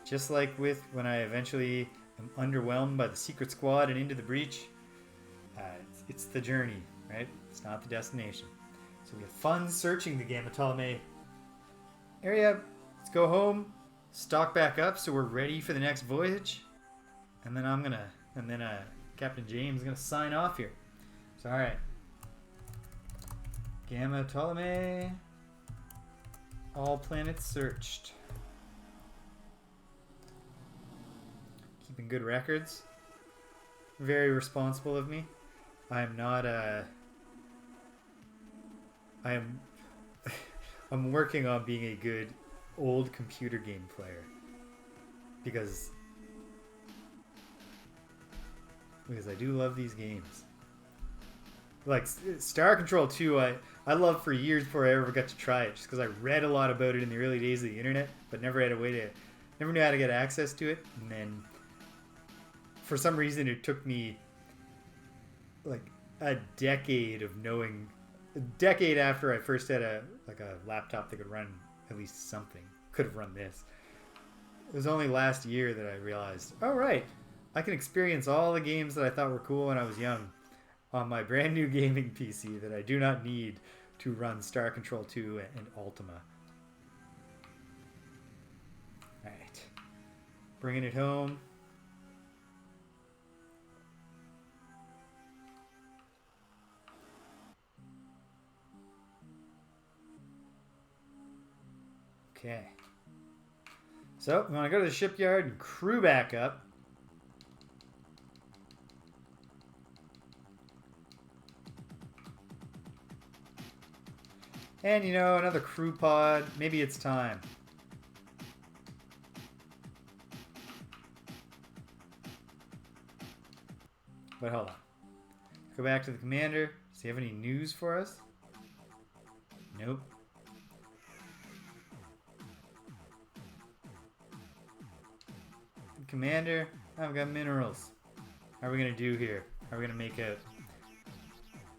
Just like with when I eventually am underwhelmed by the secret squad and into the breach, it's the journey, right? It's not the destination. So we have fun searching the Gamma Ptolemy area. Let's go home, stock back up so we're ready for the next voyage. And then Captain James is gonna sign off here. So alright. Gamma Ptolemy. All planets searched. Keeping good records. Very responsible of me. I am not I'm working on being a good old computer game player. Because I do love these games. Like Star Control 2, I loved for years before I ever got to try it, just because I read a lot about it in the early days of the internet, but never knew how to get access to it. And then for some reason it took me like a decade after I first had a laptop that could run at least something. Could have run this. It was only last year that I realized, oh right, I can experience all the games that I thought were cool when I was young on my brand new gaming PC that I do not need to run Star Control 2 and Ultima. Alright. Bringing it home. Okay. So, we want to go to the shipyard and crew back up. And, you know, another crew pod. Maybe it's time. But hold on. Go back to the commander. Does he have any news for us? Nope. Commander, I've got minerals. How are we going to do here? How are we going to make out?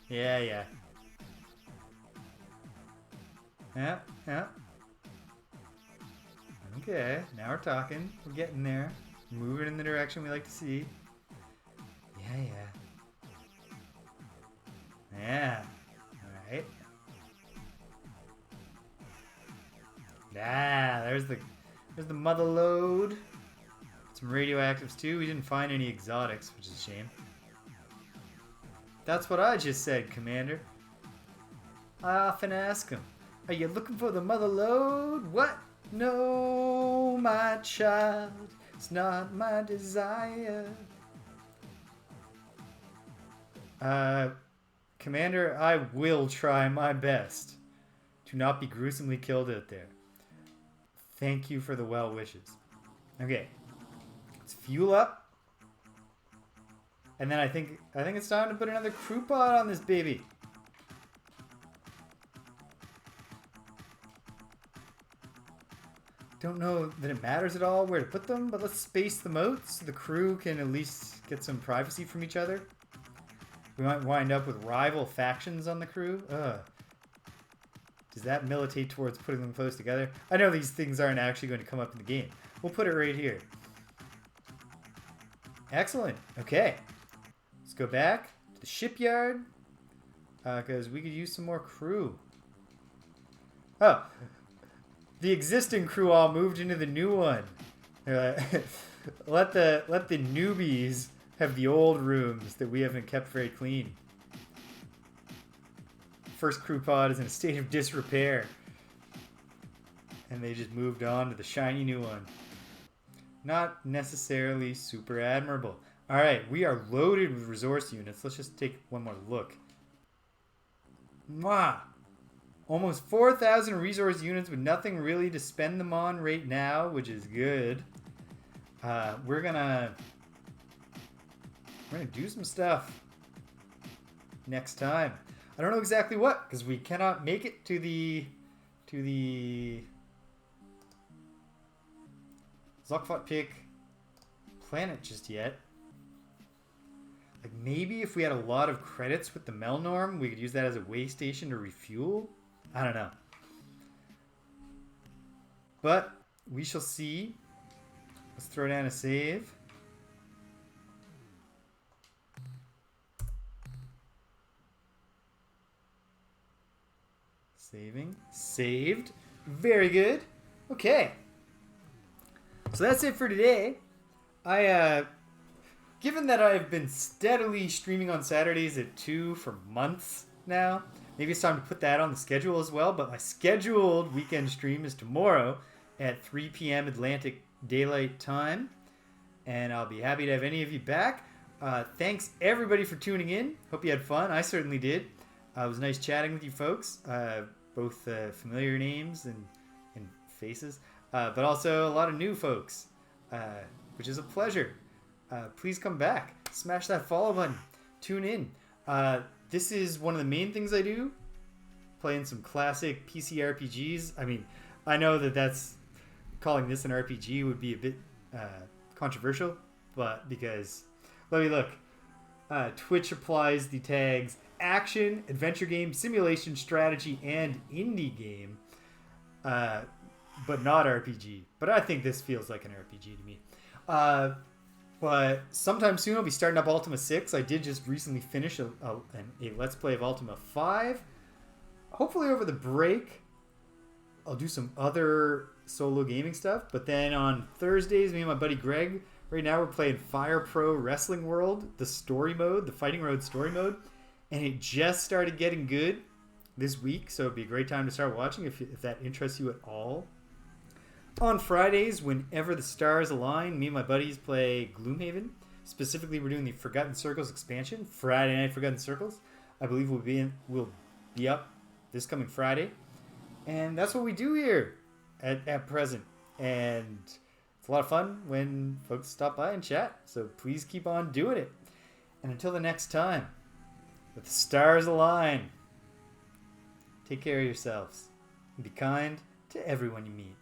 Yeah. Yeah. Okay, now we're talking. We're getting there. Moving in the direction we like to see. Yeah. Alright. There's the mother load. Some radioactives too. We didn't find any exotics, which is a shame. That's what I just said, Commander. I often ask him, are you looking for the mother lode? What? No, my child. It's not my desire. Commander, I will try my best to not be gruesomely killed out there. Thank you for the well wishes. Okay. Let's fuel up. And then I think it's time to put another crew pod on this baby. Don't know that it matters at all where to put them, but let's space them out so the crew can at least get some privacy from each other. We might wind up with rival factions on the crew. Does that militate towards putting them close together? I know these things aren't actually going to come up in the game. We'll put it right here. Excellent. Okay. Let's go back to the shipyard because we could use some more crew. Oh, the existing crew all moved into the new one. Let the newbies have the old rooms that we haven't kept very clean. First crew pod is in a state of disrepair. And they just moved on to the shiny new one. Not necessarily super admirable. All right, we are loaded with resource units. Let's just take one more look. Mwah! Almost 4,000 resource units with nothing really to spend them on right now, which is good. We're gonna do some stuff next time. I don't know exactly what, because we cannot make it to the Zokfatpik planet just yet. Like maybe if we had a lot of credits with the Melnorm, we could use that as a way station to refuel. I don't know. But we shall see. Let's throw down a save. Saving. Saved. Very good. Okay. So that's it for today. Given that I've been steadily streaming on Saturdays at 2 for months now, maybe it's time to put that on the schedule as well. But my scheduled weekend stream is tomorrow at 3 p.m. Atlantic Daylight Time. And I'll be happy to have any of you back. Thanks everybody for tuning in. Hope you had fun. I certainly did. It was nice chatting with you folks. Both familiar names and faces. But also a lot of new folks, which is a pleasure. Please come back. Smash that follow button. Tune in. This is one of the main things I do. Playing some classic PC RPGs. I mean, I know that's calling this an RPG would be a bit controversial, but because let me look. Twitch applies the tags action, adventure game, simulation, strategy, and indie game, but not RPG. But I think this feels like an RPG to me. But sometime soon I'll be starting up Ultima 6. I did just recently finish a Let's Play of Ultima 5. Hopefully over the break I'll do some other solo gaming stuff. But then on Thursdays, me and my buddy Greg, right now we're playing Fire Pro Wrestling World, the story mode, the Fighting Road story mode. And it just started getting good this week, so it'd be a great time to start watching if that interests you at all. On Fridays, whenever the stars align, me and my buddies play Gloomhaven. Specifically, we're doing the Forgotten Circles expansion, Friday Night Forgotten Circles. I believe we'll be up this coming Friday. And that's what we do here at present. And it's a lot of fun when folks stop by and chat. So please keep on doing it. And until the next time, with the stars align, take care of yourselves and be kind to everyone you meet.